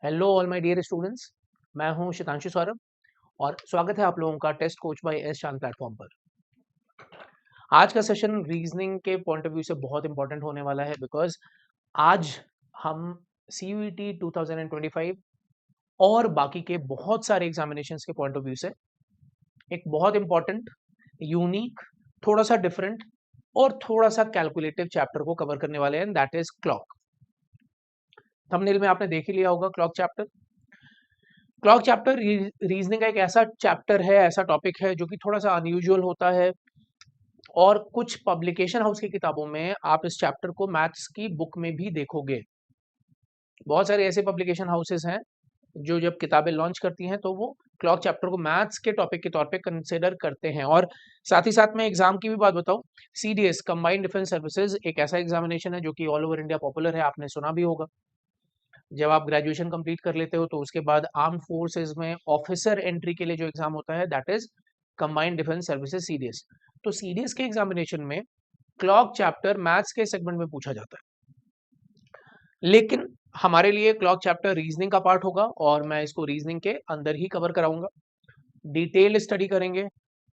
Hello all my dear students. मैं हूं शितांशु सौरभ और स्वागत है आप लोगों का टेस्ट कोच बाय एस चांद प्लेटफॉर्म पर। आज का सेशन रीजनिंग के पॉइंट ऑफ व्यू से बहुत इंपॉर्टेंट होने वाला है बिकॉज आज हम CUET 2025 और बाकी के बहुत सारे एग्जामिनेशंस के पॉइंट ऑफ व्यू से एक बहुत इंपॉर्टेंट, यूनिक, थोड़ा सा डिफरेंट और थोड़ा सा कैलकुलेटिव चैप्टर को कवर करने वाले हैं, दैट इज क्लॉक। थंबनेल में आपने देख ही लिया होगा clock chapter. Clock chapter reasoning का एक ऐसा चैप्टर है, ऐसा टॉपिक है जो कि थोड़ा सा अनयूजुअल होता है और कुछ पब्लिकेशन हाउस की किताबों में आप इस चैप्टर को मैथ्स की बुक में भी देखोगे। बहुत सारे ऐसे पब्लिकेशन हाउसेस हैं जो जब किताबें लॉन्च करती हैं तो वो क्लॉक चैप्टर को मैथ्स के टॉपिक के तौर पे कंसिडर करते हैं। और साथ ही साथ मैं एग्जाम की भी बात बताऊं, CDS कंबाइंड डिफेंस सर्विसेज एक ऐसा एग्जामिनेशन है जो कि ऑल ओवर इंडिया पॉपुलर है, आपने सुना भी होगा। जब आप ग्रेजुएशन कंप्लीट कर लेते हो तो उसके बाद आर्म फोर्सेस में ऑफिसर एंट्री के लिए जो एग्जाम होता है that is combined defence services, CDS। तो CDS के एग्जामिनेशन में क्लॉक चैप्टर मैथ्स के सेगमेंट में पूछा जाता है, लेकिन हमारे लिए क्लॉक चैप्टर रीजनिंग का पार्ट होगा और मैं इसको रीजनिंग के अंदर ही कवर कराऊंगा। डिटेल स्टडी करेंगे,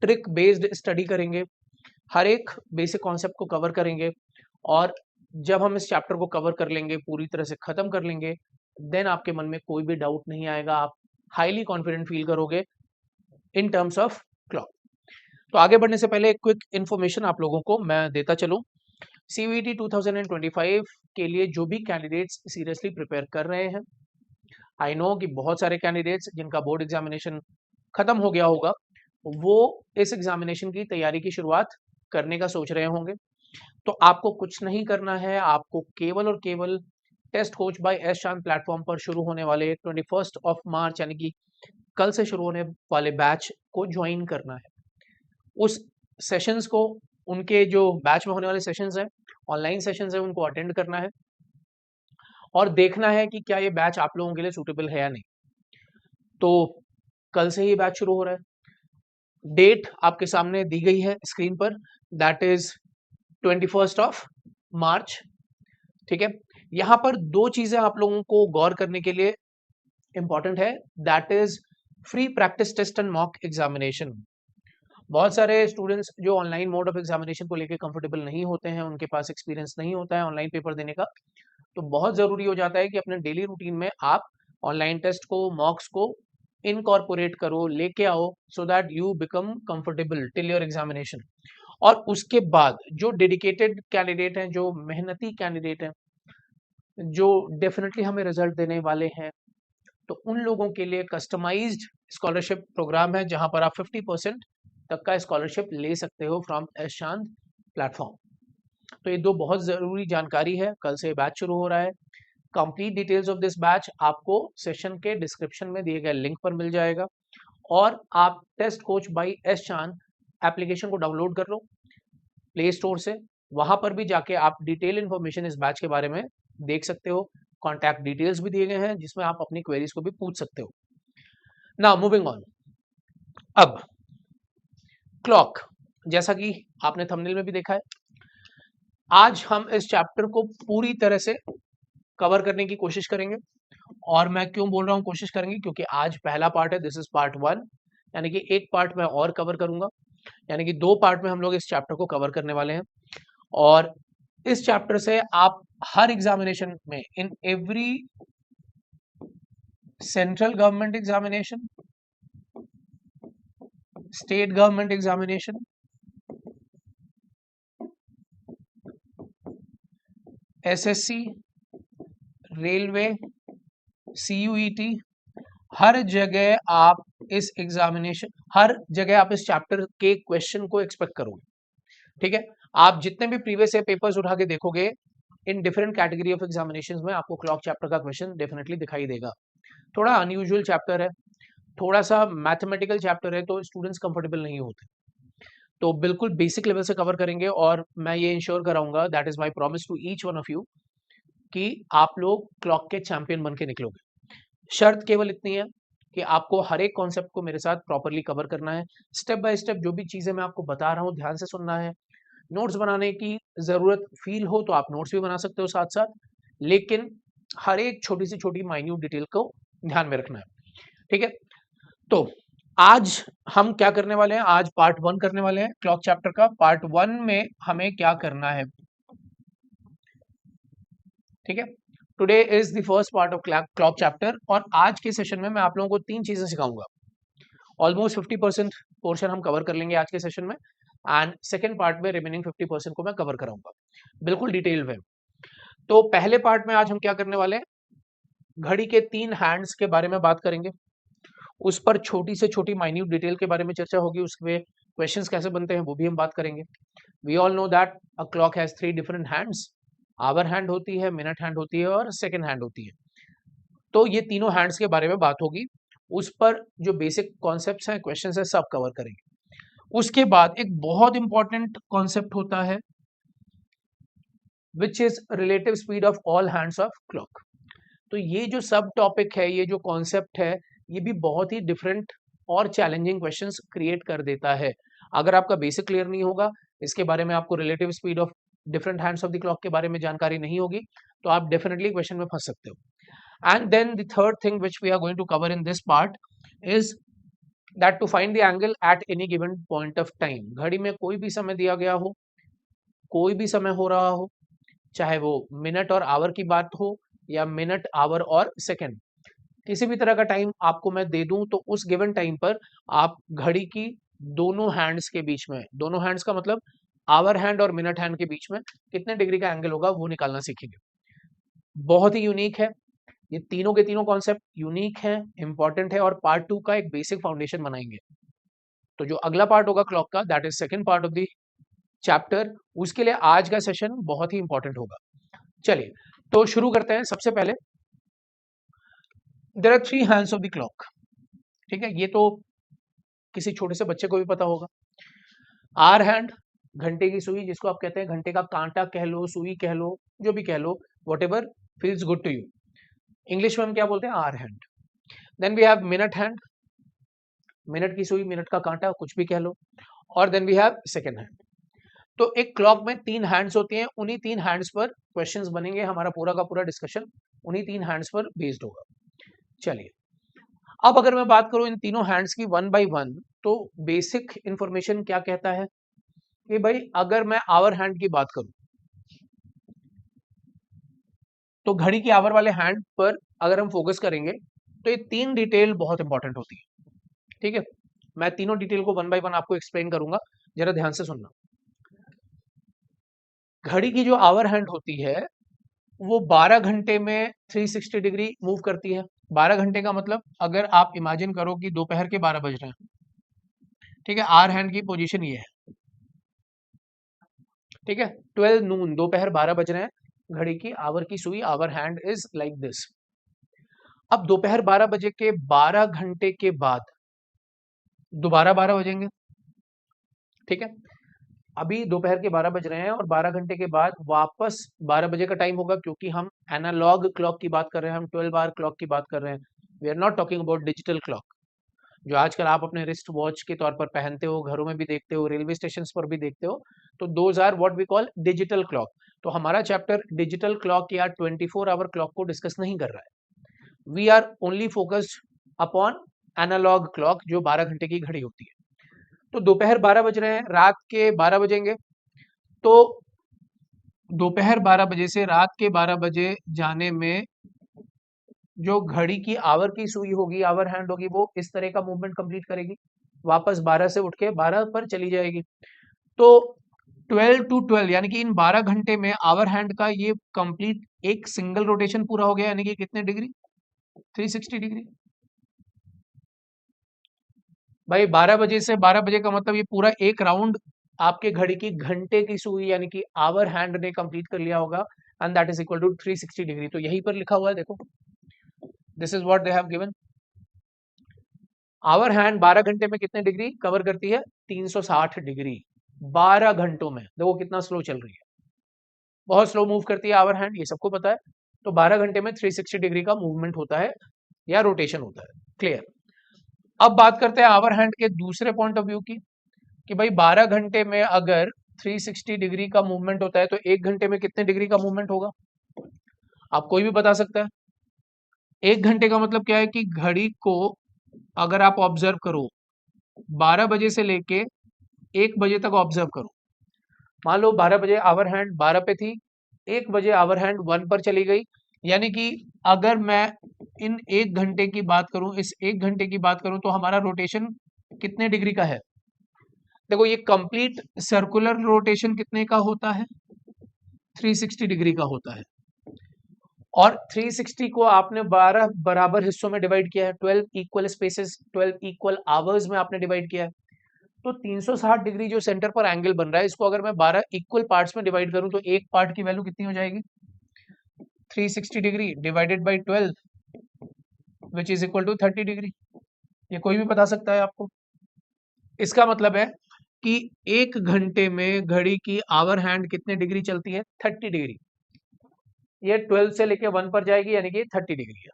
ट्रिक बेस्ड स्टडी करेंगे, हर एक बेसिक कॉन्सेप्ट को कवर करेंगे और जब हम इस चैप्टर को कवर कर लेंगे, पूरी तरह से खत्म कर लेंगे, देन आपके मन में कोई भी डाउट नहीं आएगा, आप हाईली कॉन्फिडेंट फील करोगे इन टर्म्स ऑफ क्लॉक। तो आगे बढ़ने से पहले एक क्विक इन्फॉर्मेशन आप लोगों को मैं देता चलूं। CUET 2025 के लिए जो भी कैंडिडेट्स सीरियसली प्रिपेयर कर रहे हैं, आई नो कि बहुत सारे कैंडिडेट्स जिनका बोर्ड एग्जामिनेशन खत्म हो गया होगा वो इस एग्जामिनेशन की तैयारी की शुरुआत करने का सोच रहे होंगे। तो आपको कुछ नहीं करना है, आपको केवल और केवल टेस्ट कोच बाय एस चांद प्लेटफॉर्म पर शुरू होने वाले 21 मार्च यानी कि कल से शुरू होने वाले बैच को ज्वाइन करना है। उस सेशंस को, उनके जो बैच में होने वाले सेशंस हैं, ऑनलाइन सेशंस हैं, उनको अटेंड करना है और देखना है कि क्या ये बैच आप लोगों के लिए सूटेबल है या नहीं। तो कल से ही बैच शुरू हो रहा है। डेट आपके सामने दी गई है स्क्रीन पर, दैट इज 21 मार्च। ठीक है, यहाँ पर दो चीजें आप लोगों को गौर करने के लिए इंपॉर्टेंट है, that is free practice test and mock examination. बहुत सारे स्टूडेंट्स जो ऑनलाइन मोड ऑफ एग्जामिनेशन को लेकर कंफर्टेबल नहीं होते हैं, उनके पास एक्सपीरियंस नहीं होता है ऑनलाइन पेपर देने का, तो बहुत जरूरी हो जाता है कि अपने डेली रूटीन में आप ऑनलाइन टेस्ट को, मॉक्स को इनकॉर्पोरेट करो, लेके आओ, सो that you become comfortable till your examination. और उसके बाद जो डेडिकेटेड कैंडिडेट हैं, जो मेहनती कैंडिडेट हैं, जो डेफिनेटली हमें रिजल्ट देने वाले हैं, तो उन लोगों के लिए कस्टमाइज्ड स्कॉलरशिप प्रोग्राम है जहां पर आप 50% तक का स्कॉलरशिप ले सकते हो फ्रॉम एस चांद प्लेटफॉर्म। तो ये दो बहुत जरूरी जानकारी है, कल से बैच शुरू हो रहा है। Complete details of this batch आपको सेशन के डिस्क्रिप्शन में दिए गए लिंक पर मिल जाएगा और आप test coach by S Chand application को डाउनलोड कर लो प्ले स्टोर से। वहां पर भी जाके आप डिटेल इन्फॉर्मेशन इस बैच के बारे में देख सकते हो, कॉन्टैक्ट डिटेल्स भी दिए गए हैं जिसमें आप अपनी क्वेरीज को भी पूछ सकते हो। Now moving on. अब क्लॉक, जैसा कि आपने थंबनेल में भी देखा है, आज हम इस चैप्टर को पूरी तरह से कवर करने की कोशिश करेंगे। और मैं क्यों बोल रहा हूं कोशिश करेंगे, क्योंकि आज पहला पार्ट है, दिस इज पार्ट 1, यानी कि एक पार्ट मैं और कवर करूंगा, यानी कि दो पार्ट में हम लोग इस चैप्टर को कवर करने वाले हैं। और इस चैप्टर से आप हर एग्जामिनेशन में, in every central government examination, state government examination, SSC, railway, CUET, हर जगह आप इस एग्जामिनेशन, हर जगह आप इस चैप्टर के क्वेश्चन को एक्सपेक्ट करोगे। ठीक है, आप जितने भी प्रीवियस ईयर पेपर्स उठा के देखोगे, in different category of examinations में आपको क्लॉक चैप्टर का क्वेश्चन डेफिनेटली दिखाई देगा। थोड़ा अनयूजुअल चैप्टर है, थोड़ा सा मैथमेटिकल चैप्टर है, तो स्टूडेंट्स कंफर्टेबल नहीं होते। तो बिल्कुल बेसिक लेवल से कवर करेंगे और मैं ये इंश्योर कराऊंगा, that is my promise to each one of you, कि आप लोग क्लॉक के चैंपियन बन के निकलोगे। शर्त केवल इतनी है कि आपको हर एक कॉन्सेप्ट को मेरे साथ प्रॉपरली कवर करना है, स्टेप बाय स्टेप जो भी चीजें मैं आपको बता रहा हूँ ध्यान से सुनना है। नोट्स बनाने की जरूरत फील हो तो आप नोट्स भी बना सकते हो साथ साथ, लेकिन हर एक छोटी से छोटी माइन्यूट डिटेल को ध्यान में रखना है, ठीक है। तो आज हम क्या करने वाले हैं, आज पार्ट 1 करने वाले हैं क्लॉक चैप्टर का। पार्ट 1 में हमें क्या करना है, ठीक है। Today is the first part of clock chapter, और आज के सेशन में मैं आप लोगों को 3 चीजें सिखाऊंगा। ऑलमोस्ट 50% पोर्शन हम कवर कर लेंगे आज के सेशन में, एंड सेकेंड पार्ट में रिमेनिंग 50% को मैं कवर कराऊंगा बिल्कुल डिटेल में। तो पहले पार्ट में आज हम क्या करने वाले हैं, घड़ी के 3 हैंड्स के बारे में बात करेंगे, उस पर छोटी से छोटी माइन्यूट डिटेल के बारे में चर्चा होगी, उसमें क्वेश्चंस कैसे बनते हैं वो भी हम बात करेंगे। We all know that a clock has 3 different hands, hour hand होती है, मिनट हैंड होती है और सेकेंड हैंड होती है। तो ये तीनों हैंड्स के बारे में बात होगी, उस पर जो बेसिक कॉन्सेप्ट्स हैं, क्वेश्चंस हैं, सब कवर करेंगे। उसके बाद एक बहुत इंपॉर्टेंट कॉन्सेप्ट होता है which is relative speed of all hands of clock. तो ये जो सब टॉपिक है, ये जो कॉन्सेप्ट है, ये भी बहुत ही डिफरेंट और चैलेंजिंग क्वेश्चंस क्रिएट कर देता है। अगर आपका बेसिक क्लियर नहीं होगा, इसके बारे में आपको relative speed of different hands of the clock के बारे में जानकारी नहीं होगी, तो आप डेफिनेटली क्वेश्चन में फंस सकते हो। And then the third thing which we are going to cover in this part is that to find the angle at any given point of time। घड़ी में कोई भी समय दिया गया हो, कोई भी समय हो रहा हो, चाहे वो मिनट और आवर की बात हो या मिनट आवर और सेकंड, किसी भी तरह का टाइम आपको मैं दे दूं, तो उस गिवन टाइम पर आप घड़ी की दोनों हैंड्स के बीच में, दोनों हैंड्स का मतलब आवर हैंड और मिनट हैंड के बीच में कितने डिग्री का एंगल होगा वो निकालना सीखेंगे। बहुत ही यूनिक है, ये तीनों के तीनों कॉन्सेप्ट यूनिक हैं, इंपॉर्टेंट है, और पार्ट 2 का एक बेसिक फाउंडेशन बनाएंगे। तो जो अगला पार्ट होगा क्लॉक का, that is second part of the chapter, उसके लिए आज का सेशन बहुत ही इंपॉर्टेंट होगा। चलिए तो शुरू करते हैं। सबसे पहले there are 3 hands of the clock, ठीक है, ये तो किसी छोटे से बच्चे को भी पता होगा। आर हैंड, घंटे की सुई, जिसको आप कहते हैं घंटे का कांटा कह लो, सुई कह लो, जो भी कह लो, whatever feels good to you. English में हम क्या बोलते हैं, hour hand. Then we have minute hand, minute की सुई, मिनट का कांटा, कुछ भी कह लो। और then we have second hand. तो एक क्लॉक में 3 हैंड्स होती हैं, उन्हीं 3 हैंड्स पर क्वेश्चंस बनेंगे, हमारा पूरा का पूरा डिस्कशन उन्हीं 3 हैंड्स पर बेस्ड होगा। चलिए अब अगर मैं बात करूं इन तीनों हैंड्स की 1 बाय 1, तो बेसिक इंफॉर्मेशन क्या कहता है कि भाई अगर मैं आवर हैंड की बात करूं, तो घड़ी की आवर वाले हैंड पर अगर हम फोकस करेंगे तो ये 3 डिटेल बहुत इंपॉर्टेंट होती है, ठीक है। मैं तीनों डिटेल को 1 बाय 1 आपको एक्सप्लेन करूंगा, जरा ध्यान से सुनना। घड़ी की जो आवर हैंड होती है वो 12 घंटे में 360 डिग्री मूव करती है। 12 घंटे का मतलब अगर आप इमेजिन करो कि दोपहर के 12 बज रहे हैं, ठीक है, आवर हैंड की पोजीशन ये है, ठीक है, 12 नून, दोपहर 12 बज रहे हैं, घड़ी की आवर की सुई, hour hand is like this. अब दोपहर 12 बजे के 12 घंटे के बाद दोबारा 12 बजेंगे, ठीक है। अभी दोपहर के 12 बज रहे हैं और 12 घंटे के बाद वापस 12 बजे का टाइम होगा, क्योंकि हम एनालॉग क्लॉक की बात कर रहे हैं, हम 12 आवर क्लॉक की बात कर रहे हैं। We are not talking about digital clock, जो आजकल आप अपने रिस्ट वॉच के तौर पर पहनते हो, घरों में भी देखते हो, रेलवे स्टेशन पर भी देखते हो, तो those are what we call digital clock. तो हमारा चैप्टर डिजिटल क्लॉक या 24 आवर क्लॉक को डिस्कस नहीं कर रहा है। We are only focused upon analog clock, जो 12 घंटे की घड़ी होती है। तो दोपहर 12 बज रहे हैं, रात के 12 बजेंगे, तो दोपहर 12 बजे से रात के 12 बजे जाने में जो घड़ी की आवर की सुई होगी, आवर हैंड होगी, वो इस तरह का मूवमेंट कंप्लीट करेगी, वापस 12 से उठ के 12 पर चली जाएगी। तो 12 टू 12 यानी कि इन 12 घंटे में आवर हैंड का ये कंप्लीट एक सिंगल रोटेशन पूरा हो गया, यानी कि कितने डिग्री, 360 डिग्री। भाई 12 बजे से 12 बजे का मतलब ये पूरा एक राउंड आपके घड़ी की घंटे की सुई यानी कि आवर हैंड ने कंप्लीट कर लिया होगा, and that is equal to 360 degree. तो यहीं पर लिखा हुआ है, देखो, this is what they have given. Hour hand 12 घंटे में कितने डिग्री कवर करती है, 360 डिग्री 12 घंटों में। देखो कितना स्लो चल रही है, बहुत स्लो मूव करती है आवर हैंड, ये सबको पता है। तो 12 घंटे में 360 डिग्री का मूवमेंट होता है या रोटेशन होता है, क्लियर। अब बात करते हैं आवर हैंड के दूसरे पॉइंट ऑफ व्यू की, कि भाई 12 घंटे में अगर 360 डिग्री का मूवमेंट होता है, तो 1 घंटे में कितने डिग्री का मूवमेंट होगा। आप कोई भी बता सकता है। 1 घंटे का मतलब क्या है कि घड़ी को अगर आप ऑब्जर्व करो 12 बजे से लेके 1 बजे तक ऑब्जर्व करो। मान लो 12 बजे आवर हैंड 12 पे थी, 1 बजे आवर हैंड 1 पर चली गई। यानी कि अगर मैं इन 1 घंटे की बात करूं, इस 1 घंटे की बात करूं, तो हमारा रोटेशन कितने डिग्री का है? देखो ये कंप्लीट सर्कुलर रोटेशन कितने का होता है? 360 डिग्री का होता है। और 360 को आपने 12 बराबर हिस्सों में डिवाइड किया है, 12 इक्वल स्पेसेस, 12 इक्वल आवर्स में आपने डिवाइड किया है। तो 360 डिग्री जो सेंटर पर एंगल बन रहा है, इसको अगर मैं 12 इक्वल पार्ट्स में डिवाइड करूं तो एक पार्ट की वैल्यू कितनी हो जाएगी? 360 degree divided by 12 which is equal to 30 degree. ये कोई भी बता सकता है आपको। इसका मतलब है कि 1 घंटे में घड़ी की आवर हैंड कितने डिग्री चलती है? 30 डिग्री। ये 12 से लेके 1 पर जाएगी, यानी कि 30 डिग्री है।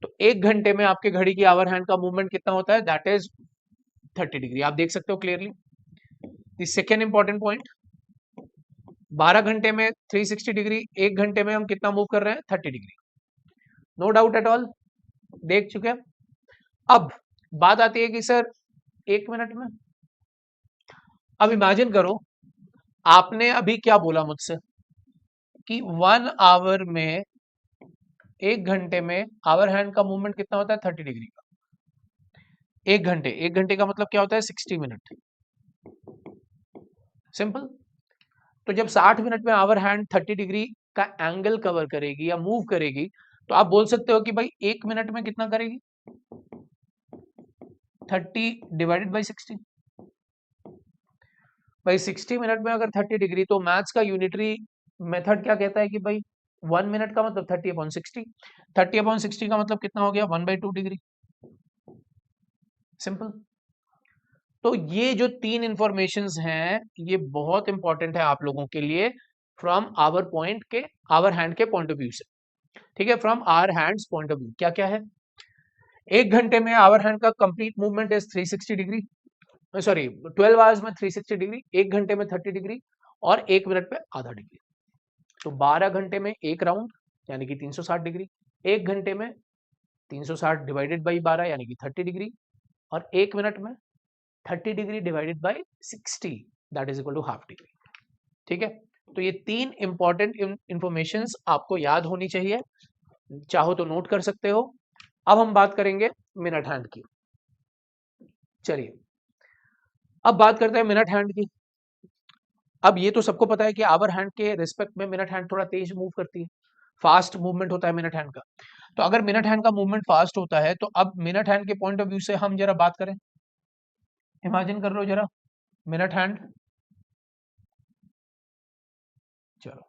तो 1 घंटे में आपके घड़ी की आवर हैंड का मूवमेंट कितना होता है? That is 30 degree. आप देख सकते हो clearly. The second important point, 12 घंटे में 360 डिग्री, 1 घंटे में हम कितना मूव कर रहे हैं? 30 degree. No doubt at all, देख चुके हैं। अब बात आती है कि सर 1 मिनट में, अब इमेजिन करो आपने अभी क्या बोला मुझसे कि 1 आवर में, 1 घंटे में आवर हैंड का मूवमेंट कितना होता है? 30 डिग्री का। 1 घंटे का मतलब क्या होता है? 60 मिनट। सिंपल। तो जब 60 मिनट में आवर हैंड 30 डिग्री का एंगल कवर करेगी या मूव करेगी, तो आप बोल सकते हो कि भाई 1 मिनट में कितना करेगी? 30 डिवाइडेड बाई 60। भाई 60 मिनट में अगर 30 डिग्री, तो मैथ्स का यूनिटरी मेथड क्या कहता है कि भाई 1 मिनट का मतलब 30/60। 30/60 का मतलब कितना हो गया? 1/2 डिग्री। सिंपल। तो ये जो 3 इंफॉर्मेशंस हैं, ये बहुत इंपॉर्टेंट है आप लोगों के लिए फ्रॉम आवर पॉइंट के, आवर हैंड के पॉइंट ऑफ व्यू से। ठीक है, from hour hands point of view क्या क्या है? 1 घंटे में आवर हैंड का complete movement is 360 degree, sorry 12 hours में 360 डिग्री, 1 घंटे में 30 डिग्री, और 1 मिनट में आधा डिग्री। तो 12 घंटे में एक राउंड यानी कि 360 डिग्री, 1 घंटे में 360 डिवाइडेड बाई 12 यानी कि 30 डिग्री, और 1 मिनट में 30 degree divided by 60 that is equal to half degree. ठीक है, तो ये 3 इंपॉर्टेंट इंफॉर्मेशंस आपको याद होनी चाहिए, चाहो तो नोट कर सकते हो। अब हम बात करेंगे मिनट हैंड की। चलिए अब बात करते हैं मिनट हैंड की। अब ये तो सबको पता है कि आवर हैंड के रिस्पेक्ट में मिनट हैंड थोड़ा तेज मूव करती है, फास्ट मूवमेंट होता है मिनट हैंड का। तो अगर मिनट हैंड का मूवमेंट फास्ट होता है, तो अब मिनट हैंड के पॉइंट ऑफ व्यू से हम जरा बात करें। इमेजिन कर लो जरा मिनट हैंड। चलो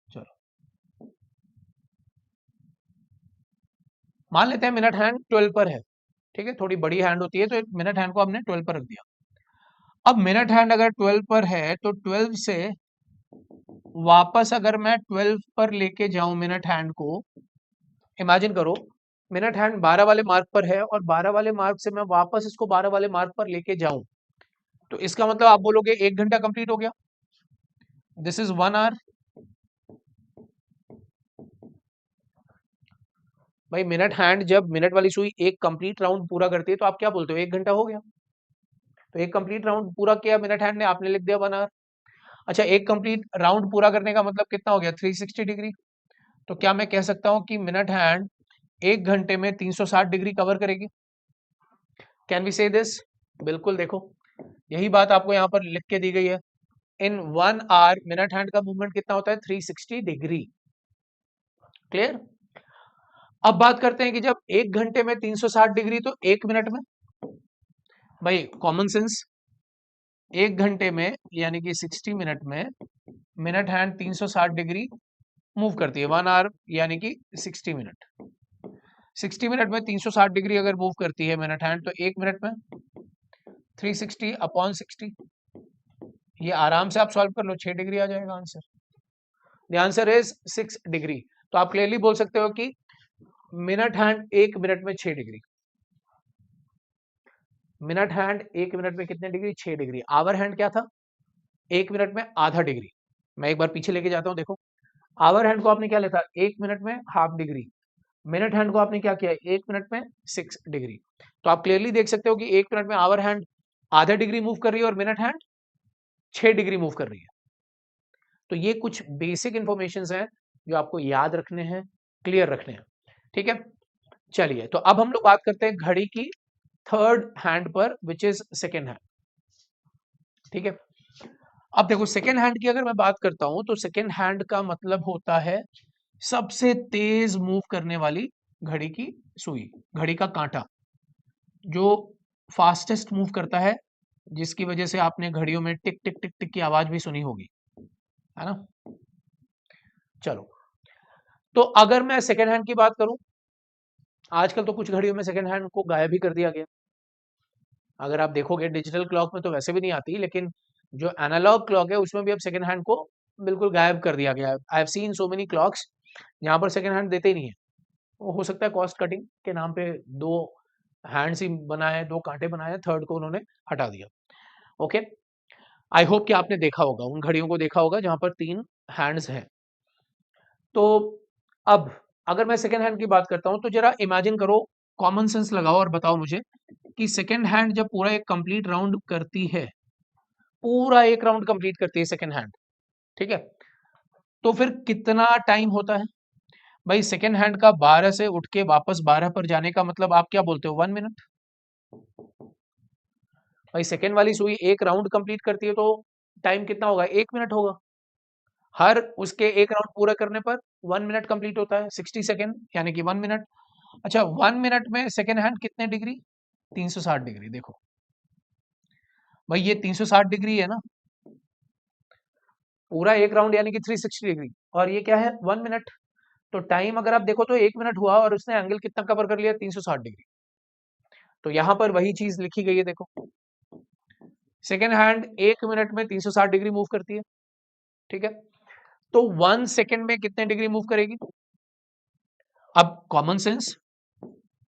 चलो मान लेते हैं मिनट हैंड 12 पर है। ठीक है, थोड़ी बड़ी हैंड होती है, तो मिनट हैंड को हमने 12 पर रख दिया। अब मिनट हैंड अगर 12 पर है, तो 12 से वापस अगर मैं 12 पर लेके जाऊं मिनट हैंड को, इमेजिन करो मिनट हैंड 12 वाले मार्क पर है, और 12 वाले मार्क से मैं वापस इसको 12 वाले मार्क पर लेके जाऊं, तो इसका मतलब आप बोलोगे 1 घंटा कंप्लीट हो गया। This is 1 hour. भाई मिनट हैंड जब मिनट वाली सुई एक कंप्लीट राउंड पूरा करती है, तो आप क्या बोलते हो? 1 घंटा हो गया। तो एक कंप्लीट राउंड पूरा किया मिनट हैंड ने, आपने लिख दिया 1 आवर। अच्छा, एक कंप्लीट राउंड पूरा करने का मतलब कितना हो गया? 360 डिग्री। तो क्या मैं कह सकता हूं कि मिनट हैंड 1 घंटे में 360 डिग्री कवर करेगी? कैन वी से दिस? बिल्कुल। देखो यही बात आपको यहाँ पर लिख के दी गई है। इन 1 आवर मिनट हैंड का मूवमेंट कितना होता है? 360 डिग्री। क्लियर। अब बात करते हैं कि जब 1 घंटे में 360 डिग्री, तो 1 मिनट में, भाई कॉमन सेंस, 1 घंटे में यानी कि 60 मिनट में मिनट हैंड 360 डिग्री मूव करती है। 1 आवर यानी कि 60 मिनट। 60 मिनट में 360 डिग्री अगर मूव करती है मिनट हैंड, तो 1 मिनट में 360/60, ये आराम से आप सॉल्व कर लो, 6 डिग्री आ जाएगा answer. The answer is 6 degree. तो आप क्लियरली बोल सकते हो कि मिनट हैंड 1 मिनट में 6 डिग्री। मिनट हैंड 1 मिनट में कितने डिग्री? 6 डिग्री। आवर हैंड क्या था? 1 मिनट में आधा डिग्री। मैं एक बार पीछे लेके जाता हूँ, देखो आवर हैंड को आपने क्या लिखा, 1 मिनट में हाफ डिग्री। मिनट हैंड को आपने क्या किया, 1 मिनट में 6 डिग्री। तो आप क्लियरली देख सकते हो कि 1 मिनट में आवर हैंड आधा डिग्री मूव कर रही है और मिनट हैंड 6 डिग्री मूव कर रही है। तो ये कुछ बेसिक इंफॉर्मेशन हैं जो आपको याद रखने हैं, क्लियर रखने हैं, ठीक है। चलिए, तो अब हम लोग बात करते हैं घड़ी की थर्ड हैंड पर, विच इज सेकेंड हैंड, ठीक है। अब देखो सेकेंड हैंड की अगर मैं बात करता हूं तो सेकेंड हैंड का मतलब होता है सबसे तेज मूव करने वाली घड़ी की सुई, घड़ी का कांटा जो फास्टेस्ट मूव करता है, जिसकी वजह से आपने घड़ियों में टिक टिक टिक टिक की आवाज भी सुनी होगी, है ना। चलो, तो अगर मैं सेकेंड हैंड की बात करूं, आजकल तो कुछ घड़ियों में सेकेंड हैंड को गायब ही कर दिया गया। अगर आप देखोगे डिजिटल क्लॉक में तो वैसे भी नहीं आती, लेकिन जो एनालॉग क्लॉक है उसमें भी अब सेकेंड हैंड को बिल्कुल गायब कर दिया गया है। I have seen so many clocks यहाँ पर सेकेंड हैंड देते ही नहीं है। वो हो सकता है कॉस्ट कटिंग के नाम पे दो हैंड्स ही बनाए, दो कांटे बनाए, थर्ड को उन्होंने हटा दिया। ओके, आई होप कि आपने देखा होगा, उन घड़ियों को देखा होगा जहां पर 3 हैंड्स हैं। तो अब अगर मैं सेकेंड हैंड की बात करता हूं तो जरा इमेजिन करो, कॉमन सेंस लगाओ और बताओ मुझे कि सेकेंड हैंड जब पूरा एक कंप्लीट राउंड करती है, पूरा एक राउंड कंप्लीट करती है सेकेंड हैंड, ठीक है, तो फिर कितना टाइम होता है भाई। सेकेंड हैंड का 12 से उठ के वापस 12 पर जाने का मतलब आप क्या बोलते हो, 1 मिनट। भाई सेकेंड वाली सुई एक राउंड कंप्लीट करती है तो टाइम कितना होगा, 1 मिनट होगा। हर उसके एक राउंड पूरा करने पर 1 मिनट कंप्लीट होता है, 60 सेकेंड यानी कि 1 मिनट। अच्छा, 1 मिनट में सेकेंड हैंड कितने डिग्री, 360 डिग्री। देखो भाई ये 360 डिग्री है ना, पूरा एक राउंड यानी कि 360 डिग्री, और ये क्या है, 1 मिनट। तो टाइम अगर आप देखो तो 1 मिनट हुआ और उसने एंगल कितना कवर कर लिया, 360 डिग्री। तो यहां पर वही चीज लिखी गई है, देखो सेकेंड हैंड 1 मिनट में 360 डिग्री मूव करती है, ठीक है। तो 1 सेकेंड में कितने डिग्री मूव करेगी। अब कॉमन सेंस,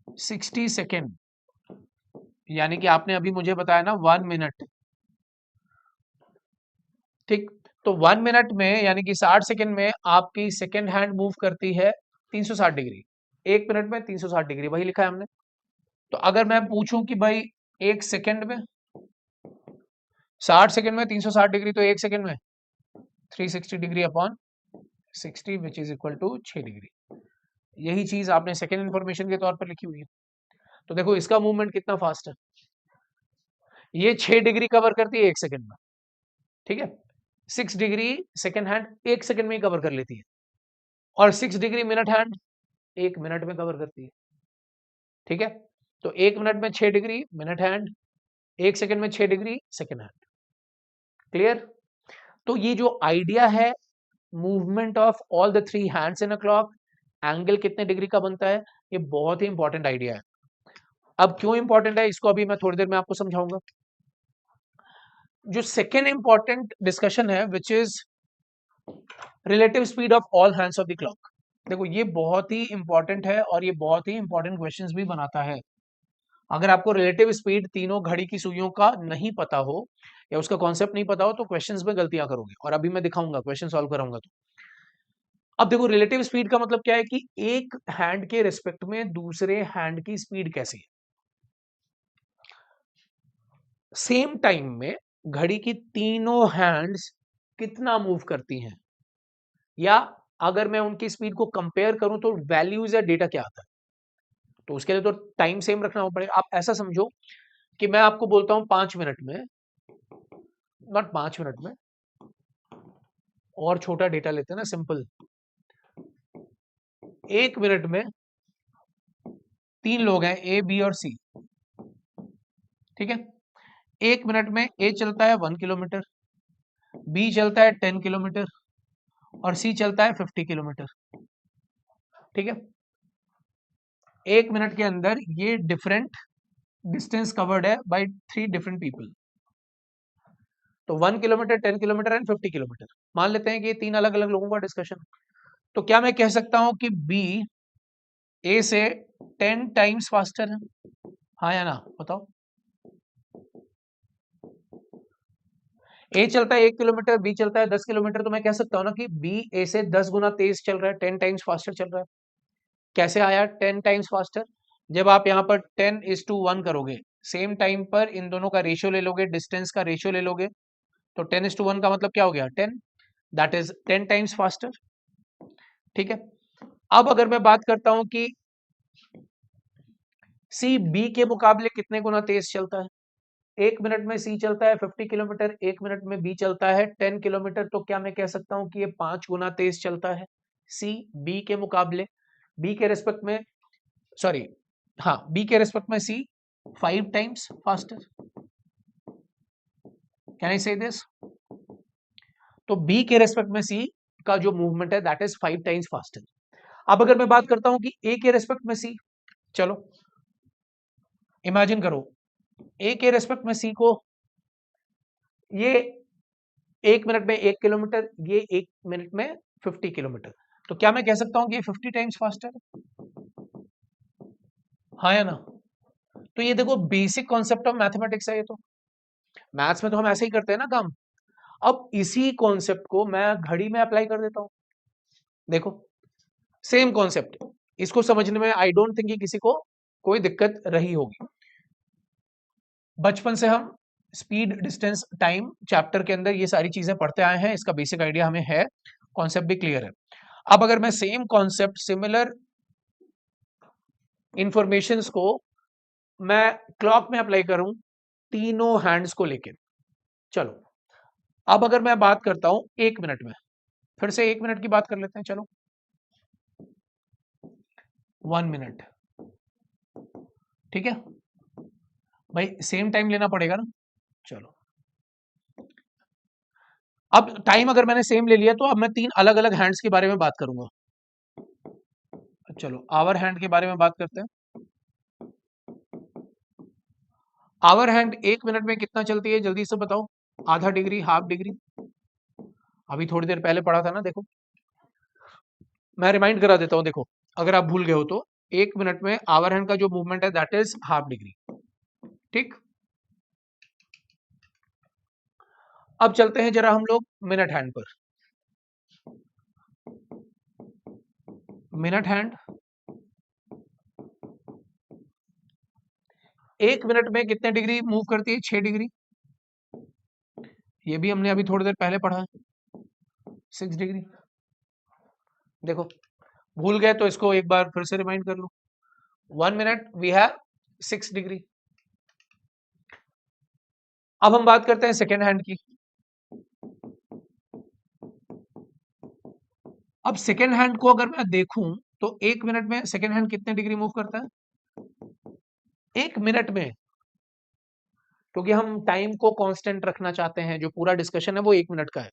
60 सेकेंड यानी कि आपने अभी मुझे बताया ना 1 मिनट, ठीक। तो 1 मिनट में यानी कि 60 सेकेंड में आपकी सेकेंड हैंड मूव करती है 360 डिग्री। 1 मिनट में 360 डिग्री, वही लिखा है हमने। तो अगर मैं पूछूं कि भाई 1 सेकेंड में, 60 सेकेंड में 360 डिग्री, तो 1 सेकेंड में 360 degree upon 60 which is equal to 6 degree. यही चीज आपने सेकेंड इंफॉर्मेशन के तौर पर लिखी हुई है। तो देखो इसका मूवमेंट कितना फास्ट है, ये 6 डिग्री कवर करती है 1 सेकेंड में, ठीक है। 6 डिग्री सेकेंड हैंड 1 सेकेंड में ही कवर कर लेती है, और 6 डिग्री मिनट हैंड 1 मिनट में कवर करती है, ठीक है। तो 1 मिनट में 6 डिग्री मिनट हैंड, 1 सेकेंड में 6 डिग्री सेकेंड हैंड। क्लियर। तो ये जो आइडिया है movement of all the 3 hands in a clock, angle कितने डिग्री का बनता है, ये बहुत ही इंपॉर्टेंट आइडिया है। अब क्यों इंपॉर्टेंट है इसको अभी मैं थोड़ी देर में आपको समझाऊंगा। जो सेकेंड इंपॉर्टेंट डिस्कशन है which is relative speed of all hands of the clock. देखो ये बहुत ही इंपॉर्टेंट है और ये बहुत ही इंपॉर्टेंट क्वेश्चंस भी बनाता है। अगर आपको रिलेटिव स्पीड तीनों घड़ी की सुइयों का नहीं पता हो या उसका कॉन्सेप्ट नहीं पता हो तो क्वेश्चंस में गलतियां करोगे, और अभी मैं दिखाऊंगा क्वेश्चन सॉल्व कराऊंगा। तो अब देखो रिलेटिव स्पीड का मतलब क्या है कि एक हैंड के रिस्पेक्ट में दूसरे हैंड की स्पीड कैसी है। सेम टाइम में घड़ी की तीनों हैंड्स कितना मूव करती हैं, या अगर मैं उनकी स्पीड को कंपेयर करूं तो वैल्यूज या डेटा क्या आता है। तो उसके लिए तो टाइम सेम रखना पड़ेगा। आप ऐसा समझो कि मैं आपको बोलता हूं 5 मिनट में, नॉट 5 मिनट में, और छोटा डेटा लेते हैं ना, सिंपल। 1 मिनट में 3 लोग हैं, ए बी और सी, ठीक है। 1 मिनट में ए चलता है 1 किलोमीटर, बी चलता है 10 किलोमीटर और सी चलता है 50 किलोमीटर, ठीक है। 1 मिनट के अंदर ये डिफरेंट डिस्टेंस कवर्ड है बाय 3 डिफरेंट पीपल। तो 1 किलोमीटर, 10 किलोमीटर एंड 50 किलोमीटर, मान लेते हैं कि ये 3 अलग अलग लोगों का डिस्कशन। तो क्या मैं कह सकता हूं कि बी ए से 10 टाइम्स फास्टर है, हाँ या ना, बताओ। ए चलता है 1 किलोमीटर, बी चलता है 10 किलोमीटर, तो मैं कह सकता हूँ ना कि बी ए से 10 गुना तेज चल रहा है, 10 टाइम्स फास्टर चल रहा है। कैसे आया 10 टाइम्स फास्टर? जब आप यहाँ पर 10:1 करोगे, सेम टाइम पर इन दोनों का रेशियो ले लोगे, डिस्टेंस का रेशियो ले लोगे, तो 10:1 का मतलब क्या हो गया 10, दैट इज 10 टाइम्स फास्टर। ठीक है, अब अगर मैं बात करता हूं कि सी बी के मुकाबले कितने गुना तेज चलता है, 1 मिनट में सी चलता है 50 किलोमीटर, 1 मिनट में बी चलता है 10 किलोमीटर, तो क्या मैं कह सकता हूं कि ये 5 गुना तेज चलता है सी बी के मुकाबले, बी के रेस्पेक्ट में, सॉरी हाँ बी के रेस्पेक्ट में सी 5 टाइम्स फास्टर। कैन आई से दिस? तो बी के रेस्पेक्ट में सी का जो मूवमेंट है दैट इज 5 टाइम्स फास्टर। अब अगर मैं बात करता हूं कि ए के रेस्पेक्ट में सी, चलो इमेजिन करो ए के रेस्पेक्ट में सी को, ये 1 मिनट में 1 किलोमीटर, ये 1 मिनट में 50 किलोमीटर, तो क्या मैं कह सकता हूं कि ये 50 टाइम्स फास्टर है? हाँ या ना? तो ये देखो बेसिक कॉन्सेप्ट ऑफ मैथमेटिक्स है, ये तो मैथ्स में तो हम ऐसे ही करते हैं ना काम। अब इसी कॉन्सेप्ट को मैं घड़ी में अप्लाई कर देता हूं, देखो सेम कॉन्सेप्ट, इसको समझने में आई डोंट थिंक कि किसी को कोई दिक्कत रही होगी। बचपन से हम स्पीड डिस्टेंस टाइम चैप्टर के अंदर ये सारी चीजें पढ़ते आए हैं, इसका बेसिक आइडिया हमें है, कॉन्सेप्ट भी क्लियर है। अब अगर मैं सेम कॉन्सेप्ट सिमिलर इंफॉर्मेशंस को मैं क्लॉक में अप्लाई करूं तीनों हैंड्स को लेके, चलो अब अगर मैं बात करता हूं 1 मिनट में, फिर से 1 मिनट की बात कर लेते हैं, चलो 1 मिनट, ठीक है भाई, सेम टाइम लेना पड़ेगा ना। चलो अब टाइम अगर मैंने सेम ले लिया तो अब मैं 3 अलग अलग हैंड्स के बारे में बात करूंगा। चलो आवर हैंड के बारे में बात करते हैं। आवर हैंड 1 मिनट में कितना चलती है जल्दी से बताओ, आधा डिग्री, हाफ डिग्री, अभी थोड़ी देर पहले पढ़ा था ना, देखो मैं रिमाइंड करा देता हूं, देखो अगर आप भूल गए हो तो 1 मिनट में आवर हैंड का जो मूवमेंट है दैट इज हाफ डिग्री। ठीक, अब चलते हैं जरा हम लोग मिनट हैंड पर। मिनट हैंड 1 मिनट में कितने डिग्री मूव करती है, 6 डिग्री, ये भी हमने अभी थोड़ी देर पहले पढ़ा है, 6 डिग्री। देखो भूल गए तो इसको एक बार फिर से रिमाइंड कर लो, 1 मिनट वी हैव 6 डिग्री। अब हम बात करते हैं सेकेंड हैंड की। अब सेकेंड हैंड को अगर मैं देखूं तो 1 मिनट में सेकेंड हैंड कितने डिग्री मूव करता है 1 मिनट में, क्योंकि हम टाइम को कांस्टेंट रखना चाहते हैं, जो पूरा डिस्कशन है वो 1 मिनट का है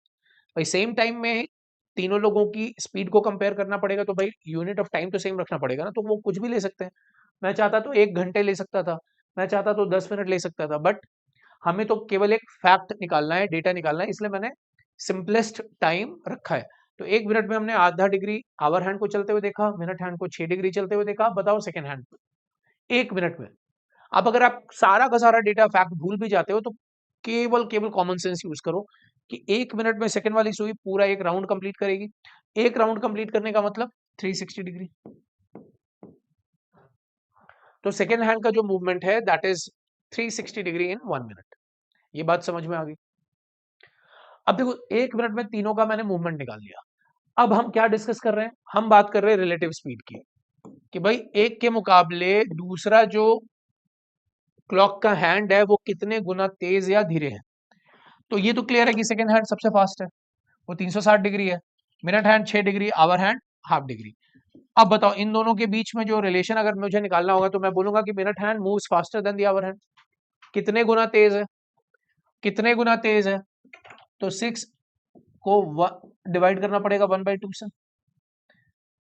भाई। सेम टाइम में तीनों लोगों की स्पीड को कंपेयर करना पड़ेगा, तो भाई यूनिट ऑफ टाइम तो सेम रखना पड़ेगा ना, तो वो कुछ भी ले सकते हैं। मैं चाहता तो 1 घंटे ले सकता था, मैं चाहता तो 10 मिनट ले सकता था, बट हमें तो केवल एक फैक्ट निकालना है, डेटा निकालना है, इसलिए मैंने सिंपलेस्ट टाइम रखा है। तो 1 मिनट में हमने आधा डिग्री आवर हैंड को चलते हुए देखा, मिनट हैंड को 6 डिग्री चलते हुए देखा, बताओ सेकेंड हैंड 1 मिनट में। अब अगर आप सारा का सारा डेटा फैक्ट भूल भी जाते हो तो केवल केवल कॉमन सेंस यूज करो कि 1 मिनट में सेकंड वाली सुई पूरा एक राउंड कंप्लीट करेगी, एक राउंड कंप्लीट करने का मतलब 360 डिग्री। तो सेकेंड हैंड का जो मूवमेंट है that is 360 degree in 1 minute. ये बात समझ में आ गई? अब देखो 1 मिनट में तीनों का मैंने मूवमेंट निकाल लिया, अब हम क्या डिस्कस कर रहे हैं, हम बात कर रहे हैं रिलेटिव स्पीड की, कि भाई एक के मुकाबले दूसरा जो क्लॉक का हैंड है वो कितने गुना तेज या धीरे है। तो ये तो क्लियर है कि सेकेंड हैंड सबसे फास्ट है, वो 360 डिग्री है, minute hand 6 degree, hour hand half degree. अब बताओ इन दोनों के बीच में जो रिलेशन अगर मुझे निकालना होगा तो मैं बोलूंगा कि minute hand moves faster than the hour hand. कितने गुना तेज है, कितने गुना तेज है, तो 6 को डिवाइड करना पड़ेगा 1/2 से,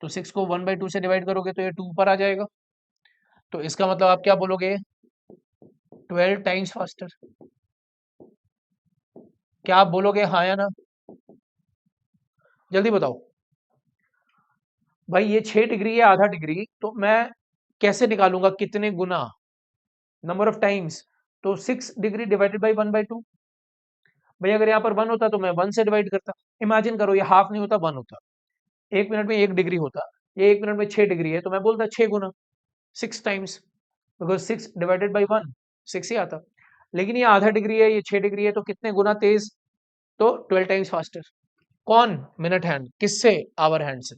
तो 6 को 1/2 से डिवाइड करोगे तो ये 2 पर आ जाएगा, तो इसका मतलब आप क्या बोलोगे 12 टाइम्स फास्टर। क्या आप बोलोगे हाँ या ना, जल्दी बताओ। भाई ये 6 डिग्री है आधा डिग्री, तो मैं कैसे निकालूंगा कितने गुना, नंबर ऑफ टाइम्स, तो 6 डिग्री डिवाइडेड बाई 1/2, भाई अगर यहाँ पर 1 होता तो मैं 1 से डिवाइड करता। इमेजिन करो ये हाफ नहीं होता 1 होता, 1 मिनट में 1 डिग्री होता, ये 1 मिनट में 6 डिग्री है तो मैं बोलता 6 गुना, 6 टाइम्स, बिकॉज 6 डिवाइडेड बाई 1 6 ही आता। लेकिन ये आधा डिग्री है, ये 6 डिग्री है, तो कितने गुना तेज? तो 12 टाइम्स फास्टर। कौन? Minute hand. किससे? आवर हैंड से।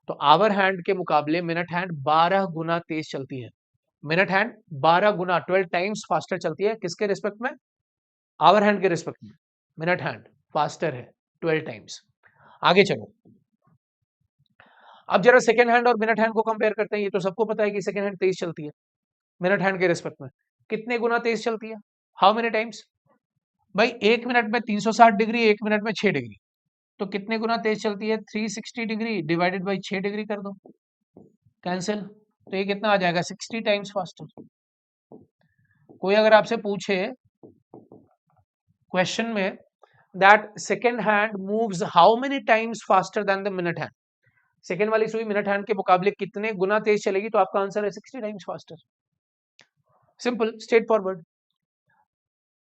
तो आवर हैंड के मुकाबले मिनट हैंड 12 गुना तेज चलती है। मिनट हैंड 12 गुना 12 टाइम्स फास्टर चलती है। किसके रिस्पेक्ट में? आवर हैंड के रिस्पेक्ट में। मिनट हैंड फास्टर है 12 टाइम्स। आगे चलो, अब जरा सेकेंड हैंड और मिनट हैंड को कंपेयर करते हैं। ये तो सबको पता है कि सेकेंड हैंड तेज चलती है। मिनट हैंड के रिस्पेक्ट में कितने गुना तेज चलती है? How many times? भाई 1 मिनट में 360 डिग्री, 1 मिनट में 6 डिग्री, तो कितने गुना तेज चलती है? 360 डिग्री डिवाइडेड बाई 6 डिग्री कर दो, कैंसिल, तो ये कितना आ जाएगा? 60 टाइम्स फास्टर। कोई अगर आपसे पूछे क्वेश्चन में that second hand moves how many times faster than the minute hand, second वाली सुई मिनट हैंड के मुकाबले कितने गुना तेज चलेगी, तो आपका आंसर है 60 times faster. Simple, straight forward.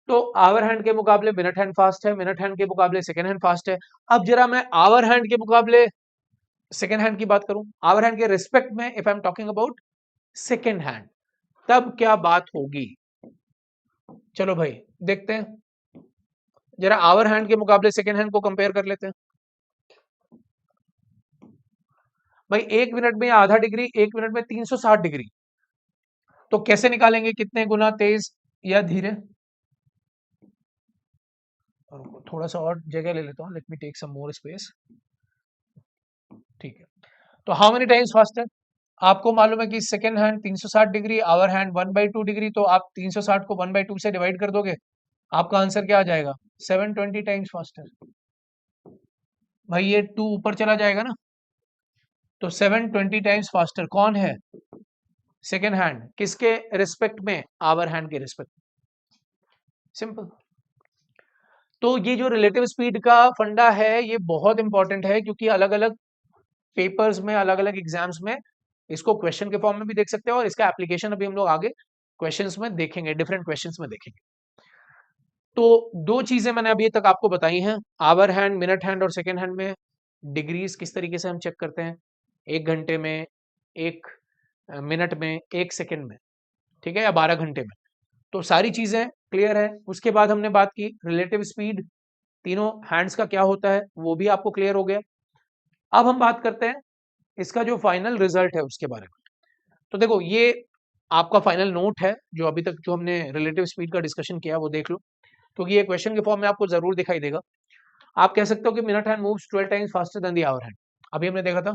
तो आवर हैंड के मुकाबले मिनट हैंड फास्ट है, मिनट हैंड के मुकाबले सेकेंड हैंड फास्ट है। अब जरा मैं आवर हैंड के मुकाबले सेकेंड हैंड की बात करूं, आवर हैंड के रिस्पेक्ट में, if I am talking about second hand, तब क्या बात होगी? चलो भाई देखते हैं, जरा आवर हैंड के मुकाबले सेकेंड हैंड को कंपेयर कर लेते हैं। भाई 1 मिनट में आधा डिग्री, 1 मिनट में 360 डिग्री, तो कैसे निकालेंगे कितने गुना तेज या धीरे? थोड़ा सा और जगह ले लेता हूं, let me take some more space. ठीक है, तो हाउ मेनी टाइम्स फास्टर? आपको मालूम है कि second hand 360 degree, hour hand 1/2 degree, तो आप 360 को 1/2 से डिवाइड कर दोगे, आपका आंसर क्या आ जाएगा? 720 टाइम्स फास्टर। भाई ये 2 ऊपर चला जाएगा ना, तो 720 टाइम्स फास्टर कौन है? Second hand. किसके रिस्पेक्ट में? आवर हैंड के रिस्पेक्ट। सिंपल। तो ये जो रिलेटिव स्पीड का फंडा है ये बहुत इंपॉर्टेंट है, क्योंकि अलग अलग पेपर्स में, अलग अलग एग्जाम्स में इसको क्वेश्चन के फॉर्म में भी देख सकते हो, और इसका एप्लीकेशन अभी हम लोग आगे क्वेश्चंस में देखेंगे, डिफरेंट क्वेश्चंस में देखेंगे। तो दो चीजें मैंने अभी तक आपको बताई हैं, आवर हैंड, मिनट हैंड और सेकेंड हैंड में डिग्रीज किस तरीके से हम चेक करते हैं, 1 घंटे में, 1 मिनट में, 1 सेकेंड में, ठीक है, या 12 घंटे में। तो सारी चीजें क्लियर है। उसके बाद हमने बात की रिलेटिव स्पीड, तीनों हैंड्स का क्या होता है, वो भी आपको क्लियर हो गया। अब हम बात करते हैं इसका जो फाइनल रिजल्ट है उसके बारे में। तो देखो ये आपका फाइनल नोट है, जो अभी तक जो हमने रिलेटिव स्पीड का डिस्कशन किया वो देख लो, क्योंकि ये क्वेश्चन के फॉर्म में आपको जरूर दिखाई देगा। आप कह सकते हो कि minute hand moves 12 times faster than the hour hand. अभी हमने देखा था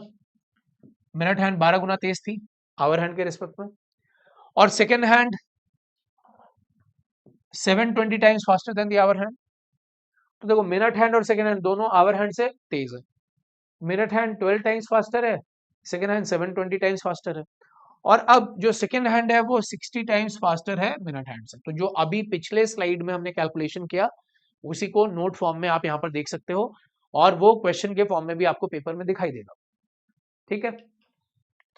मिनट हैंड 12 गुना तेज थी आवर हैंड के रिस्पेक्ट में, और second hand 720 times faster than the hour hand. तो देखो मिनट हैंड और सेकेंड हैंड दोनों आवर हैंड से तेज है। मिनट हैंड 12 टाइम्स फास्टर है, सेकेंड हैंड 720 टाइम्स फास्टर है। और अब जो सेकेंड हैंड है वो 60 टाइम्स फास्टर है मिनट हैंड से। तो जो अभी पिछले स्लाइड में हमने कैलकुलेशन किया उसी को नोट फॉर्म में आप यहाँ पर देख सकते हो, और वो क्वेश्चन के फॉर्म में भी आपको पेपर में दिखाई देगा। ठीक है,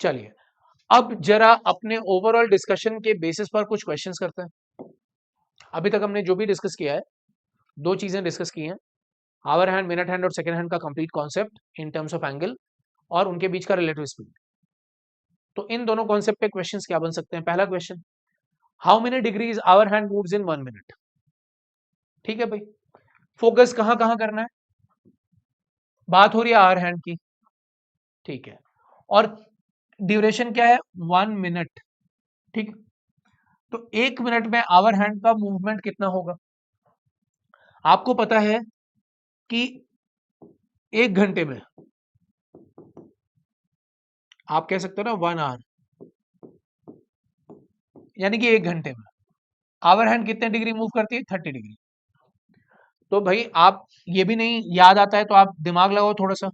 चलिए अब जरा अपने ओवरऑल डिस्कशन के बेसिस पर कुछ क्वेश्चंस करते हैं। अभी तक हमने जो भी डिस्कस किया है, दो चीजें डिस्कस की हैं, आवर हैंड, मिनट हैंड और सेकेंड हैंड का complete concept in terms of angle और उनके बीच का रिलेटिव स्पीड। तो इन दोनों कॉन्सेप्ट पे क्वेश्चंस क्या बन सकते हैं? पहला question, how many degrees hour hand moves in 1 minute. ठीक है भाई, फोकस कहां कहां करना है, बात हो रही है आवर हैंड की, ठीक है, और ड्यूरेशन क्या है? 1 मिनट। ठीक, तो 1 मिनट में आवर हैंड का मूवमेंट कितना होगा? आपको पता है कि 1 घंटे में, आप कह सकते हो ना 1 आवर, यानी कि 1 घंटे में आवर हैंड कितने डिग्री मूव करती है? 30 डिग्री। तो भाई आप ये भी नहीं याद आता है तो आप दिमाग लगाओ थोड़ा सा।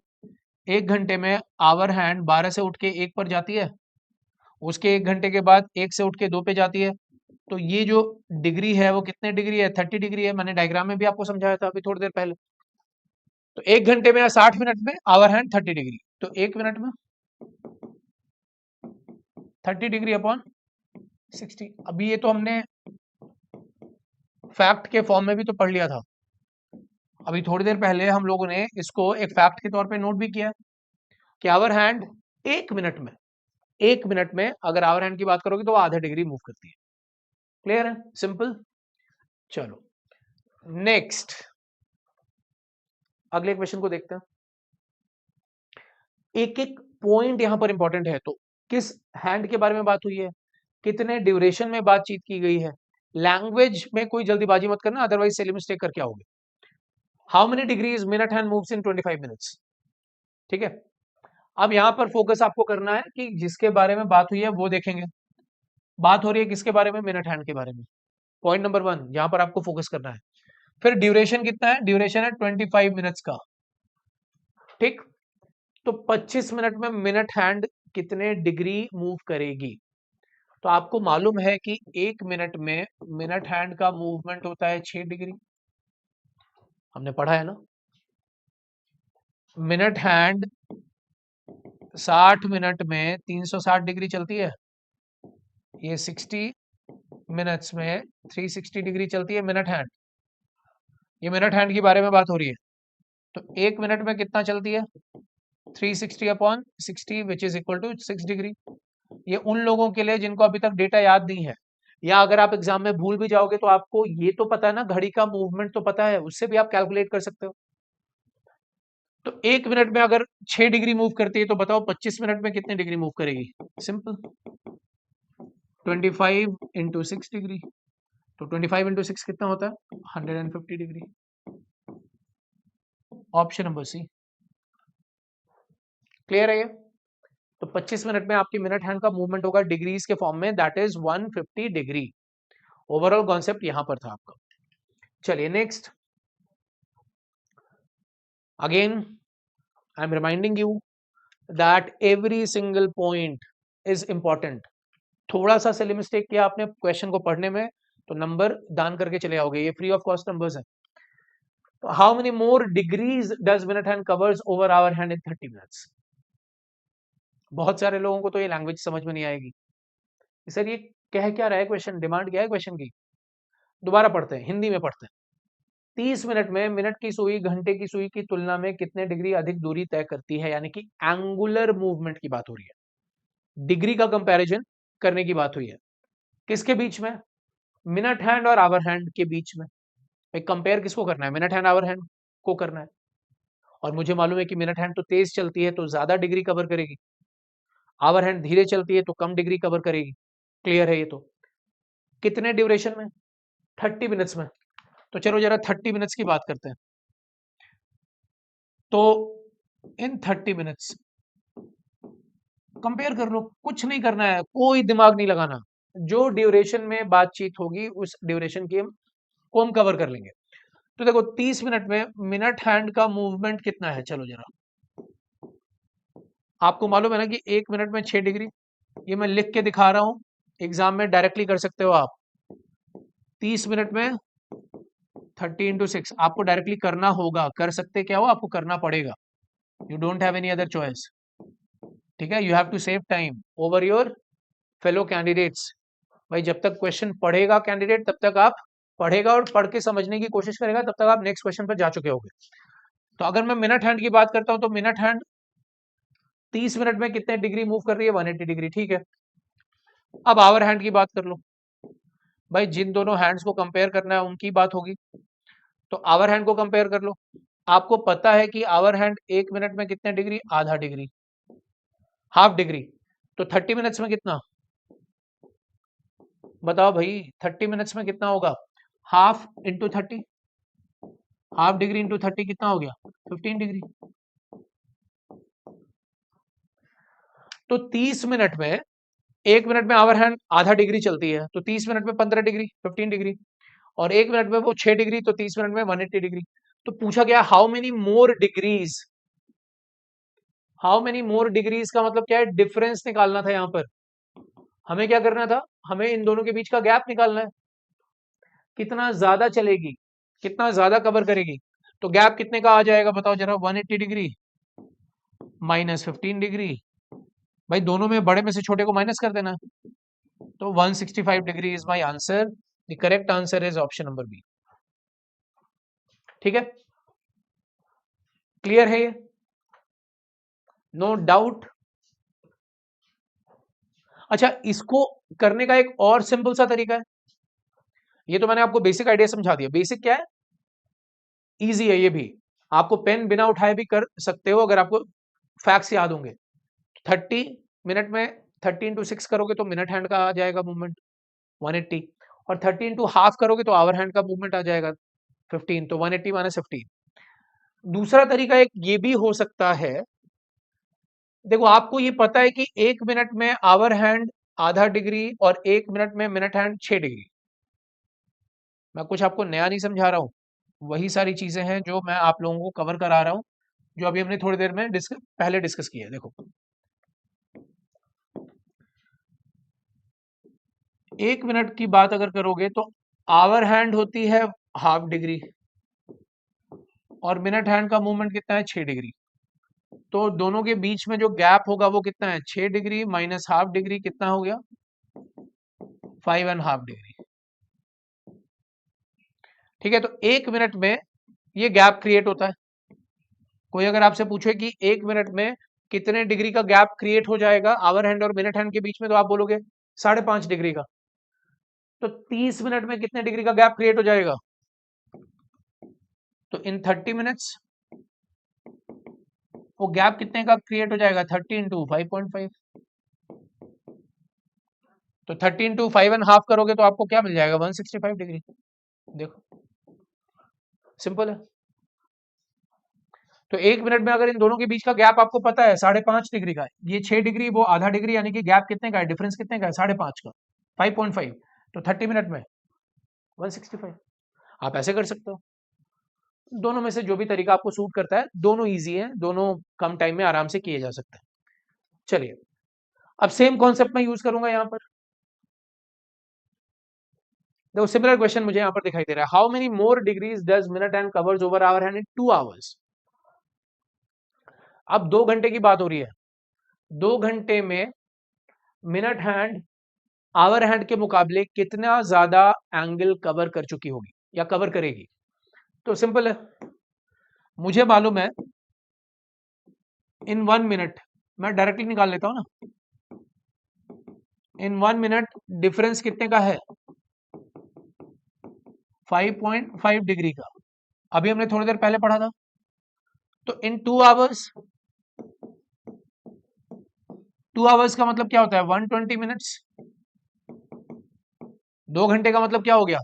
1 घंटे में आवर हैंड 12 से उठ के 1 पर जाती है, उसके 1 घंटे के बाद 1 से उठ के 2 पे जाती है, तो ये जो डिग्री है वो कितने डिग्री है? 30 डिग्री है। मैंने डायग्राम में भी आपको समझाया था अभी थोड़ी देर पहले। तो 1 घंटे में या 60 मिनट में आवर हैंड 30 डिग्री, तो 1 मिनट में 30 डिग्री अपॉन 60। अभी ये तो हमने फैक्ट के फॉर्म में भी तो पढ़ लिया था, अभी थोड़ी देर पहले हम लोगों ने इसको एक फैक्ट के तौर पे नोट भी किया कि आवर हैंड 1 मिनट में अगर आवर हैंड की बात करोगे तो वो आधा डिग्री मूव करती है। क्लियर है? सिंपल। चलो नेक्स्ट अगले क्वेश्चन को देखते हैं। एक एक पॉइंट यहां पर इंपॉर्टेंट है। तो किस हैंड के बारे में बात हुई है, कितने ड्यूरेशन में बातचीत की गई है। लैंग्वेज में कोई जल्दीबाजी मत करना, अदरवाइज सेली मिस्टेक करके आओगे। How many degrees minute hand moves in 25 minutes. ठीक है, अब यहां पर फोकस आपको करना है कि जिसके बारे में बात हुई है वो देखेंगे। बात हो रही है किसके बारे में, मिनट हैंड के बारे में। पॉइंट नंबर 1 यहां पर आपको फोकस करना है। फिर ड्यूरेशन कितना है, ड्यूरेशन है 25 मिनट्स का। ठीक, तो 25 मिनट में मिनट हैंड कितने डिग्री मूव करेगी। तो आपको मालूम है कि 1 मिनट में मिनट हैंड का मूवमेंट होता है 6 डिग्री, हमने पढ़ा है ना। मिनट हैंड 60 मिनट में 360 डिग्री चलती है, ये 60 मिनट्स में 360 डिग्री चलती है मिनट हैंड। ये मिनट हैंड के बारे में बात हो रही है। तो 1 मिनट में कितना चलती है, 360 upon 60 which is equal to 6 degree. ये उन लोगों के लिए जिनको अभी तक डेटा याद नहीं है, या अगर आप एग्जाम में भूल भी जाओगे तो आपको ये तो पता है ना, घड़ी का मूवमेंट तो पता है, उससे भी आप कैलकुलेट कर सकते हो। तो 1 मिनट में अगर 6 डिग्री मूव करती है तो बताओ 25 मिनट में कितने डिग्री मूव करेगी। Simple, 25 into 6 degree. तो 25 इंटू 6 कितना होता है, 150 degree. Option number C. Clear है ये? तो 25 मिनट में आपकी मिनट हैंड का मूवमेंट होगा डिग्रीज के फॉर्म में, that is 150 degree. Overall concept यहां पर था आपका। चलिए next. Again I am reminding you that every single point is important. थोड़ा सा सिली मिस्टेक किया आपने क्वेश्चन को पढ़ने में तो नंबर दान करके चले आओगे, ये फ्री ऑफ कॉस्ट नंबर्स है। तो how many more degrees does minute hand covers over hour hand in 30 minutes. बहुत सारे लोगों को तो ये लैंग्वेज समझ में नहीं आएगी, सर ये कह क्या रहा है क्वेश्चन, डिमांड क्या है क्वेश्चन की। दोबारा पढ़ते हैं, हिंदी में पढ़ते हैं। 30 मिनट में मिनट की सुई घंटे की सुई की तुलना में कितने डिग्री अधिक दूरी तय करती है, यानी कि एंगुलर मूवमेंट की बात हो रही है, डिग्री का कंपैरिजन करने की बात हुई है। किसके बीच में, मिनट हैंड और आवर हैंड के बीच में। एक कंपेयर किसको करना है, मिनट हैंड आवर हैंड को करना है। और मुझे मालूम है कि मिनट हैंड तो तेज चलती है तो ज्यादा डिग्री कवर करेगी, आवर हैंड धीरे चलती है तो कम डिग्री कवर करेगी। क्लियर है ये? तो कितने ड्यूरेशन में, 30 मिनट्स में। तो चलो जरा 30 मिनट्स की बात करते हैं। तो इन 30 मिनट्स कंपेयर कर लो, कुछ नहीं करना है, कोई दिमाग नहीं लगाना। जो ड्यूरेशन में बातचीत होगी उस ड्यूरेशन की को हम कवर कर लेंगे। तो देखो 30 मिनट में मिनट हैंड का मूवमेंट कितना है, चलो जरा। आपको मालूम है ना कि 1 मिनट में 6 डिग्री, ये मैं लिख के दिखा रहा हूं, एग्जाम में डायरेक्टली कर सकते हो आप। 30 मिनट में 30 इंटू 6 आपको डायरेक्टली करना होगा, कर सकते क्या हो, आपको करना पड़ेगा। You don't have any other choice. ठीक है, you have to save time over your fellow candidates. भाई जब तक क्वेश्चन पढ़ेगा कैंडिडेट तब तक आप पढ़ेगा और पढ़ के समझने की कोशिश करेगा, तब तक आप नेक्स्ट क्वेश्चन पर जा चुके होंगे। तो अगर मैं मिनट हैंड की बात करता हूं तो मिनट हैंड 30 मिनट में कितने डिग्री मूव कर रही है, 180 डिग्री। ठीक है, अब आवर हैंड की बात कर लो। भाई जिन दोनों हैंड्स को कंपेयर करना है उनकी बात होगी, तो आवर हैंड को कंपेयर कर लो। आपको पता है कि आवर हैंड 1 मिनट में कितने डिग्री, आधा डिग्री, हाफ डिग्री। तो 30 मिनट्स में कितना, बताओ भाई 30 मिनट्स में कितना होगा, half into 30, half degree into 30 कितना हो गया, 15 डिग्री। तो 30 मिनट में 1 मिनट में आवर हैंड आधा डिग्री चलती है, तो 30 मिनट में 15 डिग्री, 15 डिग्री। और 1 मिनट में वो 6 डिग्री, तो 30 मिनट में 180 डिग्री। तो पूछा गया how many more degrees, how many more degrees का मतलब क्या है, डिफरेंस निकालना था। यहां पर हमें क्या करना था, हमें इन दोनों के बीच का गैप निकालना है, कितना ज्यादा चलेगी, कितना ज्यादा कवर करेगी। तो गैप कितने का आ जाएगा बताओ जरा, 180 डिग्री माइनस 15 डिग्री। भाई दोनों में बड़े में से छोटे को माइनस कर देना। तो 165 degree is my answer. The correct answer is option number B. ठीक है, क्लियर है ये? No doubt? अच्छा, इसको करने का एक और सिंपल सा तरीका है। ये तो मैंने आपको बेसिक आइडिया समझा दिया। बेसिक क्या है? इजी है ये भी। आपको पेन बिना उठाए भी कर सकते हो अगर आपको फैक्ट्स याद होंगे। 30 मिनट में 30 × 6 करोगे तो मिनट हैंड का आ जाएगा मूवमेंट 180, और 30 × ½ करोगे तो आवर हैंड का मूवमेंट आ जाएगा 15, तो 180 - 15। दूसरा तरीका एक ये भी हो सकता है, देखो आपको ये पता है कि 1 मिनट में आवर हैंड ½ डिग्री और 1 मिनट में मिनट हैंड 6 डिग्री। मैं कुछ आपको नया नहीं समझा रहा हूँ, वही सारी चीजें हैं जो मैं आप लोगों को कवर करा रहा हूँ, जो अभी हमने थोड़ी देर में पहले डिस्कस किया है। देखो 1 मिनट की बात अगर करोगे तो आवर हैंड होती है ½ डिग्री और मिनट हैंड का मूवमेंट कितना है 6 डिग्री। तो दोनों के बीच में जो गैप होगा वो कितना है 6 डिग्री माइनस ½ डिग्री, कितना हो गया 5½ डिग्री। ठीक है, तो 1 मिनट में ये गैप क्रिएट होता है। कोई अगर आपसे पूछे कि 1 मिनट में कितने डिग्री का गैप क्रिएट हो जाएगा आवर हैंड और मिनट हैंड के बीच में, तो आप बोलोगे 5.5 डिग्री का। तो 30 मिनट में कितने डिग्री का गैप क्रिएट हो जाएगा? तो इन 30 मिनट्स वो गैप कितने का क्रिएट हो जाएगा 30 × 5.5। तो 30 × 5½ करोगे तो आपको क्या मिल जाएगा 165 डिग्री। देखो सिंपल है। तो 1 मिनट में अगर इन दोनों के बीच का गैप आपको पता है 5.5 डिग्री का है, ये 6 डिग्री वो ½ डिग्री, यानी कि गैप कितने का है, डिफरेंस कितने का है 5.5 का, 5.5। तो 30 मिनट में 165। आप ऐसे कर सकते हो। दोनों में से जो भी तरीका आपको सूट करता है, दोनों इजी है, दोनों कम टाइम में आराम से किए जा सकते हैं। चलिए अब सेम कॉन्सेप्ट में यूज करूंगा यहां पर। देखो सिमिलर क्वेश्चन मुझे यहां पर दिखाई दे रहा है, how many more degrees does minute hand covers over hour hand in 2 hours. अब 2 घंटे की बात हो रही है। 2 घंटे में मिनट हैंड आवर हैंड के मुकाबले कितना ज्यादा एंगल कवर कर चुकी होगी या कवर करेगी। तो सिंपल है, मुझे मालूम है इन 1 मिनट, मैं डायरेक्टली निकाल लेता हूं ना। इन 1 मिनट डिफरेंस कितने का है 5.5 डिग्री का। अभी हमने थोड़ी देर पहले पढ़ा था। तो इन 2 आवर्स, 2 आवर्स का मतलब क्या होता है 120 मिनट्स। 2 घंटे का मतलब क्या हो गया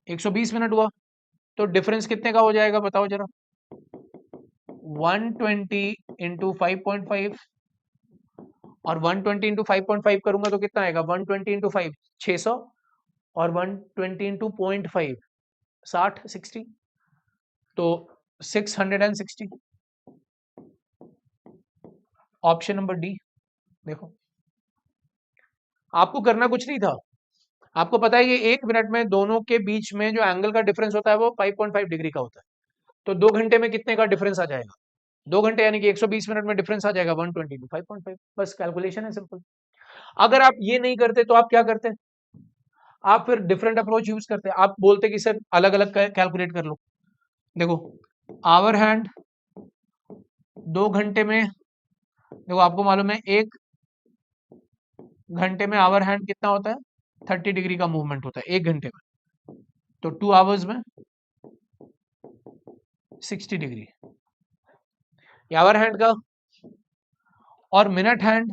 120 मिनट हुआ। तो डिफरेंस कितने का हो जाएगा बताओ जरा, 120 × 5.5, और 120 × 5.5 करूंगा तो कितना आएगा 120 × 5 600, और 120 × 0.5 60 तो 660। Option number D. देखो आपको करना कुछ नहीं था, आपको पता है ये 1 मिनट में दोनों के बीच में जो एंगल का डिफरेंस होता है वो 5.5 डिग्री का होता है। तो 2 घंटे में कितने का डिफरेंस आ जाएगा, 2 घंटे यानी कि 120 मिनट में डिफरेंस आ जाएगा 120 × 5.5। बस कैलकुलेशन है सिंपल। अगर आप ये नहीं करते तो आप क्या करते, आप फिर डिफरेंट अप्रोच यूज करते, आप बोलते कि सर अलग अलग कैलकुलेट कर लो। देखो आवर हैंड 2 घंटे में, देखो आपको मालूम है 1 घंटे में आवर हैंड कितना होता है 30 डिग्री का मूवमेंट होता है 1 घंटे में। तो 2 आवर्स में 60 डिग्री आवर हैंड का। और मिनट हैंड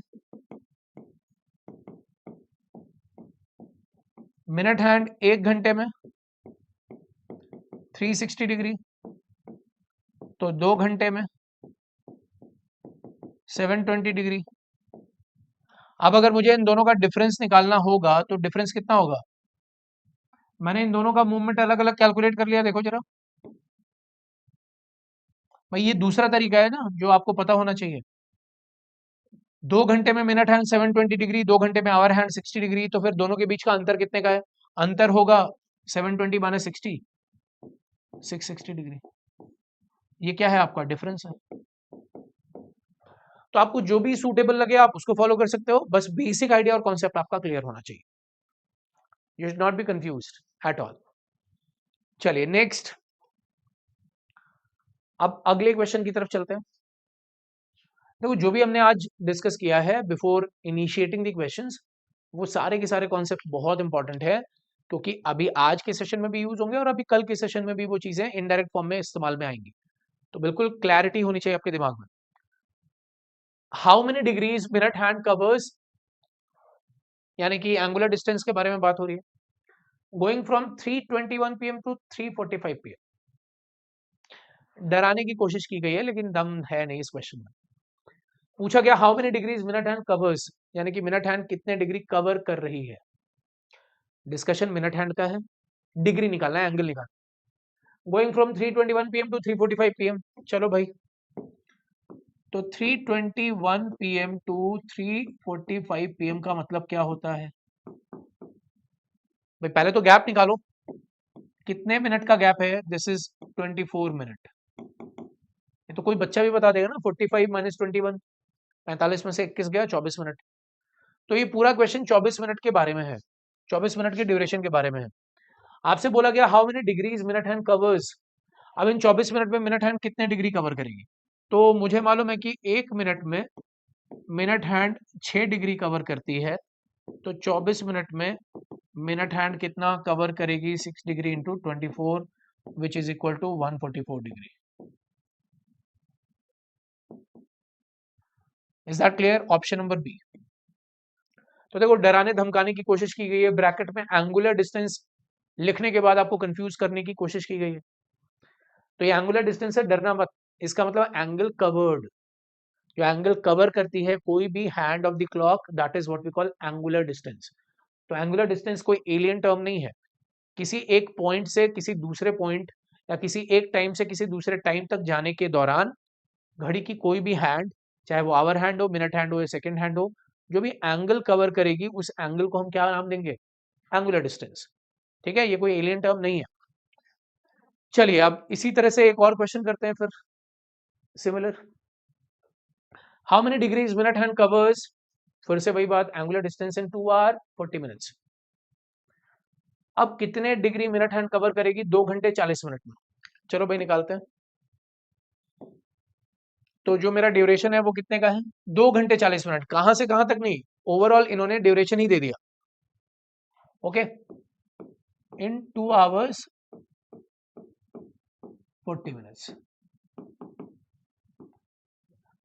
1 घंटे में 360 डिग्री, तो 2 घंटे में 720 डिग्री। अब अगर मुझे इन दोनों का डिफरेंस निकालना होगा तो डिफरेंस कितना होगा, मैंने इन दोनों का मूवमेंट अलग अलग कैलकुलेट कर लिया, देखो जरा भाई, ये दूसरा तरीका है ना जो आपको पता होना चाहिए। 2 घंटे में मिनट हैंड 720 डिग्री, 2 घंटे में आवर हैंड 60 डिग्री, तो फिर दोनों के बीच का अंतर कितने का है, अंतर होगा 720 - 60 660 डिग्री। ये क्या है आपका डिफरेंस है। तो आपको जो भी सूटेबल लगे आप उसको फॉलो कर सकते हो, बस बेसिक आइडिया और कॉन्सेप्ट आपका क्लियर होना चाहिए। You should not be confused at all. चलिए नेक्स्ट, अब अगले क्वेश्चन की तरफ चलते हैं। देखो जो भी हमने आज डिस्कस किया है बिफोर इनिशिएटिंग द क्वेश्चंस, वो सारे के सारे कॉन्सेप्ट बहुत इंपॉर्टेंट है, क्योंकि अभी आज के सेशन में भी यूज होंगे और अभी कल के सेशन में भी वो चीजें इनडायरेक्ट फॉर्म में इस्तेमाल में आएंगी। तो बिल्कुल क्लैरिटी होनी चाहिए आपके दिमाग में। How many degrees minute hand covers, यानी कि एंगुलर डिस्टेंस के बारे में बात हो रही है। Going from 3:21 PM to 3:45 PM। डराने की कोशिश की गई है लेकिन दम है नहीं इस क्वेश्चन में। पूछा गया how many degrees minute hand covers, यानी कि मिनट हैंड कितने डिग्री कवर कर रही है। डिस्कशन मिनट हैंड का है, डिग्री निकालना है, एंगल निकालना। Going from 3:21 PM to 3:45 PM। चलो भाई, तो 3:21 PM टू 3:45 PM का मतलब क्या होता है भाई? पहले तो गैप निकालो, कितने मिनट का गैप है? This is 24 minute. ये तो कोई बच्चा भी बता देगा ना। 45 माइनस 21, 45 में से 21 गया, 24 मिनट। तो ये पूरा क्वेश्चन 24 मिनट के बारे में है, 24 मिनट की ड्यूरेशन के बारे में है। आपसे बोला गया how many degrees minute hand covers. अब इन 24 मिनट में मिनट हैंड कितने डिग्री कवर करेगी? तो मुझे मालूम है कि एक मिनट में मिनट हैंड 6 डिग्री कवर करती है, तो 24 मिनट में मिनट हैंड कितना कवर करेगी? 6 degree into 24 which is equal to 144 degree. Is that clear? Option number B. तो देखो डराने धमकाने की कोशिश की गई है, ब्रैकेट में एंगुलर डिस्टेंस लिखने के बाद आपको कंफ्यूज करने की कोशिश की गई है। तो ये एंगुलर डिस्टेंस से डरना मत, इसका मतलब एंगल कवर्ड। जो एंगल कवर करती है कोई भी hand of the clock, that is what we call angular distance. तो एंगुलर डिस्टेंस कोई एलियन टर्म नहीं है। किसी एक पॉइंट से किसी दूसरे पॉइंट, या किसी एक टाइम से किसी दूसरे टाइम तक जाने के दौरान घड़ी की कोई भी हैंड, चाहे वो आवर हैंड हो, मिनट हैंड हो या सेकेंड हैंड हो, जो भी एंगल कवर करेगी उस एंगल को हम क्या नाम देंगे? Angular distance. ठीक है, ये कोई एलियन टर्म नहीं है। चलिए अब इसी तरह से एक और क्वेश्चन करते हैं फिर similar. How many degrees minute hand covers, फिर से वही बात, angular distance in 2 hour 40 minutes. अब कितने डिग्री मिनट हैंड कवर करेगी 2 घंटे 40 मिनट में? चलो भाई निकालते हैं। तो जो मेरा ड्यूरेशन है वो कितने का है? 2 घंटे 40 मिनट। कहां से कहां तक नहीं, ओवरऑल इन्होंने ड्यूरेशन ही दे दिया। ओके, इन 2 आवर्स 40 मिनट्स।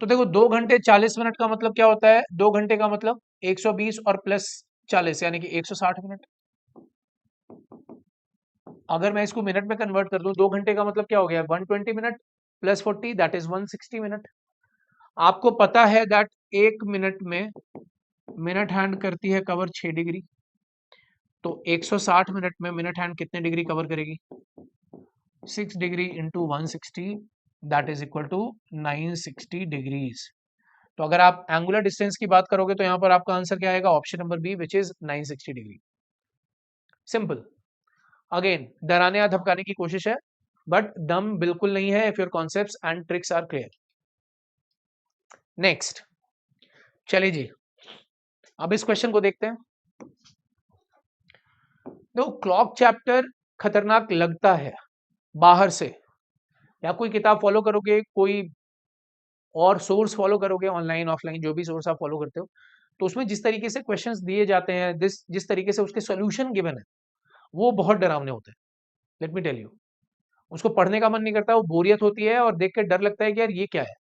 तो देखो 2 घंटे 40 मिनट का मतलब क्या होता है? 2 घंटे का मतलब 120 और प्लस 40 यानी कि 160 मिनट। अगर मैं इसको मिनट में कन्वर्ट कर दूं, 2 घंटे का मतलब क्या हो गया? 120 minute plus 40 that is 160 minute. आपको पता है दैट एक मिनट में मिनट हैंड करती है कवर 6 डिग्री, तो 160 मिनट में मिनट हैंड कितने डिग्री कवर करेगी? 6 degree into 160 that is equal to 960 degrees. तो अगर आप एंगुलर डिस्टेंस की बात करोगे तो यहां पर आपका आंसर क्या आएगा? Option number B which is 960 degree. Simple. Again डराने या धमकाने की कोशिश है, बट दम बिल्कुल नहीं है if your concepts and tricks are clear. Next, चलिए जी अब इस क्वेश्चन को देखते हैं। देखो क्लॉक चैप्टर खतरनाक लगता है बाहर से, या कोई किताब फॉलो करोगे, कोई और सोर्स फॉलो करोगे, ऑनलाइन ऑफलाइन जो भी सोर्स आप फॉलो करते हो, तो उसमें जिस तरीके से क्वेश्चंस दिए जाते हैं, जिस तरीके से उसके सॉल्यूशन गिवन है, वो बहुत डरावने होते हैं। लेट मी टेल यू, उसको पढ़ने का मन नहीं करता, वो बोरियत होती है और देख के डर लगता है कि यार ये क्या है,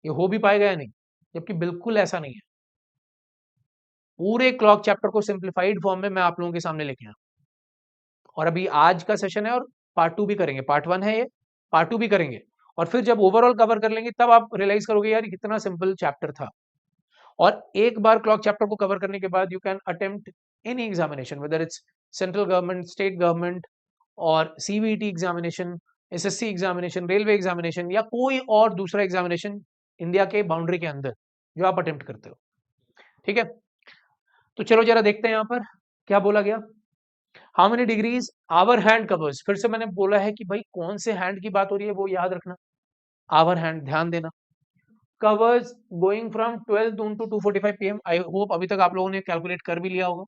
ये हो भी पाएगा या नहीं, जबकि बिल्कुल ऐसा नहीं है। पूरे क्लॉक चैप्टर को सिंप्लीफाइड फॉर्म में मैं आप लोगों के सामने लेके आया, और अभी आज का सेशन है और पार्ट 2 भी करेंगे। पार्ट 1 है ये, पार्ट 2 भी करेंगे, और फिर जब ओवरऑल कवर कर लेंगे तब आप रियलाइज करोगे यार कितना सिंपल चैप्टर था। और एक बार क्लॉक चैप्टर को कवर करने के बाद you can attempt any examination, whether it's central government, state government, और CBT examination, SSC examination, railway examination, या कोई और दूसरा एग्जामिनेशन इंडिया के बाउंड्री के अंदर जो आप अटेम्प्ट करते हो। ठीक है, तो चलो जरा देखते हैं यहां पर क्या बोला गया। How many degrees hour hand covers. फिर से मैंने बोला है कि भाई कौन से हैंड की बात हो रही है वो याद रखना, आवर हैंड ध्यान देना। Covers going from 12 noon to 2:45 PM। I hope अभी तक आप लोगों ने कैलकुलेट कर भी लिया होगा।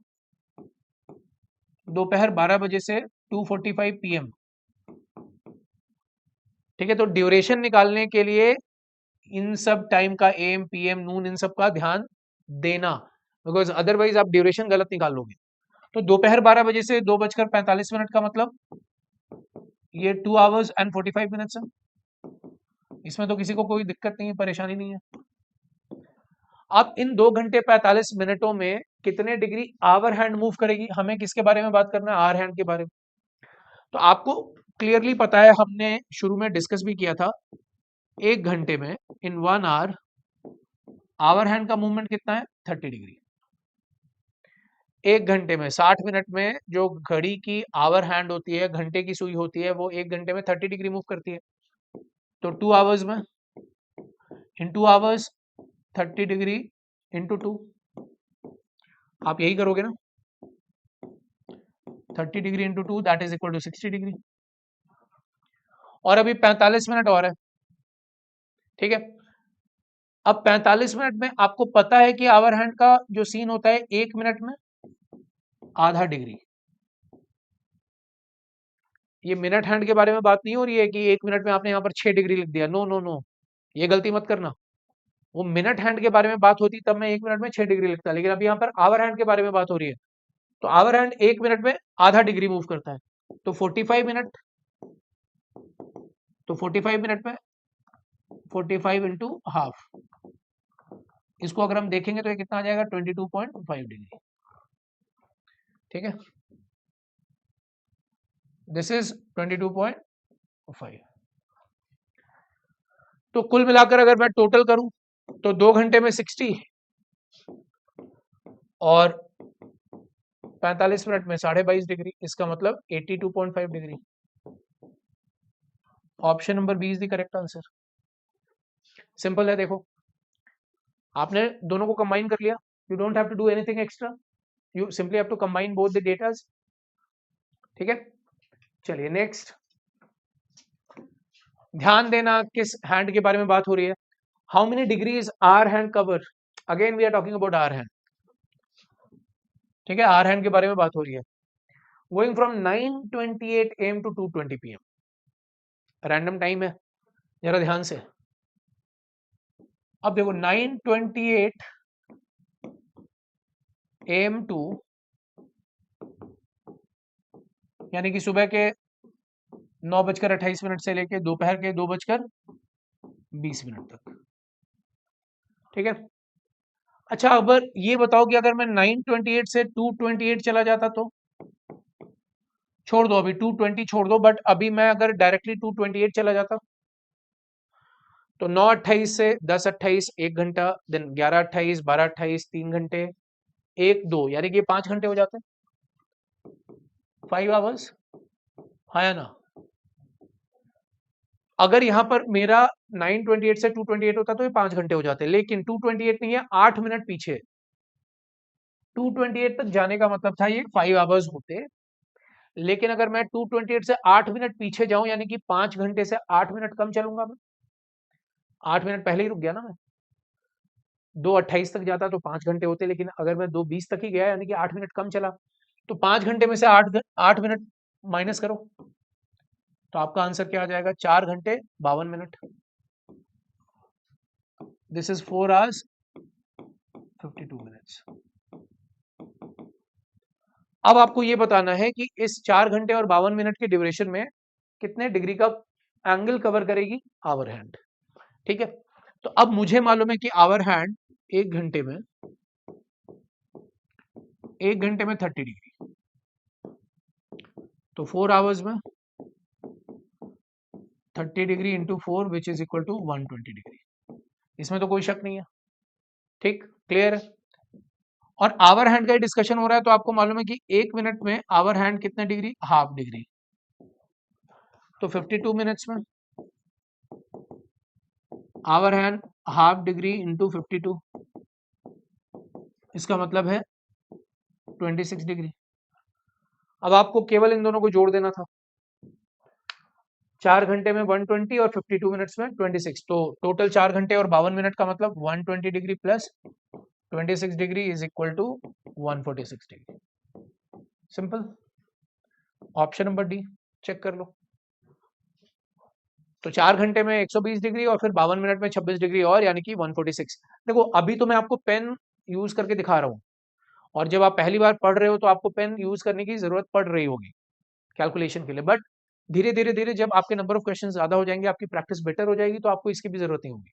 दोपहर 12 बजे से 2:45 PM, ठीक है, तो ड्यूरेशन निकालने के लिए इन सब टाइम का एम पीएम नून इन सब का ध्यान देना, बिकॉज अदरवाइज आप ड्यूरेशन गलत निकाल लोगे। तो दोपहर 12 बजे से 2:45 का मतलब ये 2 आवर्स एंड 45 मिनट्स है। इसमें तो किसी को कोई दिक्कत नहीं है, परेशानी नहीं है। अब इन 2 घंटे 45 मिनटों में कितने डिग्री आवर हैंड मूव करेगी, हमें किसके बारे में बात करना है, आवर हैंड के बारे में। तो आपको क्लियरली पता है, हमने शुरू में डिस्कस भी किया था, 1 घंटे में इन 1 आवर आवर हैंड का मूवमेंट कितना है, 30 डिग्री। 1 घंटे में 60 मिनट में जो घड़ी की आवर हैंड होती है, घंटे की सुई होती है, वो 1 घंटे में 30 डिग्री मूव करती है। तो 2 आवर्स में इन 2 आवर्स 30 डिग्री इंटू 2, आप यही करोगे ना, 30 degree into 2 that is equal to 60 degree. और अभी 45 मिनट और है, ठीक है। अब 45 मिनट में आपको पता है कि आवर हैंड का जो सीन होता है 1 मिनट में आधा डिग्री। ये मिनट हैंड के बारे में बात नहीं हो रही है कि 1 मिनट में आपने यहाँ पर 6 डिग्री लिख दिया, नो नो नो, ये गलती मत करना। वो मिनट हैंड के बारे में बात होती तब मैं 1 मिनट में 6 डिग्री लिखता, लेकिन अभी यहाँ पर आवर हैंड के बारे में बात हो रही है। तो आवर हैंड 1 मिनट में आधा डिग्री मूव करता है, तो 45 मिनट, तो 45 मिनट में 45 इंटू हाफ, इसको अगर हम देखेंगे तो ये कितना आ जाएगा, 22.5 डिग्री। ठीक है, दिस इज 22.5। तो कुल मिलाकर अगर मैं टोटल करूं तो 2 घंटे में 60 और 45 मिनट में 22.5 डिग्री, इसका मतलब 82.5 degree. Option number B is the correct answer. Simple है, देखो आपने दोनों को कंबाइन कर लिया, you don't have to do anything extra, you simply have to combine both the datas. ठीक है, चलिए नेक्स्ट। ध्यान देना किस हैंड के बारे में बात हो रही है, how many degrees hour hand cover, again we are talking about hour hand. ठीक है, आर हैंड के बारे में बात हो रही है, going from 9:28 AM to 2:20 PM, random time है, जरा ध्यान से। अब देखो 9:28 AM टू, यानी कि सुबह के 9:28 से लेके दोपहर के 2:20 तक। ठीक है, अच्छा अब ये बताओ कि अगर मैं 9:28 से 2:28 चला जाता तो, छोड़ दो अभी 2:20 छोड़ दो, बट अभी मैं अगर डायरेक्टली 2:28 चला जाता तो 9:28 से 10:28 1 घंटा, देन 11:28 12:28 3 घंटे, 1 2 यानी कि 5 घंटे हो जाते हैं, 5 आवर्स, हाँ या ना। अगर यहाँ पर मेरा 9:28 से 2:28 होता तो ये 5 घंटे हो जाते, लेकिन 2:28 नहीं है, 8 मिनट पीछे। 2:28 तक जाने का मतलब था ये 5 आवर्स होते, लेकिन अगर मैं 2:28 से 8 मिनट पीछे जाऊं, यानी कि 5 घंटे से 8 मिनट कम चलूंगा मैं, 8 मिनट पहले ही रुक गया ना मैं। 2:28 तक जाता तो 5 घंटे होते, लेकिन अगर मैं 2:20 तक ही गया, यानी कि 8 मिनट कम चला, तो 5 घंटे में से 8 मिनट माइनस करो, तो आपका आंसर क्या आ जाएगा, 4 घंटे 52 minute. This is 4 hours 52 minutes. अब आपको ये बताना है कि इस 4 घंटे और 52 मिनट के ड्यूरेशन में कितने डिग्री का एंगल कवर करेगी आवर हैंड। ठीक है, तो अब मुझे मालूम है कि आवर हैंड 1 घंटे में 30 डिग्री, तो 4 आवर्स में 30 degree into 4 which is equal to 120 degree, इसमें तो कोई शक नहीं है। ठीक, क्लियर है। और आवर हैंड का ही डिस्कशन हो रहा है, तो आपको मालूम है कि 1 मिनट में आवर हैंड कितने डिग्री, हाफ डिग्री, तो 52 मिनट्स में hour hand half degree into 52, इसका मतलब है 26 डिग्री। अब आपको केवल इन दोनों को जोड़ देना था, 4 घंटे में 120 और 52 मिनट्स में 26, तो टोटल 4 घंटे और 52 मिनट का मतलब 120 degree plus 26 degree is equal to 146 degree. Simple, option number D check कर लो। तो 4 घंटे में 120 डिग्री और फिर 52 मिनट में 26 डिग्री और यानी कि 146। देखो अभी तो मैं आपको पेन यूज करके दिखा रहा हूँ, और जब आप पहली बार पढ़ रहे हो तो आपको पेन यूज करने की जरूरत पड़ रही होगी कैलकुलेशन के लिए, बट धीरे धीरे धीरे जब आपके नंबर ऑफ क्वेश्चन ज्यादा हो जाएंगे, आपकी प्रैक्टिस बेटर हो जाएगी, तो आपको इसकी भी जरूरत नहीं होगी।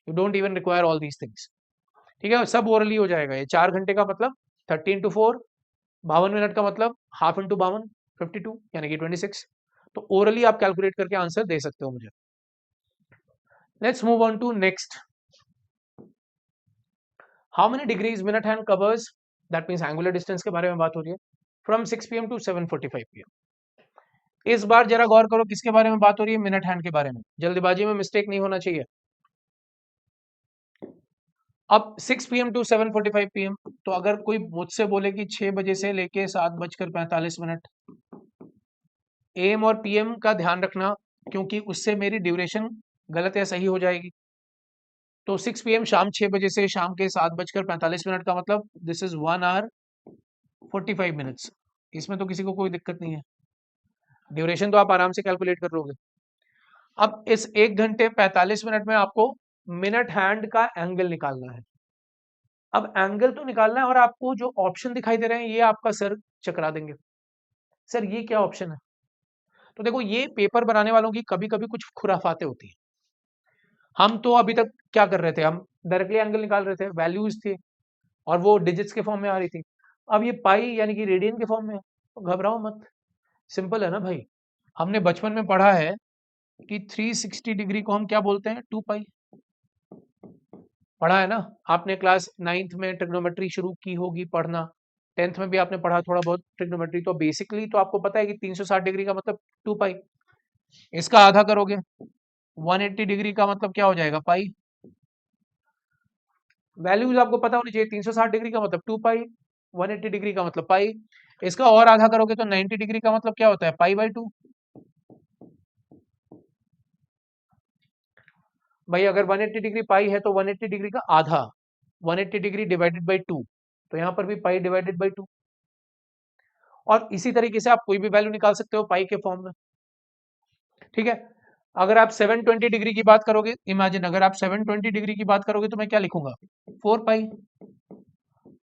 You don't even require all these things. ठीक है, सब ओरली हो जाएगा। ये 4 घंटे का मतलब 30 × 4, 52 मिनट का मतलब हाफ इंटू 52, 52 यानी कि 26। तो ओरली आप कैलकुलेट करके आंसर दे सकते हो मुझे। Let's move on to next. How many degrees minute hand covers, that means angular distance के बारे में बात हो रही है, फ्रॉम 6 PM टू 7:45 PM। इस बार जरा गौर करो किसके बारे में बात हो रही है, मिनट हैंड के बारे में। जल्दबाजी में मिस्टेक नहीं होना चाहिए। अब 6 PM टू 7:45 PM, तो अगर कोई मुझसे बोले कि 6 बजे से लेके 7:45 AM और PM का ध्यान रखना, क्योंकि उससे मेरी ड्यूरेशन गलत या सही हो जाएगी। तो 6 PM शाम 6 बजे से शाम के 7:45 का मतलब दिस इज 1 hour 45 minutes। इसमें तो किसी को कोई दिक्कत नहीं है, ड्यूरेशन तो आप आराम से कैलकुलेट कर लोगे। अब इस 1 घंटे 45 मिनट में आपको मिनट हैंड का एंगल निकालना है। अब एंगल तो निकालना है, और आपको जो ऑप्शन दिखाई दे रहे हैं ये आपका सर चकरा देंगे, सर ये क्या ऑप्शन है। तो देखो ये पेपर बनाने वालों की कभी कभी कुछ खुराफाते होती है। हम तो अभी तक क्या कर रहे थे, हम डायरेक्टली एंगल निकाल रहे थे, वैल्यूज थी और वो डिजिट्स के फॉर्म में आ रही थी। अब ये पाई यानी कि रेडियन के फॉर्म में है, तो घबराओ मत, सिंपल है ना भाई। हमने बचपन में पढ़ा है कि 360 डिग्री को हम क्या बोलते हैं, 2 पाई। पढ़ा है ना आपने, क्लास 9th में ट्रिग्नोमेट्री शुरू की होगी पढ़ना, 10th में भी आपने पढ़ा थोड़ा बहुत ट्रिग्नोमेट्री। तो बेसिकली तो आपको पता है कि 360 डिग्री का मतलब 2 पाई। इसका आधा करोगे 180 डिग्री का मतलब क्या हो जाएगा, पाई। वैल्यूज आपको पता होनी चाहिए, 360 डिग्री का मतलब 2 पाई, 180 डिग्री का मतलब पाई। इसका और आधा करोगे तो 90 डिग्री का मतलब क्या होता है, पाई/2। भाई अगर 180 डिग्री पाई है तो 180 डिग्री का आधा 180 डिग्री डिवाइडेड बाई 2, तो यहाँ पर भी पाई डिवाइडेड बाई 2। और इसी तरीके से आप कोई भी वैल्यू निकाल सकते हो पाई के फॉर्म में। ठीक है, अगर आप 720 डिग्री की बात करोगे, इमेजिन अगर आप 720 डिग्री की बात करोगे तो मैं क्या लिखूंगा, 4 पाई।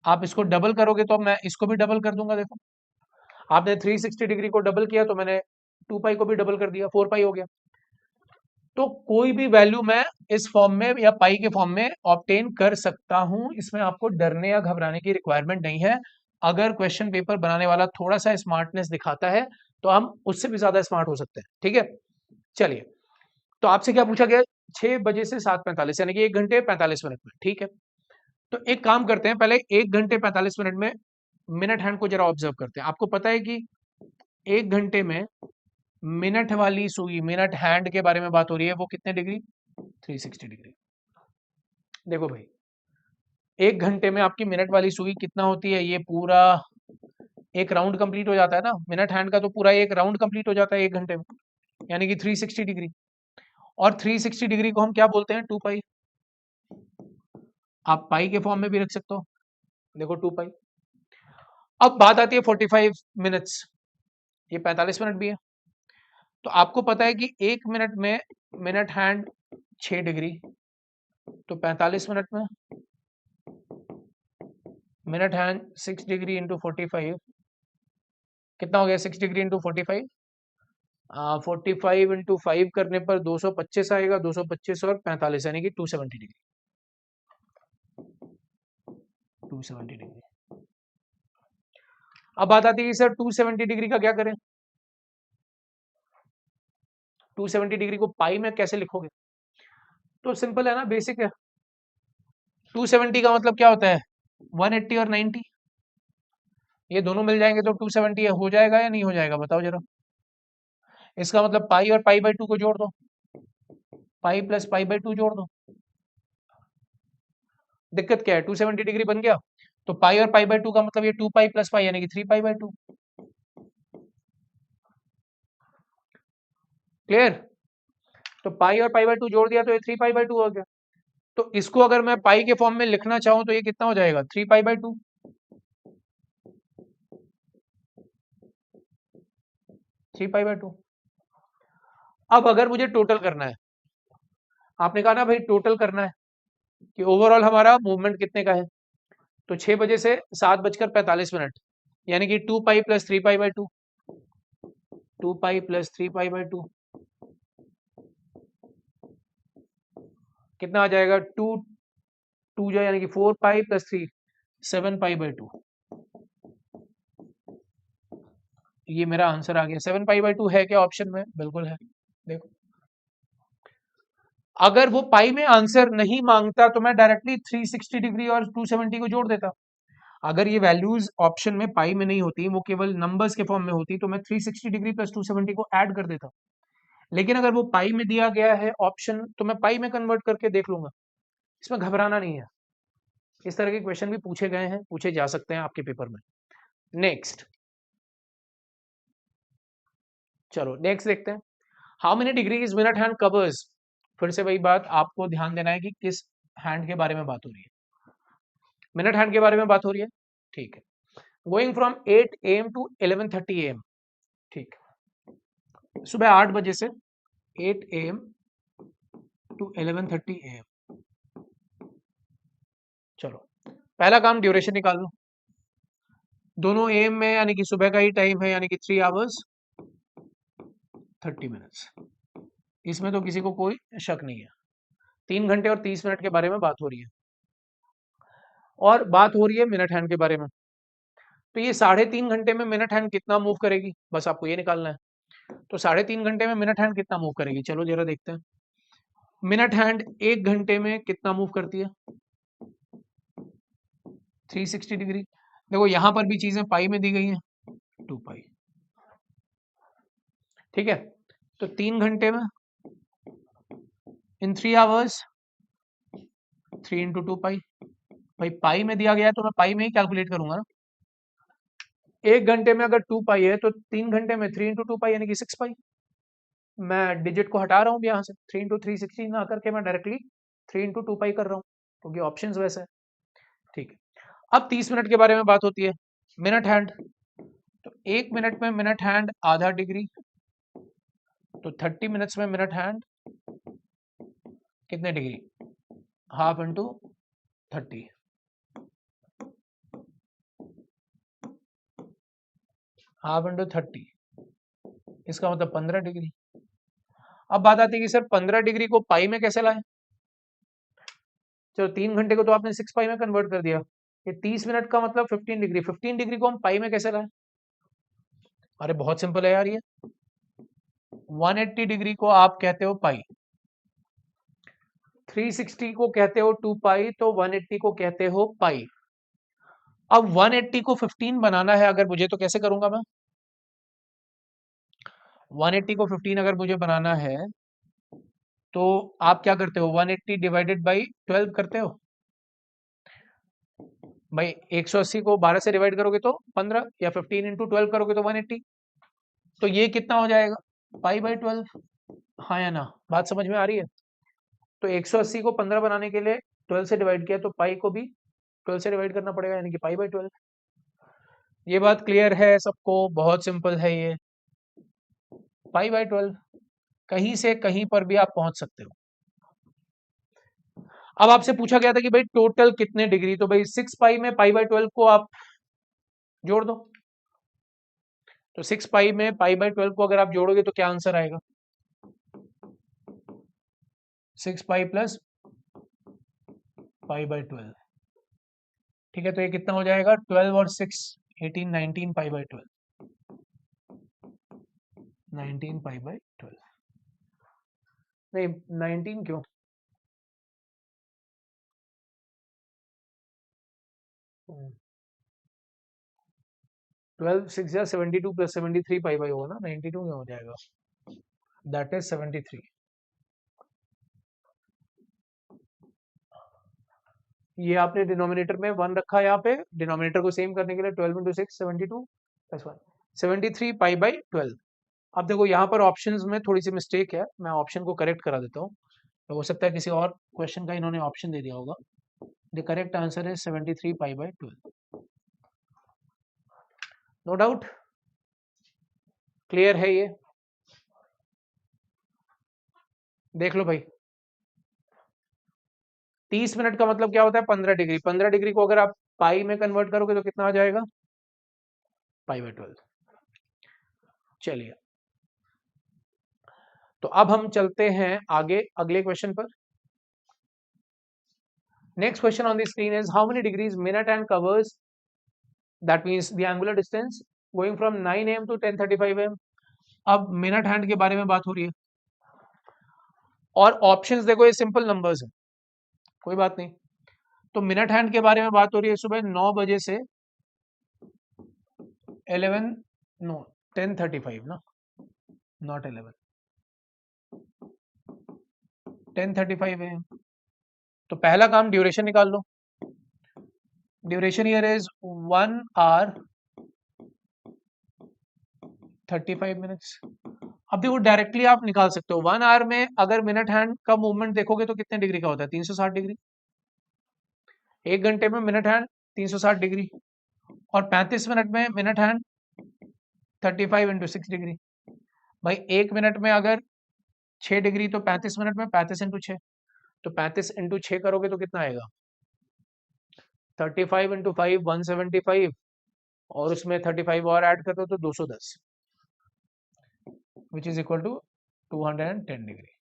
आप इसको डबल करोगे तो मैं इसको भी डबल कर दूंगा। देखो आपने 360 डिग्री को डबल किया तो मैंने 2 पाई को भी डबल कर दिया, 4 पाई हो गया। तो कोई भी वैल्यू मैं इस फॉर्म में या पाई के फॉर्म में ऑब्टेन कर सकता हूं, इसमें आपको डरने या घबराने की रिक्वायरमेंट नहीं है। अगर क्वेश्चन पेपर बनाने वाला थोड़ा सा स्मार्टनेस दिखाता है तो हम उससे भी ज्यादा स्मार्ट हो सकते हैं। ठीक है, चलिए, तो आपसे क्या पूछा गया, 6 बजे से 7:45 यानी कि 1 घंटे 45 मिनट में। ठीक है, तो एक काम करते हैं, पहले 1 घंटे 45 मिनट में मिनट हैंड को जरा ऑब्जर्व करते हैं। आपको पता है कि 1 घंटे में मिनट वाली सुई, मिनट हैंड के बारे में बात हो रही है, वो कितने डिग्री, 360 डिग्री। देखो भाई 1 घंटे में आपकी मिनट वाली सुई कितना होती है, ये पूरा एक राउंड कंप्लीट हो जाता है ना, मिनट हैंड का तो पूरा एक राउंड कंप्लीट हो जाता है 1 घंटे में, यानी कि 360 डिग्री। और 360 डिग्री को हम क्या बोलते हैं, 2 पाई। आप पाई के फॉर्म में भी रख सकते हो, देखो 2 पाई। अब बात आती है 45 मिनट्स, ये 45 मिनट भी है। तो आपको पता है कि 1 मिनट में मिनट हैंड 6 डिग्री, तो 45 मिनट में मिनट हैंड 6 डिग्री इंटू 45 कितना हो गया, 6 डिग्री इंटू 45, 45 इंटू 5 करने पर 225 आएगा, 225 और 45 यानी कि 270 डिग्री, 270 डिग्री। अब बात आती है सर 270 डिग्री का क्या करें, 270 डिग्री को पाई में कैसे लिखोगे। तो सिंपल है ना, बेसिक है। 270 का मतलब क्या होता है, 180 और 90, ये दोनों मिल जाएंगे तो 270 हो जाएगा या नहीं हो जाएगा, बताओ जरा। इसका मतलब पाई और पाई/2 को जोड़ दो, पाई प्लस पाई/2 जोड़ दो। दिक्कत क्या है, 270 डिग्री बन गया, तो पाई और पाई/2 का मतलब ये 2 पाई प्लस पाई यानी कि 3 पाई/2। क्लियर, तो पाई और पाई/2 जोड़ दिया तो ये 3 पाई/2 हो गया। तो इसको अगर मैं पाई के फॉर्म में लिखना चाहूं तो ये कितना हो जाएगा, 3 पाई/2, 3 पाई/2। अब अगर मुझे टोटल करना है, आपने कहा ना भाई टोटल करना है कि ओवरऑल हमारा मूवमेंट कितने का है, तो 6 बजे से 7:45, यानी कि 2 पाई प्लस 3 पाई/2, 2 पाई प्लस 3 पाई/2 कितना आ जाएगा, टू टू जो यानी कि 4 पाई प्लस 3, 7 पाई/2। ये मेरा आंसर आ गया। 7 पाई/2 है क्या ऑप्शन में? बिल्कुल है। देखो, अगर वो पाई में आंसर नहीं मांगता तो मैं डायरेक्टली 360 डिग्री और 270 को जोड़ देता। अगर ये वैल्यूज ऑप्शन में पाई में नहीं होती, वो केवल नंबर्स के फॉर्म में होती, तो मैं 360 डिग्री प्लस 270 को ऐड कर देता। लेकिन अगर वो पाई में दिया गया है ऑप्शन, तो मैं पाई में कन्वर्ट करके देख लूंगा। इसमें घबराना नहीं है। इस तरह के क्वेश्चन भी पूछे गए हैं, पूछे जा सकते हैं आपके पेपर में। नेक्स्ट, चलो नेक्स्ट देखते हैं। How many degrees minute hand covers. फिर से वही बात, आपको ध्यान देना है कि किस हैंड के बारे में बात हो रही है। मिनट हैंड के बारे में बात हो रही है, ठीक है। Going from 8 AM to 11:30 AM, ठीक है, सुबह 8 बजे से 8 AM टू 11:30 AM। चलो, पहला काम ड्यूरेशन निकाल लो। दोनों AM में यानी कि सुबह का ही टाइम है, यानी कि 3 hours 30 minutes। इसमें तो किसी को कोई शक नहीं है। 3 घंटे और 30 मिनट के बारे में बात हो रही है, और बात हो रही है मिनट हैंड के बारे में। तो ये 3.5 घंटे में मिनट हैंड कितना मूव करेगी, बस आपको ये निकालना है। तो 3.5 घंटे में मिनट हैंड कितना मूव करेगी, चलो जरा देखते हैं। मिनट हैंड 1 घंटे में कितना मूव करती है, 360 डिग्री। देखो यहां पर भी चीजें पाई में दी गई हैं, 2 पाई, ठीक है। तो 3 घंटे में, इन 3 hours 3 इंटू 2 पाई। भाई पाई में दिया गया है तो मैं पाई में ही कैलकुलेट करूंगा ना। 1 घंटे में अगर 2 पाई है तो 3 घंटे में 3 इंटू 2 पाई यानी कि 6 पाई। मैं डिजिट को हटा रहा हूँ यहाँ से, 3 इंटू 360 ना करके मैं डायरेक्टली 3 इंटू 2 पाई कर रहा हूँ, क्योंकि ऑप्शन वैसे है, ठीक है। अब 30 मिनट के बारे में बात होती है, मिनट हैंड। तो 1 मिनट में मिनट हैंड आधा डिग्री, तो 30 मिनट्स में मिनट हैंड कितने degree, half into 30, half into 30, इसका मतलब 15 डिग्री। अब बात आती है कि सर 15 डिग्री को पाई में कैसे लाएं। चलो 3 घंटे को तो आपने 6 पाई में कन्वर्ट कर दिया, ये 30 मिनट का मतलब 15 डिग्री, 15 डिग्री को हम पाई में कैसे लाएं। अरे बहुत सिंपल है यार, ये 180 डिग्री को आप कहते हो पाई, 360 को कहते हो 2 पाई, तो 180 को कहते हो पाई। अब 180 को 15 बनाना है अगर मुझे, तो कैसे करूंगा मैं। 180 को 15 अगर मुझे बनाना है, तो आप क्या करते हो, 180 डिवाइडेड बाई 12 करते हो। भाई 180 को 12 से डिवाइड करोगे तो 15, या 15 इंटू 12 करोगे तो 180। तो ये कितना हो जाएगा, पाई/12। हाँ या ना, बात समझ में आ रही है। तो 180 को 15 बनाने के लिए 12 से डिवाइड किया, तो पाई को भी 12 से डिवाइड करना पड़ेगा, यानी कि पाई/12। ये बात क्लियर है सबको, बहुत सिंपल है ये, पाई/12। कहीं से कहीं पर भी आप पहुंच सकते हो। अब आपसे पूछा गया था कि भाई टोटल कितने डिग्री, तो भाई 6 पाई में पाई/12 को आप जोड़ दो। तो 6 पाई में पाई/12 को अगर आप जोड़ोगे तो क्या आंसर आएगा, 6 पाई प्लस पाई/12, ठीक है। तो ये कितना हो जाएगा, 12 और 6 18, 19 पाई/12, 19 पाई/12। नहीं 19 क्यों, 12 6 या 72 प्लस 73 पाई/, होगा ना, 92 में हो जाएगा, दैट इज 73। ये आपने डिनोमिनेटर में 1 रखा है, यहाँ पे डिनोमिनेटर को सेम करने के लिए 12 इंटू 6 72 प्लस 1 73 पाई/12। अब देखो यहाँ पर ऑप्शंस में थोड़ी सी मिस्टेक है, मैं ऑप्शन को करेक्ट करा देता हूँ। तो हो सकता है किसी और क्वेश्चन का इन्होंने ऑप्शन दे दिया होगा। द करेक्ट आंसर है 73 पाई/12। नो डाउट, क्लियर है ये। देख लो भाई, 30 मिनट का मतलब क्या होता है? 15 डिग्री। 15 डिग्री को अगर आप पाई में कन्वर्ट करोगे तो कितना आ जाएगा? π/12। चलिए, तो अब हम चलते हैं आगे अगले क्वेश्चन पर। Next question on the screen is how many degrees minute hand covers, that means the angular distance going from 9 AM to 10:35 AM। अब मिनट हैंड के बारे में बात हो रही है और ऑप्शंस देखो, ये सिंपल नंबर्स है, कोई बात नहीं। तो मिनट हैंड के बारे में बात हो रही है सुबह 9 बजे से 11, नो 10:35 ना, नॉट 11, 10:35 AM। तो पहला काम ड्यूरेशन निकाल लो। Duration here is 1 hour 35 minutes. अब देखो, डायरेक्टली आप निकाल सकते हो। 1 hour में अगर मिनट हैंड का मूवमेंट देखोगे तो कितने डिग्री का होता है? 360 डिग्री। 1 घंटे में मिनट हैंड 360 डिग्री, और 35 मिनट में मिनट हैंड 35 इंटू 6 डिग्री। भाई 1 मिनट में अगर 6 डिग्री, तो 35 मिनट में 35 इंटू 6, तो 35 इंटू 6 करोगे तो कितना आएगा? 35 इंटू 5 175, और उसमें 35 और ऐड कर दो तो 210, which is equal to 210 degree.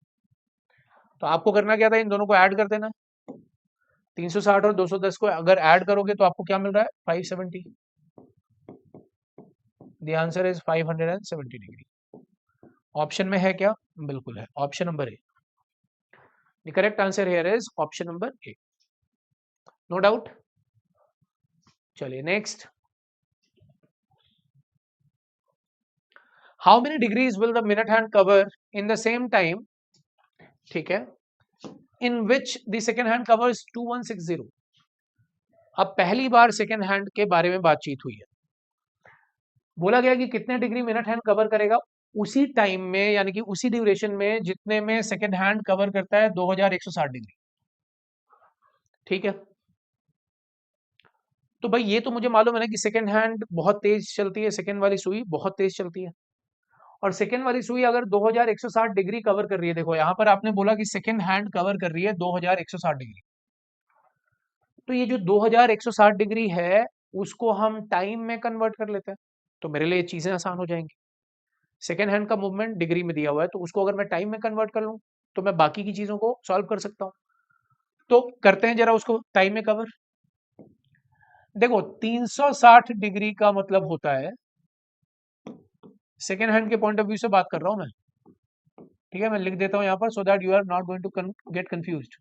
तो आपको करना क्या था? इन दोनों को ऐड कर देना। 360 और 210 को अगर ऐड करोगे तो आपको क्या मिल रहा है? 570। The answer is 570 degree. Option में है क्या? बिल्कुल है, option number A. The correct answer here is option number A, no doubt. चलिए next, how many degrees will the minute hand cover in the same time, ठीक है, in which the second hand covers 2160। अब पहली बार second hand के बारे में बातचीत हुई है। बोला गया कि कितने डिग्री मिनट हैंड कवर करेगा उसी टाइम में, यानी कि उसी ड्यूरेशन में जितने में सेकेंड हैंड कवर करता है 2160 डिग्री। ठीक है, तो भाई ये तो मुझे मालूम है ना कि सेकेंड हैंड बहुत तेज चलती है, सेकेंड वाली सुई बहुत तेज चलती है, और सेकेंड वाली सुई अगर 2160 डिग्री कवर कर रही है, देखो यहां पर आपने बोला कि सेकेंड हैंड कवर कर रही है 2160 डिग्री, तो ये जो 2160 डिग्री है उसको हम टाइम में कन्वर्ट कर लेते हैं, तो मेरे लिए चीजें आसान हो जाएंगी। सेकेंड हैंड का मूवमेंट डिग्री में दिया हुआ है, तो उसको अगर मैं टाइम में कन्वर्ट कर लूं तो मैं बाकी की चीजों को सॉल्व कर सकता हूं। तो करते हैं जरा उसको टाइम में कवर। देखो 360 डिग्री का मतलब होता है, सेकेंड हैंड के पॉइंट ऑफ व्यू से बात कर रहा हूं मैं, ठीक है, मैं लिख देता हूं यहां पर so that you are not going to get confused.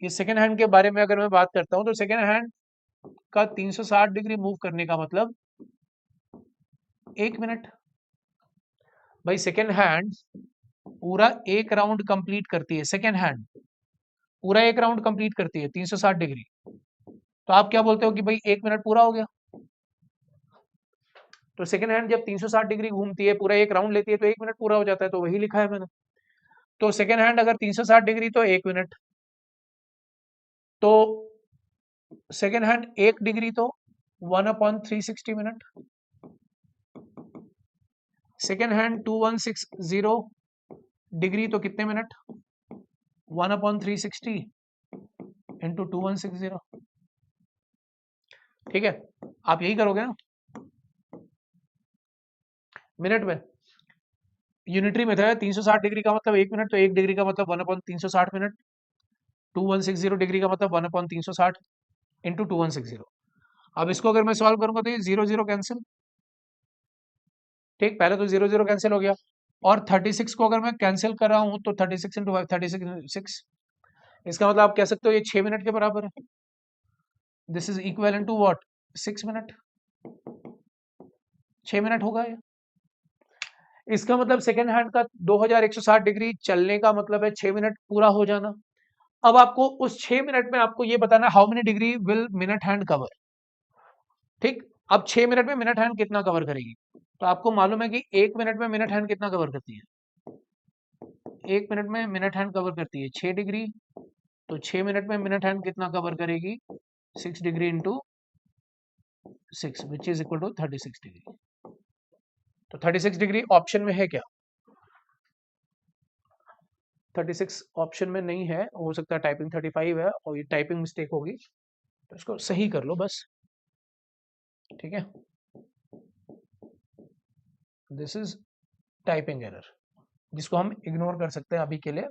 ये सेकेंड हैंड के बारे में अगर मैं बात करता हूं तो सेकेंड हैंड का 360 डिग्री मूव करने का मतलब 1 मिनट। भाई सेकेंड हैंड पूरा एक राउंड कंप्लीट करती है, सेकेंड हैंड पूरा एक राउंड कंप्लीट करती है 360 डिग्री, तो आप क्या बोलते हो कि भाई 1 मिनट पूरा हो गया? तो सेकेंड हैंड जब 360 डिग्री घूमती है, पूरा एक राउंड लेती है, तो 1 मिनट पूरा हो जाता है, तो वही लिखा है मैंने। तो सेकेंड हैंड अगर 360 डिग्री तो 1 मिनट, तो सेकेंड हैंड 1 डिग्री तो 1/360 मिनट। सेकेंड हैंड 2160 डिग्री तो कितने मिनट? 1/360 इंटू 2160। ठीक है, आप यही करोगे ना मिनट में। यूनिटरी मेथड है, 360 डिग्री का मतलब 1 मिनट, तो 1 डिग्री का मतलब 1/360 मिनट, 2160 डिग्री का मतलब 1/360 इंटू 2160। अब इसको अगर मैं सॉल्व करूंगा तो ये 0 0 कैंसिल, ठीक, पहले तो 0 0 कैंसिल हो गया, और 36 को अगर मैं कैंसिल कर रहा हूं तो 36 इंटू 36, इसका मतलब आप कह सकते हो ये 6 मिनट के बराबर है। This is equal to what? 6 minute, 6 minute होगा ये। इसका मतलब सेकेंड हैंड का 2160 डिग्री चलने का मतलब है 6 मिनट पूरा हो जाना। अब आपको उस 6 मिनट में आपको ये बताना how many degree will minute hand cover. ठीक, अब 6 मिनट में मिनट हैंड कितना कवर करेगी? तो आपको मालूम है कि 1 मिनट में मिनट हैंड कितना कवर करती है? 1 मिनट में मिनट हैंड कवर करती है 6 डिग्री, तो 6 मिनट में मिनट हैंड कितना कवर करेगी? 6 degree into 6, which is equal to 36 degree. तो 36 डिग्री ऑप्शन में है क्या? 36 ऑप्शन में नहीं है, हो सकता है टाइपिंग 35 है और ये टाइपिंग मिस्टेक होगी, तो इसको सही कर लो बस, ठीक है। दिस इज टाइपिंग एरर, जिसको हम इग्नोर कर सकते हैं अभी के लिए।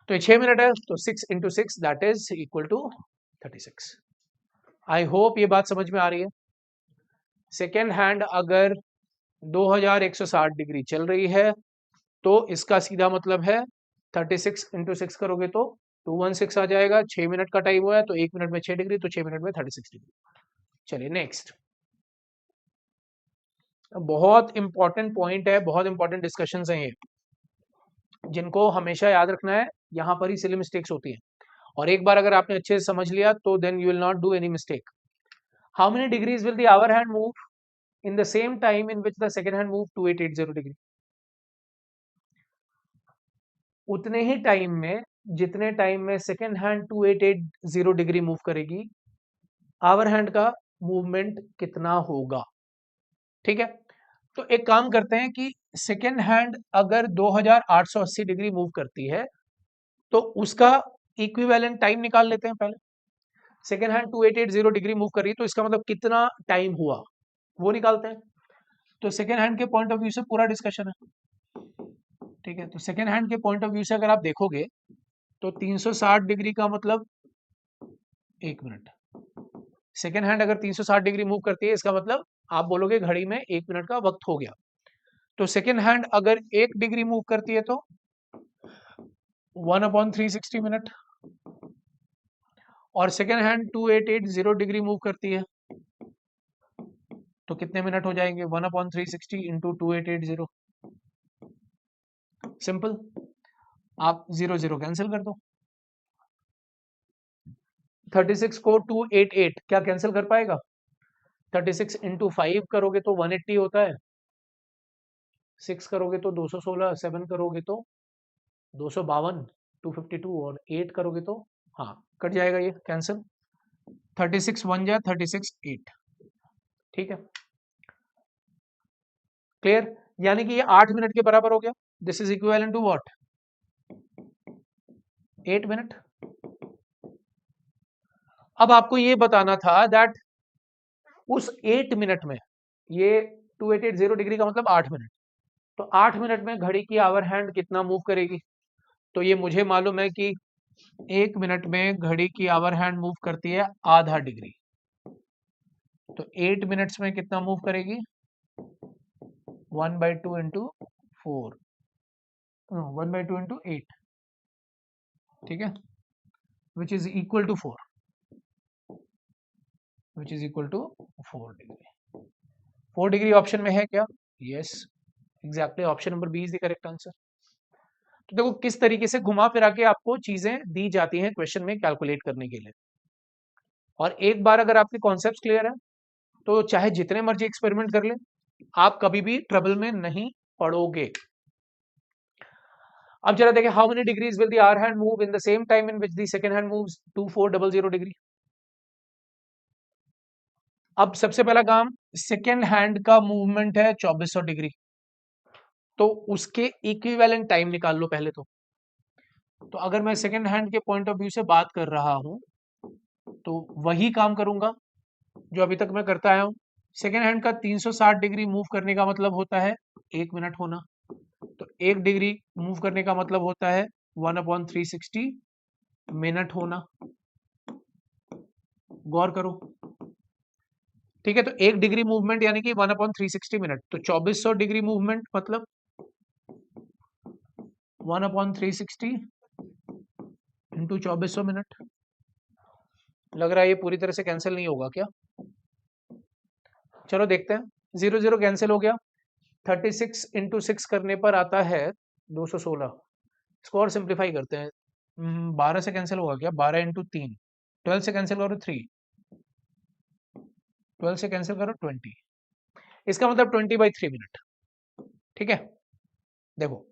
तो ये 6 मिनट है, तो 6 × 6 that is equal to 36। I hope ये बात समझ में आ रही है। सेकेंड हैंड अगर 2160 डिग्री चल रही है तो इसका सीधा मतलब है 36 × 6 करोगे तो 216 आ जाएगा। 6 मिनट का टाइम हुआ है तो 1 मिनट में 6 डिग्री, तो 6 मिनट में 36 डिग्री। चलिए नेक्स्ट, बहुत इंपॉर्टेंट पॉइंट है, बहुत इंपॉर्टेंट डिस्कशंस हैं ये, जिनको हमेशा याद रखना है। यहाँ पर ही सिली मिस्टेक्स होती हैं, और एक बार अगर आपने अच्छे से समझ लिया तो then you will not do any mistake. How many degrees will the hour hand move in the same time in which the second hand move 2880 degree? उतने ही टाइम में जितने टाइम में सेकेंड हैंड 2880 डिग्री मूव करेगी, our hand का movement कितना होगा, ठीक है। तो एक काम करते हैं कि सेकेंड हैंड अगर 2880 डिग्री मूव करती है तो उसका इक्विवेलेंट टाइम निकाल लेते हैं पहले। सेकेंड हैंड 2880 डिग्री मूव कर रही है तो इसका मतलब कितना टाइम हुआ वो निकालते हैं। तो सेकेंड हैंड के पॉइंट ऑफ व्यू से पूरा डिस्कशन है, ठीक है। तो सेकेंड हैंड के पॉइंट ऑफ व्यू से अगर आप देखोगे तो 360 डिग्री का मतलब 1 मिनट। सेकेंड हैंड अगर 360 डिग्री मूव करती है इसका मतलब आप बोलोगे घड़ी में 1 मिनट का वक्त हो गया। तो सेकेंड हैंड अगर 1 डिग्री मूव करती है तो 1/360 मिनट, और सेकेंड हैंड 2880 डिग्री मूव करती है तो कितने मिनट हो जाएंगे? 1/360 × 2880। सिंपल, आप 0 0 कैंसिल कर दो। 36 को 288 क्या कैंसिल कर पाएगा? 36 × 5 करोगे तो 180 होता है, 6 करोगे तो 216, 7 करोगे तो 252, 252, और 8 करोगे तो हाँ कट जाएगा ये कैंसिल। 36 1 जा 36 8, ठीक है, क्लियर। यानी कि ये 8 मिनट के बराबर हो गया। This is equivalent to what? 8 minute. अब आपको ये बताना था दैट उस 8 मिनट में, ये 2880 डिग्री का मतलब 8 मिनट, तो 8 मिनट में घड़ी की आवर हैंड कितना मूव करेगी? तो ये मुझे मालूम है कि 1 मिनट में घड़ी की आवर हैंड मूव करती है आधा डिग्री, तो 8 मिनट्स में कितना मूव करेगी? 1/2 × 4, 1/2 × 8, ठीक है, which is equal to 4, which is equal to 4 degree. 4 degree option में है क्या? Yes, exactly, option number B is the correct answer. तो देखो किस तरीके से घुमा फिरा के आपको चीजें दी जाती हैं क्वेश्चन में कैलकुलेट करने के लिए। और एक बार अगर आपके कॉन्सेप्ट क्लियर है तो चाहे जितने मर्जी एक्सपेरिमेंट कर ले, आप कभी भी ट्रबल में नहीं पड़ोगे। अब जरा देखें, how many degrees will the hour hand move in the same time in which the second hand moves 2400 degree. अब सबसे पहला काम, सेकंड हैंड का मूवमेंट है 2400 डिग्री, तो उसके इक्विवेलेंट टाइम निकाल लो पहले तो अगर मैं सेकंड हैंड के पॉइंट ऑफ व्यू से बात कर रहा हूं तो वही काम करूंगा जो अभी तक मैं करता आया हूं। सेकेंड हैंड का 360 डिग्री मूव करने का मतलब होता है 1 मिनट होना, तो 1 डिग्री मूव करने का मतलब होता है 1/360 मिनट होना। गौर करो, ठीक है। तो 1 डिग्री मूवमेंट यानी कि 1/360 मिनट, तो 2400 डिग्री मूवमेंट मतलब 1/360 × 2400 मिनट। लग रहा है ये पूरी तरह से कैंसिल नहीं होगा क्या? चलो देखते हैं, 0 0 कैंसिल हो गया। 36 × 6 करने पर आता है 216। इसको और सिंप्लीफाई करते हैं, 12 से कैंसिल होगा क्या? 12 × 3, 12 से कैंसिल करो 3, 12 से कैंसिल करो 20, इसका मतलब 20/3 मिनट, ठीक है। देखो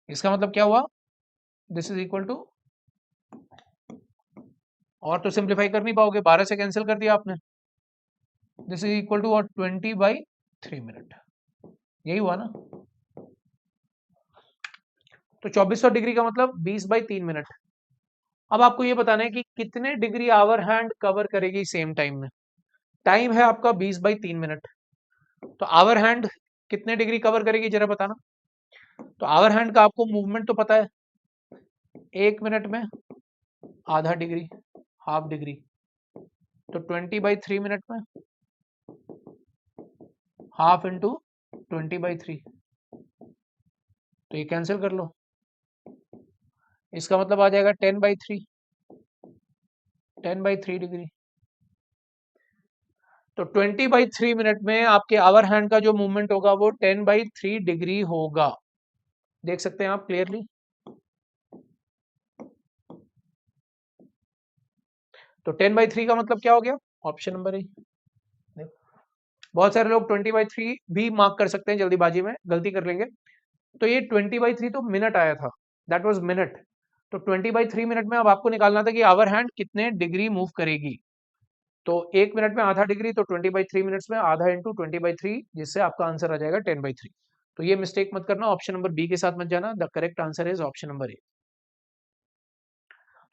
इसका मतलब क्या हुआ? दिस इज इक्वल टू, और तो सिंप्लीफाई कर नहीं पाओगे, 12 से कैंसिल कर दिया आपने, this is equal to 20/3 minute, यही हुआ ना। तो 2400 डिग्री का मतलब 20/3 मिनट। अब आपको ये बताना है कि कितने डिग्री आवर हैंड कवर करेगी सेम टाइम में। टाइम है आपका 20/3 मिनट, तो आवर हैंड कितने डिग्री कवर करेगी जरा बताना। तो आवर हैंड का आपको मूवमेंट तो पता है, 1 मिनट में आधा डिग्री, हाफ डिग्री, तो 20/3 मिनट में हाफ इंटू 20/3, तो ये कैंसिल कर लो। इसका मतलब आ जाएगा 10/3, 10/3 डिग्री। तो 20/3 मिनट में आपके आवर हैंड का जो मूवमेंट होगा वो 10/3 डिग्री होगा। देख सकते हैं आप क्लियरली। तो 10/3 का मतलब क्या हो गया, ऑप्शन नंबर ए। बहुत सारे लोग 20/3 भी मार्क कर सकते हैं, जल्दीबाजी में गलती कर लेंगे। तो ये 20/3 तो मिनट आया था, दैट वाज मिनट। तो 20/3 मिनट में अब आपको निकालना था कि आवर हैंड कितने डिग्री मूव करेगी। तो 1 मिनट में आधा डिग्री, तो 20/3 मिनट्स में आधा इंटू 20/3, जिससे आपका आंसर आ जाएगा 10/3। तो ये मिस्टेक मत करना, ऑप्शन नंबर बी के साथ मत जाना। The correct answer is option number ए।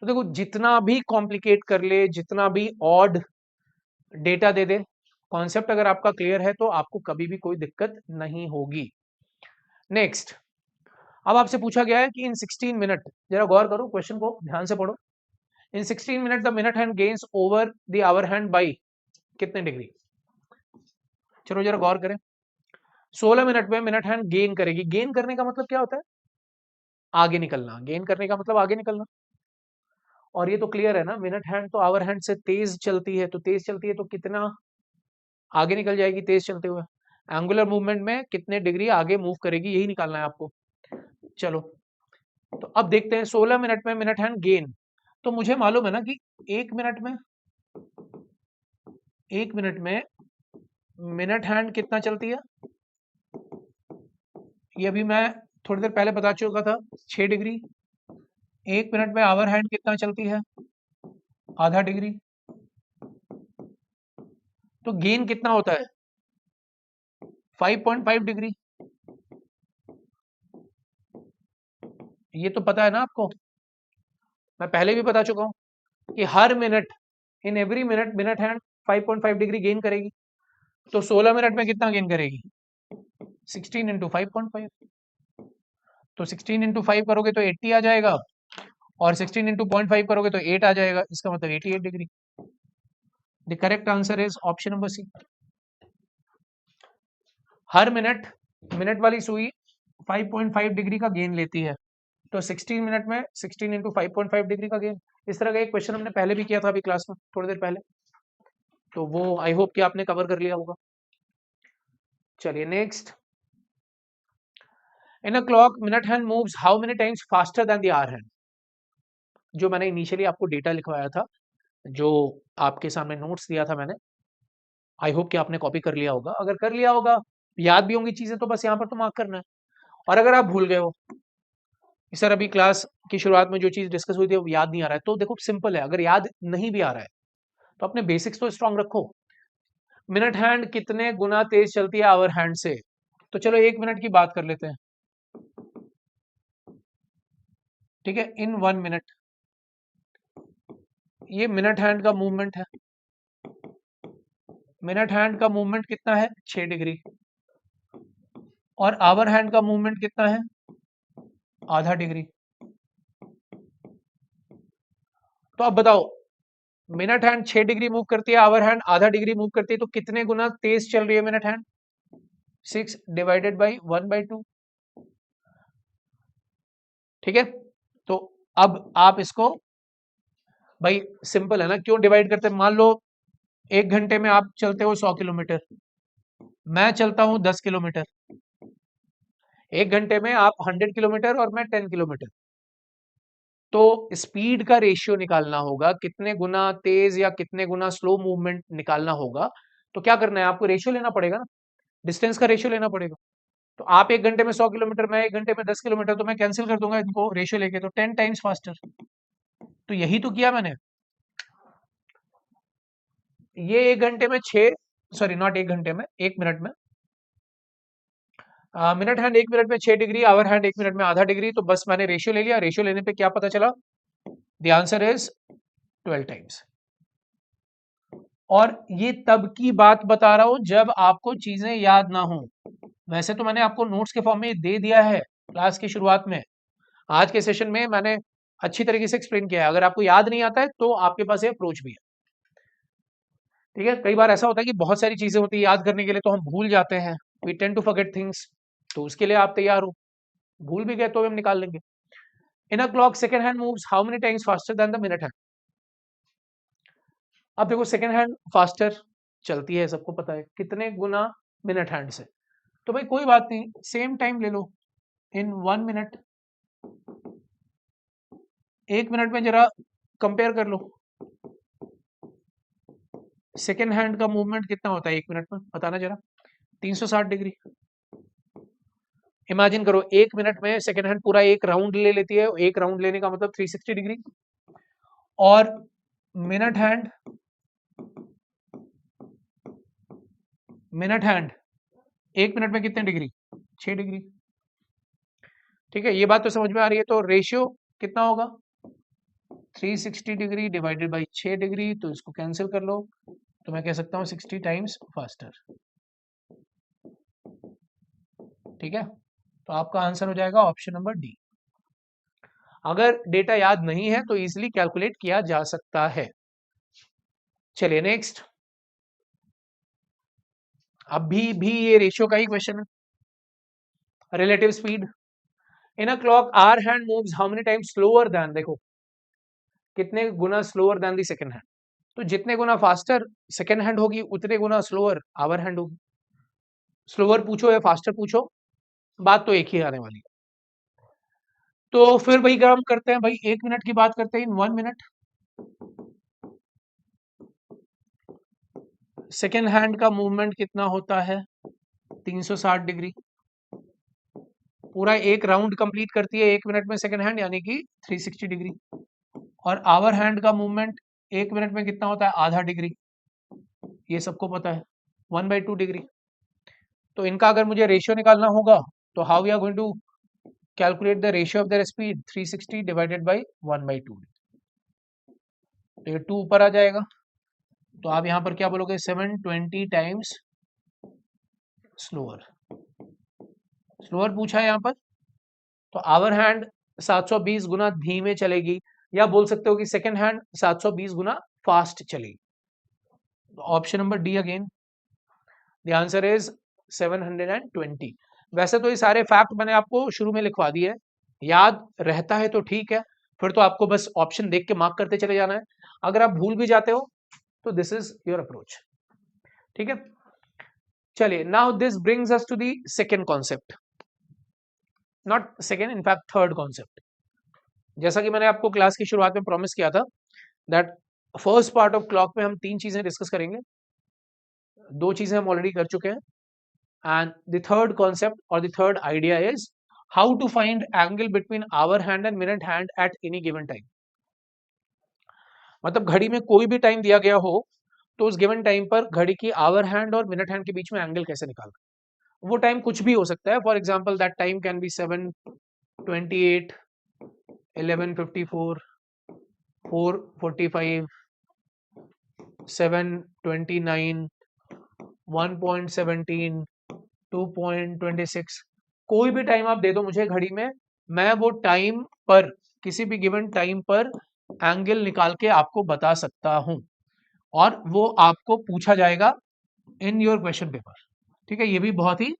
तो देखो, जितना भी कॉम्प्लिकेट कर ले, जितना भी ऑड डेटा दे दे, कॉन्सेप्ट अगर आपका क्लियर है तो आपको कभी भी कोई दिक्कत नहीं होगी। नेक्स्ट, अब आपसे पूछा गया है कि इन 16 मिनट, जरा गौर करो, क्वेश्चन को ध्यान से पढ़ो। In 16 minute the minute hand gains over the hour hand by कितने डिग्री। चलो जरा गौर करें। 16 मिनट में मिनट हैंड गेन करेगी। गेन करने का मतलब क्या होता है, आगे निकलना। गेन करने का मतलब आगे निकलना। और ये तो क्लियर है ना, मिनट हैंड तो आवर हैंड से तेज चलती है, तो तेज चलती है तो कितना आगे निकल जाएगी तेज चलते हुए। एंगुलर मूवमेंट में कितने डिग्री आगे मूव करेगी, यही निकालना है आपको। चलो, तो अब देखते हैं 16 मिनट में मिनट हैंड गेन। तो मुझे मालूम है ना कि 1 मिनट में, 1 मिनट में मिनट हैंड कितना चलती है, ये अभी मैं थोड़ी देर पहले बता चुका था, 6 डिग्री। 1 मिनट में आवर हैंड कितना चलती है, आधा डिग्री। तो गेन कितना होता है, 5.5 डिग्री। ये तो पता है ना आपको, मैं पहले भी बता चुका हूं कि हर minute, in every minute minute hand 5.5 degree gain करेगी। तो 16 मिनट में कितना गेन करेगी, 16 इंटू 5.5। तो 16 इंटू 5 करोगे तो 80 आ जाएगा, और 16 इंटू 0.5 करोगे तो 8 आ जाएगा। इसका मतलब 88 degree. The correct answer is option number C. हर मिनट, मिनट वाली सुई 5.5 डिग्री का गेन लेती है। तो 16 मिनट में 16 इंटू 5.5 डिग्री का गेन। इस तरह का एक क्वेश्चन हमने पहले भी किया था अभी क्लास में थोड़ी देर पहले, तो वो आई होप कि आपने कवर कर लिया होगा। चलिए next, in a clock minute hand moves how many times faster than the hour hand. जो मैंने इनिशियली आपको डेटा लिखवाया था, जो आपके सामने नोट्स दिया था मैंने, आई होप कि आपने कॉपी कर लिया होगा। अगर कर लिया होगा, याद भी होंगी चीजें, तो बस यहाँ पर तो मार्क करना है। और अगर आप भूल गए हो, सर अभी क्लास की शुरुआत में जो चीज डिस्कस हुई थी वो याद नहीं आ रहा है, तो देखो सिंपल है, अगर याद नहीं भी आ रहा है तो अपने बेसिक्स तो स्ट्रांग रखो। मिनट हैंड कितने गुना तेज चलती है आवर हैंड से, तो चलो 1 मिनट की बात कर लेते हैं। ठीक है, इन 1 मिनट, ये मिनट हैंड का मूवमेंट है। मिनट हैंड का मूवमेंट कितना है, 6 डिग्री। और आवर हैंड का मूवमेंट कितना है, आधा डिग्री। तो अब बताओ, मिनट हैंड 6 डिग्री मूव करती है, आवर हैंड आधा डिग्री मूव करती है, तो कितने गुना तेज चल रही है मिनट हैंड, 6 डिवाइडेड बाई 1/2। ठीक है, तो अब आप इसको, भाई सिंपल है ना, क्यों डिवाइड करते हैं। मान लो 1 घंटे में आप चलते हो 100 किलोमीटर, मैं चलता हूं 10 किलोमीटर। 1 घंटे में आप 100 किलोमीटर और मैं 10 किलोमीटर। तो स्पीड का रेशियो निकालना होगा, कितने गुना तेज या कितने गुना स्लो मूवमेंट निकालना होगा। तो क्या करना है, आपको रेशियो लेना पड़ेगा ना, डिस्टेंस का रेशियो लेना पड़ेगा। तो आप 1 घंटे में 100 किलोमीटर, मैं 1 घंटे में 10 किलोमीटर, तो मैं कैंसिल कर दूंगा इनको रेशियो लेके, तो 10 टाइम्स फास्टर। तो यही तो किया मैंने। ये 1 घंटे में 6, सॉरी नॉट 1 घंटे में, 1 मिनट में मिनट हैंड 1 मिनट में 6 डिग्री, आवर हैंड 1 मिनट में आधा डिग्री। तो बस मैंने रेशियो ले लिया, रेशियो लेने पे क्या पता चला, द आंसर इज 12 टाइम्स। और ये तब की बात बता रहा हूं जब आपको चीजें याद ना हो। वैसे तो मैंने आपको नोट्स के फॉर्म में दे दिया है क्लास की शुरुआत में, आज के सेशन में मैंने अच्छी तरीके से एक्सप्लेन किया है। अगर आपको याद नहीं आता है तो आपके पास ये अप्रोच भी है। ठीक है, कई बार ऐसा होता है कि बहुत सारी चीजें होती है याद करने के लिए, तो हम भूल जाते हैं, we tend to forget things. तो उसके लिए आप तैयार हो, भूल भी गए तो हम निकाल लेंगे। In a clock second hand moves how many times faster than the minute hand. अब देखो सेकंड हैंड फास्टर चलती है, सबको पता है, कितने गुना मिनट हैंड से। तो भाई कोई बात नहीं, सेम टाइम ले लो इन 1 मिनट। 1 मिनट में जरा कंपेयर कर लो, सेकेंड हैंड का मूवमेंट कितना होता है 1 मिनट में, बताना जरा। 360 डिग्री। इमेजिन करो 1 मिनट में सेकेंड हैंड पूरा एक राउंड ले लेती है, एक राउंड लेने का मतलब 360 डिग्री। और minute hand, minute hand 1 minute में कितने डिग्री, 6 डिग्री। ठीक है, ये बात तो समझ में आ रही है। तो रेशियो कितना होगा, 360 डिग्री डिवाइडेड बाई 6 डिग्री। तो इसको कैंसिल कर लो, तो मैं कह सकता हूँ 60 टाइम्स फास्टर। ठीक है, तो आपका आंसर हो जाएगा ऑप्शन नंबर डी। अगर डेटा याद नहीं है तो इजीली कैलकुलेट किया जा सकता है। चलिए नेक्स्ट, अभी भी ये रेशियो का ही क्वेश्चन है। Relative speed in a clock hour hand moves how many times slower than, देखो कितने गुना slower than the second hand. तो जितने गुना फास्टर सेकंड हैंड होगी उतने गुना स्लोअर आवर हैंड होगी। स्लोअर पूछो या फास्टर पूछो, बात तो एक ही आने वाली है। तो फिर वही काम करते हैं भाई, 1 मिनट की बात करते हैं। इन 1 मिनट सेकेंड हैंड का मूवमेंट कितना होता है, 360 डिग्री। पूरा एक राउंड कंप्लीट करती है 1 मिनट में सेकेंड हैंड, यानी कि 360 डिग्री। और आवर हैंड का मूवमेंट 1 मिनट में कितना होता है, आधा डिग्री। ये सबको पता है, 1/2 डिग्री। तो इनका अगर मुझे रेशियो निकालना होगा तो how we are going to calculate the ratio of their speed, 360 divided by 1/2। तो ये 2 ऊपर आ जाएगा, तो आप यहाँ पर क्या बोलोगे, 720 टाइम्स स्लोअर। स्लोअर पूछा है यहाँ पर, तो आवर हैंड 720 गुना धीमे चलेगी, या बोल सकते हो कि सेकेंड हैंड 720 गुना फास्ट चलेगी। Option number D again, the answer is 720। वैसे तो ये सारे फैक्ट मैंने आपको शुरू में लिखवा दिए है, याद रहता है तो ठीक है, फिर तो आपको बस ऑप्शन देख के मार्क करते चले जाना है। अगर आप भूल भी जाते हो तो दिस इज योर अप्रोच। ठीक है, चलिए now this brings us to the second concept, not second, in fact third concept. जैसा कि मैंने आपको क्लास की शुरुआत में प्रॉमिस किया था that first part of clock में हम 3 चीजें डिस्कस करेंगे, 2 चीजें हम ऑलरेडी कर चुके हैं। एंड द थर्ड कॉन्सेप्ट और the third idea is how to find angle between hour hand and minute hand at any given time. मतलब घड़ी में कोई भी टाइम दिया गया हो तो उस गिवन टाइम पर घड़ी की आवर हैंड और मिनट हैंड के बीच में एंगल कैसे निकालना। वो टाइम कुछ भी हो सकता है, for example that time can be 7:28, 11:54, 4:45, 7:29, 1:17, 2:26। कोई भी टाइम आप दे दो मुझे घड़ी में, मैं वो टाइम पर, किसी भी गिवन टाइम पर एंगल निकाल के आपको बता सकता हूं, और वो आपको पूछा जाएगा इन योर क्वेश्चन पेपर। ठीक है, ये भी बहुत ही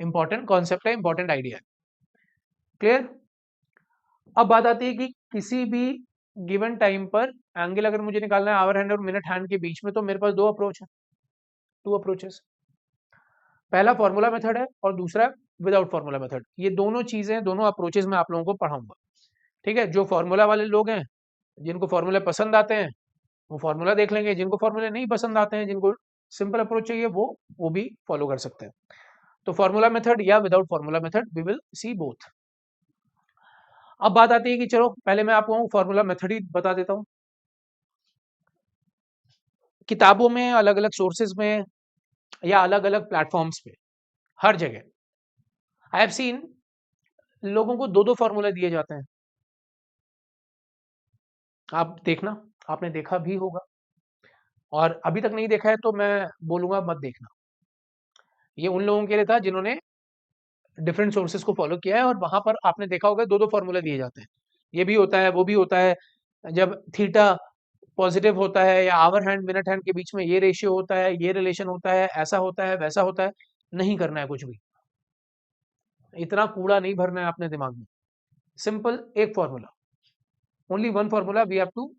इंपॉर्टेंट कॉन्सेप्ट है, इंपॉर्टेंट आइडिया है। क्लियर। अब बात आती है कि किसी भी गिवन टाइम पर एंगल अगर मुझे निकालना है आवर हैंड और मिनट हैंड के बीच में, तो मेरे पास 2 अप्रोच है, 2 अप्रोचेस। पहला फॉर्मूला मेथड है और दूसरा विदाउट फॉर्मूला मेथड। ये दोनों चीजें, दोनों अप्रोचेस मैं आप लोगों को पढ़ाऊंगा। ठीक है, जो फॉर्मूला वाले लोग हैं, जिनको फॉर्मूले पसंद आते हैं वो फॉर्मूला देख लेंगे, जिनको फॉर्मूले नहीं पसंद आते हैं, जिनको सिंपल अप्रोच चाहिए, वो भी फॉलो कर सकते हैं। तो फॉर्मूला मेथड या without formula method, we will see both. अब बात आती है कि चलो पहले मैं आपको फॉर्मूला मेथड ही बता देता हूं। किताबों में, अलग अलग सोर्सेज में, या अलग अलग प्लेटफॉर्म्स पे, हर जगह आई हैव सीन लोगों को दो दो फॉर्मूला दिए जाते हैं, आप देखना, आपने देखा भी होगा, और अभी तक नहीं देखा है तो मैं बोलूंगा मत देखना। ये उन लोगों के लिए था जिन्होंने डिफरेंट सोर्सेज को फॉलो किया है, और वहां पर आपने देखा होगा दो दो फॉर्मूला दिए जाते हैं, ये भी होता है वो भी होता है, जब थीटा पॉजिटिव होता है या आवर हैंड मिनट हैंड के बीच में ये रेशियो होता है, ये रिलेशन होता है, ऐसा होता है वैसा होता है। नहीं करना है कुछ भी, इतना कूड़ा नहीं भरना है अपने दिमाग में। सिंपल एक formula, only one formula we have to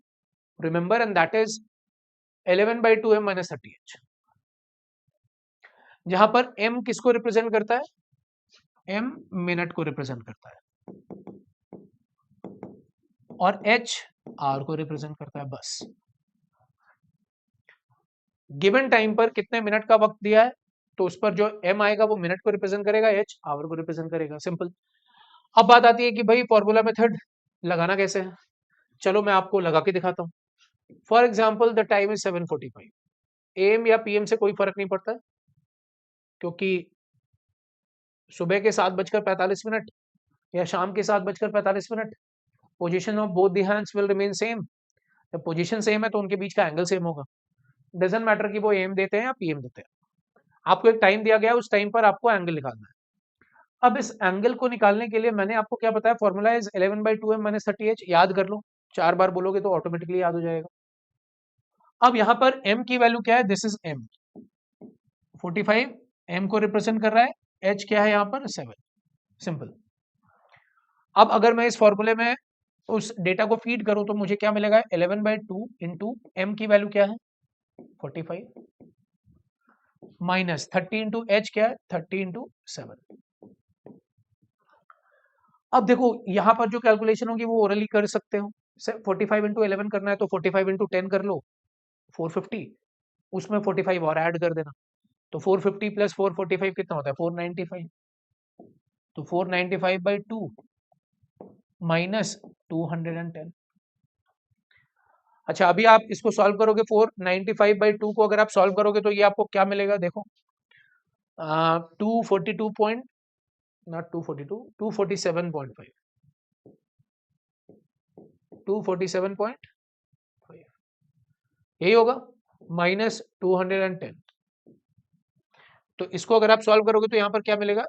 remember, and that is 11/2m - 30h, जहां पर m किसको रिप्रेजेंट करता है, m मिनट को रिप्रेजेंट करता है, और h आवर को रिप्रेजेंट करता है। बस गिवन टाइम पर कितने मिनट का वक्त दिया है, तो उस पर जो m आएगा वो मिनट को रिप्रेजेंट करेगा, h आवर को रिप्रेजेंट करेगा, सिंपल। अब बात आती है कि भाई फॉर्मूला मेथड लगाना कैसे है, चलो मैं आपको लगा के दिखाता हूँ। For example the time is 7:45, AM या PM से कोई फर्क नहीं पड़ता, क्योंकि सुबह के 7:45 या शाम के 7:45, position of both the hands will remain same. जब पोजीशन सेम है तो उनके बीच का एंगल सेम होगा, डजंट मैटर कि वो AM देते हैं या PM देते हैं, आपको एक टाइम दिया गया है, उस टाइम पर आपको एंगल निकालना है। अब इस एंगल को निकालने के लिए मैंने आपको क्या बताया, फॉर्मूला इज 11/2m - 30h, याद कर लो, 4 बार बोलोगे तो ऑटोमेटिकली याद हो जाएगा। अब यहाँ पर m की वैल्यू क्या है, दिस इज m 45, m को रिप्रेजेंट कर रहा है, h क्या है यहाँ पर 7, सिंपल। अब अगर मैं इस फॉर्मूले में उस डेटा को फीड करूं तो मुझे क्या मिलेगा, 11/2 इंटू m की वैल्यू क्या है 45, माइनस 30 इंटू एच क्या है 30 इंटू 7। अब देखो यहाँ पर जो कैलकुलेशन होगी वो ओरली कर सकते हो, 45 इंटू 11 करना है तो 45 इंटू 10 कर लो 450, उसमें 45 और ऐड कर देना, तो 450 प्लस 445 कितना होता है 495, तो 495/2 माइनस 210। अच्छा अभी आप इसको सॉल्व करोगे, 495/2 को अगर आप सॉल्व करोगे तो ये आपको क्या मिलेगा, देखो 242 पॉइंट, नॉट 242, 247.5, 247.5 यही होगा, माइनस 210। तो इसको अगर आप सॉल्व करोगे तो यहाँ पर क्या मिलेगा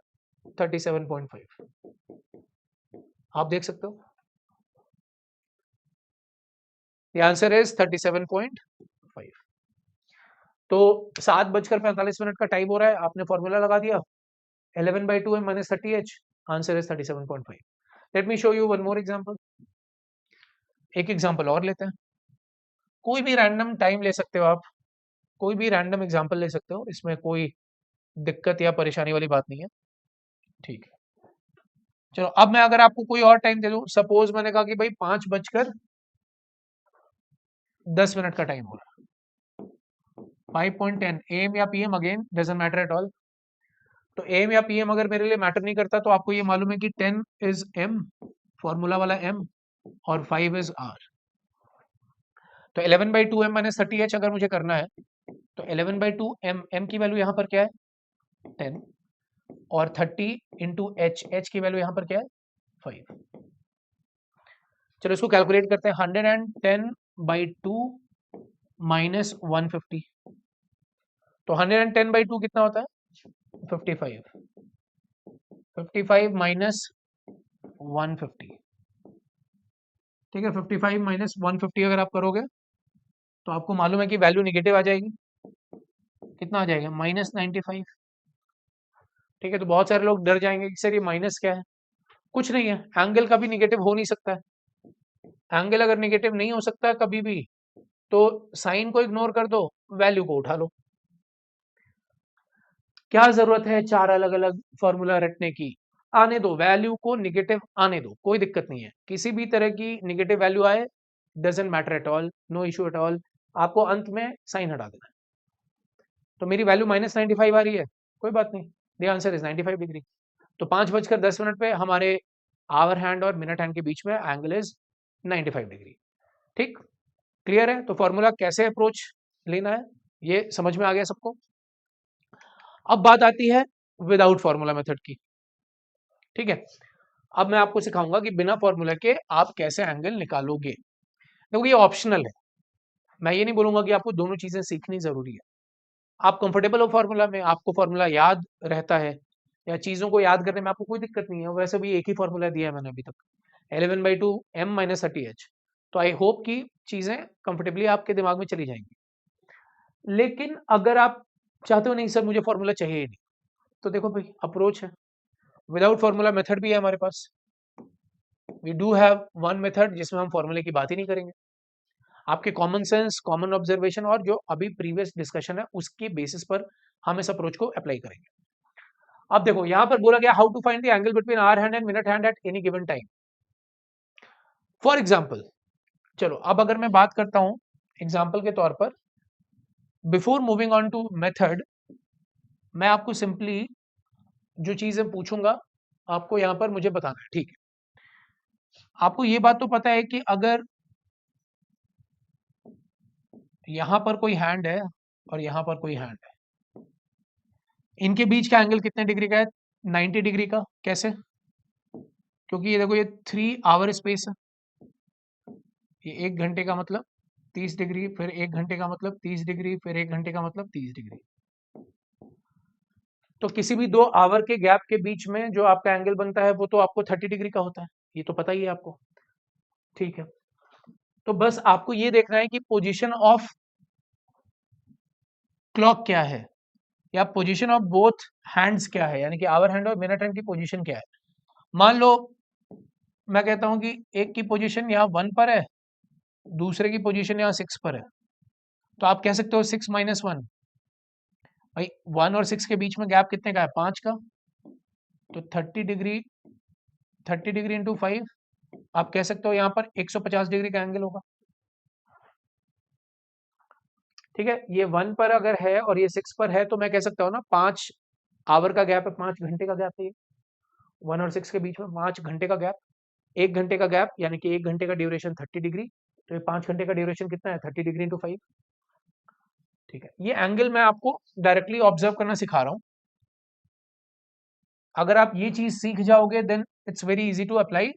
37.5, आप देख सकते हो, द आंसर इज 37.5। तो 7:45 का टाइम हो रहा है, आपने फॉर्मूला लगा दिया, 11/2m - 30h, answer is 37.5। Let me show you one more example, एक एग्जांपल और लेते हैं, कोई भी रैंडम टाइम ले सकते हो आप, कोई भी रैंडम एग्जांपल ले सकते हो, इसमें कोई दिक्कत या परेशानी वाली बात नहीं है, ठीक है। चलो अब मैं अगर आपको कोई और टाइम दे दूं, सपोज मैंने कहा कि भाई 5:10 का टाइम हो रहा है, 5:10 AM या PM, again doesn't matter at all. तो AM या PM अगर मेरे लिए मैटर नहीं करता तो आपको ये मालूम है कि 10 इज M, फॉर्मूला वाला M, और 5 इज R। तो 11/2m - 30h अगर मुझे करना है तो 11/2m, M की वैल्यू यहाँ पर क्या है 10, और 30 इंटू H की वैल्यू यहाँ पर क्या है 5। चलो इसको कैलकुलेट करते हैं, 110/2 माइनस 150, तो 110/2 कितना होता है 55, 55 माइनस 150, ठीक है, 55 माइनस 150 अगर आप करोगे तो आपको मालूम है कि वैल्यू निगेटिव आ जाएगी, कितना आ जाएगा -95, ठीक है। तो बहुत सारे लोग डर जाएंगे कि सर ये माइनस क्या है, कुछ नहीं है, एंगल कभी निगेटिव हो नहीं सकता है, एंगल अगर निगेटिव नहीं हो सकता है कभी भी तो साइन को इग्नोर कर दो, वैल्यू को उठा लो, क्या जरूरत है चार अलग अलग फॉर्मूला रटने की, आने दो वैल्यू को निगेटिव आने दो, कोई दिक्कत नहीं है, किसी भी तरह की निगेटिव वैल्यू आए doesn't matter at all, no issue at all, आपको अंत में साइन हटा देना है। तो मेरी वैल्यू -95 आ रही है, कोई बात नहीं, द आंसर इज 95 डिग्री। तो 5:10 पे हमारे आवर हैंड और मिनट हैंड के बीच में एंगल इज 95 डिग्री, ठीक, क्लियर है। तो फॉर्मूला कैसे अप्रोच लेना है ये समझ में आ गया सबको। अब बात आती है विदाउट फॉर्मूला मेथड की, ठीक है, अब मैं आपको सिखाऊंगा कि बिना फॉर्मूला के आप कैसे एंगल निकालोगे। देखो ये ऑप्शनल है, मैं ये नहीं बोलूंगा कि आपको दोनों चीजें सीखनी जरूरी है। आप कंफर्टेबल हो फॉर्मूला में, आपको फॉर्मूला याद रहता है या चीजों को याद करने में आपको कोई दिक्कत नहीं है, वैसे भी एक ही फॉर्मूला दिया है मैंने अभी तक, 11/2 m - 30h। तो आई होप कि चीजें कंफर्टेबली आपके दिमाग में चली जाएंगी। लेकिन अगर आप चाहते हो नहीं सर मुझे फॉर्मूला चाहिए ही नहीं, तो देखो भाई अप्रोच है, विदाउट फॉर्मूला मेथड भी है हमारे पास। We do have one method जिसमें हम फॉर्मूले की बात ही नहीं करेंगे। आपके कॉमन सेंस, कॉमन ऑब्जर्वेशन और जो अभी प्रीवियस डिस्कशन है उसके बेसिस पर हम इस अप्रोच को अप्लाई करेंगे। अब देखो यहां पर बोला गया how to find the angle between hour hand and minute hand at any given time. For example, चलो अब अगर मैं बात करता हूं एग्जांपल के तौर पर, before moving on to method, मैं आपको सिंपली जो चीजें पूछूंगा आपको यहां पर मुझे बताना है, ठीक है। आपको ये बात तो पता है कि अगर यहां पर कोई हैंड है और यहां पर कोई हैंड है, इनके बीच का एंगल कितने डिग्री का है? 90 डिग्री का। कैसे? क्योंकि ये देखो ये 3 आवर स्पेस है, ये 1 घंटे का मतलब 30 डिग्री, फिर 1 घंटे का मतलब 30 डिग्री, फिर 1 घंटे का मतलब 30 डिग्री। तो किसी भी 2 आवर के गैप के बीच में जो आपका एंगल बनता है वो तो आपको 30 डिग्री का होता है, ये तो पता ही है आपको, ठीक है। तो बस आपको ये देखना है कि पोजीशन ऑफ क्लॉक क्या है या पोजीशन ऑफ बोथ हैंड्स क्या है, यानी कि आवर हैंड और मिनट हैंड की पोजीशन क्या है। मान लो मैं कहता हूं कि एक की पोजीशन यहाँ 1 पर है, दूसरे की पोजीशन यहाँ 6 पर है, तो आप कह सकते हो 6 - 1। भाई 1 और 6 के बीच में गैप कितने का है? 5 का। तो 30 डिग्री, 30 डिग्री इंटू 5, आप कह सकते हो यहाँ पर 150 डिग्री का एंगल होगा, ठीक है। ये 1 पर अगर है और ये 6 पर है तो मैं कह सकता हूँ ना 5 आवर का गैप है, 5 घंटे का गैप है, ये 1 और 6 के बीच में 5 घंटे का गैप, 1 घंटे का गैप यानी कि 1 घंटे का ड्यूरेशन 30 डिग्री, तो ये 5 घंटे का ड्यूरेशन कितना है? 30 डिग्री इंटू 5, ठीक है। ये एंगल मैं आपको डायरेक्टली ऑब्जर्व करना सिखा रहा हूं। अगर आप ये चीज सीख जाओगे then it's very easy to apply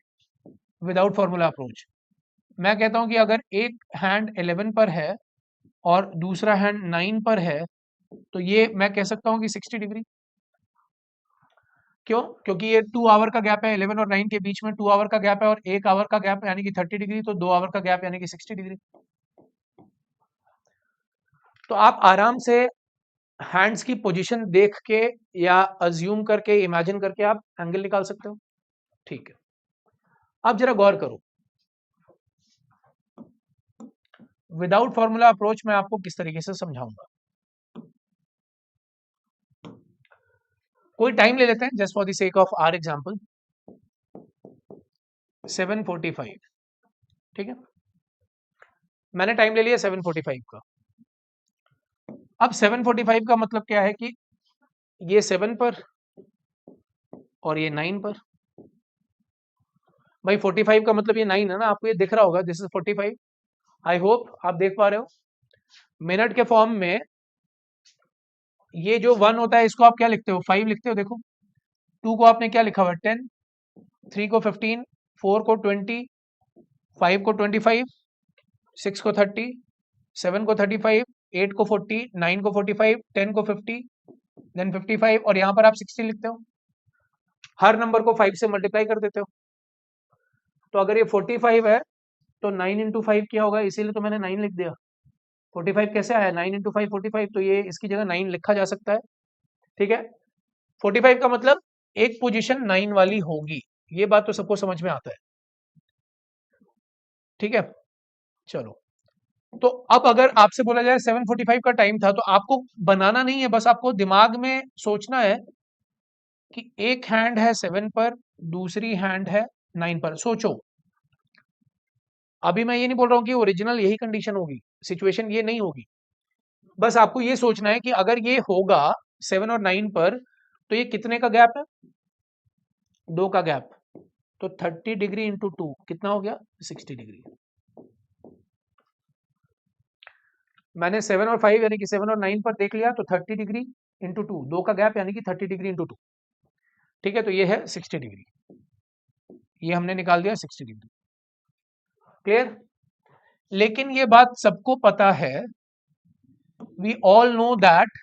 without formula approach. मैं कहता हूं कि अगर एक हैंड 11 पर है और दूसरा हैंड 9 पर है, तो ये मैं कह सकता हूं कि 60 डिग्री। क्यों? क्योंकि ये 2 आवर का गैप है, 11 और 9 के बीच में 2 आवर का गैप है और 1 आवर का गैप यानी कि 30 डिग्री, तो 2 आवर का गैप यानी कि 60 डिग्री। तो आप आराम से हैंड्स की पोजीशन देख के या अज्यूम करके, इमेजिन करके आप एंगल निकाल सकते हो, ठीक है। अब जरा गौर करो, विदाउट फॉर्मूला अप्रोच मैं आपको किस तरीके से समझाऊंगा। कोई टाइम ले लेते हैं just for the sake of our example, 7:45, ठीक है। मैंने टाइम ले लिया 7:45 का। अब 7:45 का मतलब क्या है कि ये 7 पर और ये 9 पर। भाई 45 का मतलब ये 9 है ना, आपको ये दिख रहा होगा, दिस इज 45। आई होप आप देख पा रहे हो। मिनट के फॉर्म में ये जो 1 होता है इसको आप क्या लिखते हो? 5 लिखते हो। देखो 2 को आपने क्या लिखा हुआ है? 10, 3 को 15, 4 को 20, 5 को 25, 6 को 30, 7 को 35, 8 को 40, 9 को 45, 10 को 50, देन 55 और यहाँ पर आप 60 लिखते हो। हर नंबर को 5 से मल्टीप्लाई कर देते हो। तो अगर ये 45 है तो 9 इंटू 5 क्या होगा? इसीलिए तो मैंने 9 लिख दिया। 45 कैसे आया? 9 इंटू 5 45, तो ये इसकी जगह 9 लिखा जा सकता है, ठीक है। 45 का मतलब एक पोजीशन 9 वाली होगी, ये बात तो सबको समझ में आता है, ठीक है। चलो, तो अब अगर आपसे बोला जाए 7:45 का टाइम था, तो आपको बनाना नहीं है, बस आपको दिमाग में सोचना है कि एक हैंड है 7 पर, दूसरी हैंड है 9 पर। सोचो, अभी मैं ये नहीं बोल रहा हूं कि ओरिजिनल यही कंडीशन होगी, सिचुएशन ये नहीं होगी। बस आपको ये सोचना है कि अगर ये होगा 7 और 9 पर, तो ये कितने का गैप है? 2 का गैप। तो 30 डिग्री इंटू 2 कितना हो गया? 60 डिग्री। मैंने 7 और 5 यानी कि 7 और 9 पर देख लिया, तो 30 डिग्री इंटू 2, 2 का गैप यानी कि 30 डिग्री इंटू 2, ठीक है, तो ये है 60 डिग्री, ये हमने निकाल दिया 60 डिग्री। क्लियर? लेकिन ये बात सबको पता है, वी ऑल नो दैट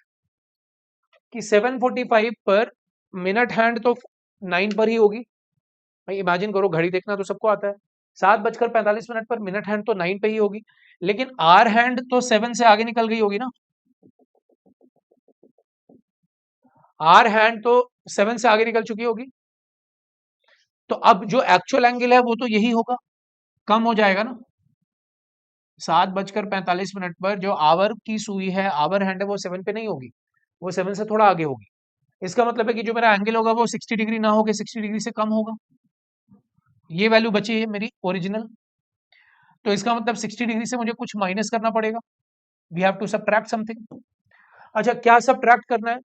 कि 7:45 पर मिनट हैंड तो 9 पर ही होगी। भाई इमेजिन करो, घड़ी देखना तो सबको आता है, 7:45 पर मिनट हैंड तो 9 पे ही होगी, लेकिन आर हैंड तो 7 से आगे निकल गई होगी ना। आर हैंड तो 7 से आगे निकल चुकी होगी, तो अब जो एक्चुअल एंगल है वो तो यही होगा, कम हो जाएगा ना। 7:45 पर जो आवर की सुई है, आवर हैंड है, वो 7 पे नहीं होगी, वो 7 से थोड़ा आगे होगी। इसका मतलब है कि जो मेरा एंगल होगा वो 60 डिग्री ना होकर 60 डिग्री से कम होगा। ये वैल्यू बची है मेरी ओरिजिनल, तो इसका मतलब 60 डिग्री से मुझे कुछ माइनस करना पड़ेगा। We have to subtract something. अच्छा, क्या सबट्रैक्ट करना है?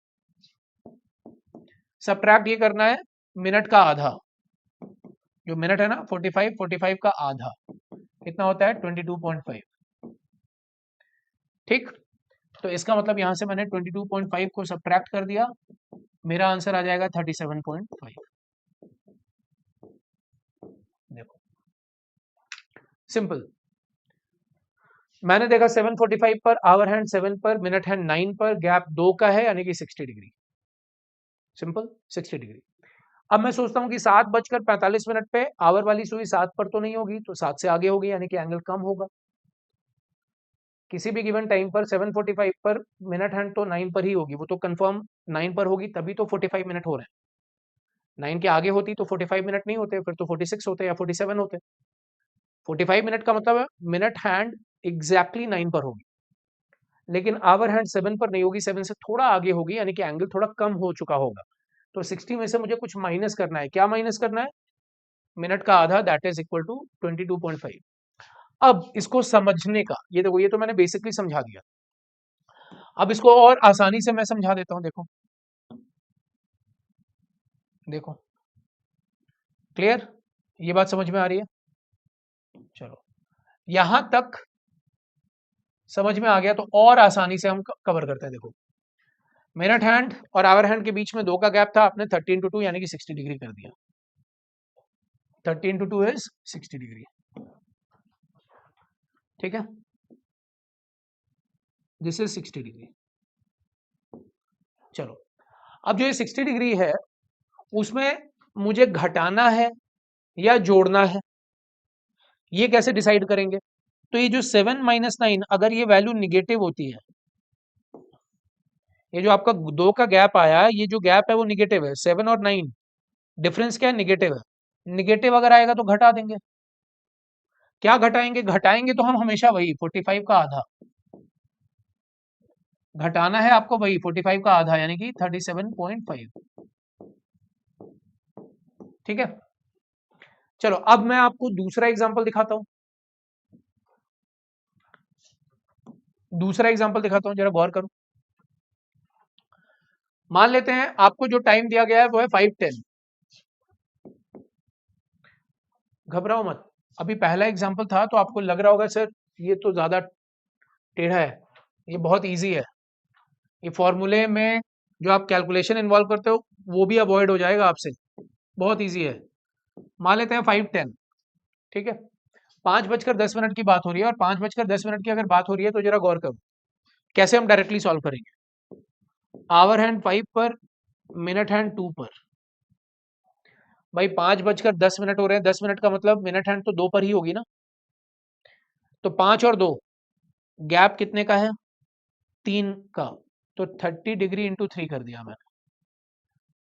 सबट्रैक्ट ये करना है मिनट का आधा, जो मिनट है ना 45 का आधा कितना होता है 22.5। ठीक, तो इसका मतलब यहां से मैंने 22.5 को सबट्रैक्ट कर दिया, मेरा आंसर आ जाएगा 37.5। देखो सिंपल, मैंने देखा 7:45 पर, आवर हैंड 7 पर, मिनट हैंड 9 पर, गैप 2 का है, यानी कि 60 डिग्री। Simple, 60 degree. अब मैं सोचता हूं कि 7:45 पे आवर वाली सुई 7 पर तो नहीं होगी, तो 7 से आगे होगी, यानी कि एंगल कम होगा। किसी भी गिवन टाइम पर 7:45 पर मिनट हैंड तो 9 पर ही होगी, वो तो कंफर्म 9 पर होगी, तभी तो 45 मिनट हो रहे हैं। 9 के आगे होती तो 45 मिनट नहीं होते, फिर तो 46 होते या 47 होते। 45 मिनट का मतलब है मिनट हैंड एग्जैक्टली 9 पर होगी, लेकिन आवर हैंड 7 पर नहीं होगी, 7 से थोड़ा आगे होगी, यानी कि एंगल थोड़ा कम हो चुका होगा। तो 60 में से मुझे कुछ माइनस करना है। क्या माइनस करना है? मिनट का आधा, दैट इज इक्वल टू 22.5। अब इसको समझने का, ये देखो, ये तो मैंने बेसिकली समझा दिया, अब इसको और आसानी से मैं समझा देता हूं। देखो देखो, क्लियर? ये बात समझ में आ रही है? चलो, यहां तक समझ में आ गया, तो और आसानी से हम कवर करते हैं। देखो, मिनट हैंड और आवर हैंड के बीच में 2 का गैप था, आपने 30 into 2 यानी कि 60 डिग्री कर दिया। 30 into 2 इज 60 डिग्री। ठीक है, दिस इज 60 डिग्री। चलो, अब जो ये 60 डिग्री है, उसमें मुझे घटाना है या जोड़ना है, ये कैसे डिसाइड करेंगे? तो ये जो 7 - 9, अगर ये वैल्यू निगेटिव होती है, ये जो आपका 2 का गैप आया है, ये जो गैप है वो निगेटिव है, 7 और 9 डिफरेंस क्या है? निगेटिव है। निगेटिव अगर आएगा तो घटा देंगे। क्या घटाएंगे? घटाएंगे तो हम हमेशा वही 45 का आधा घटाना है आपको, वही 45 का आधा, यानी कि 37.5। ठीक है, चलो अब मैं आपको दूसरा एग्जांपल दिखाता हूं। दूसरा एग्जांपल दिखाता हूं, जरा गौर करो। मान लेते हैं आपको जो टाइम दिया गया है वो है 5:10। घबराओ मत, अभी पहला एग्जांपल था तो आपको लग रहा होगा सर ये तो ज्यादा टेढ़ा है, ये बहुत इजी है, ये फॉर्मूले में जो आप कैलकुलेशन इन्वॉल्व करते हो वो भी अवॉइड हो जाएगा आपसे, बहुत इजी है। मान लेते हैं 5:10। ठीक है, 5:10 की बात हो रही है, और 5:10 की अगर बात हो रही है तो जरा गौर करो कैसे हम डायरेक्टली सॉल्व करेंगे। आवर हैंड 5 पर, मिनट हैंड 2 पर। भाई 5:10 हो रहे हैं, 10 मिनट का मतलब मिनट हैंड तो 2 पर ही होगी ना, तो 5 और 2 गैप कितने का है? 3 का, तो 30 डिग्री इंटू 3 कर दिया मैंने।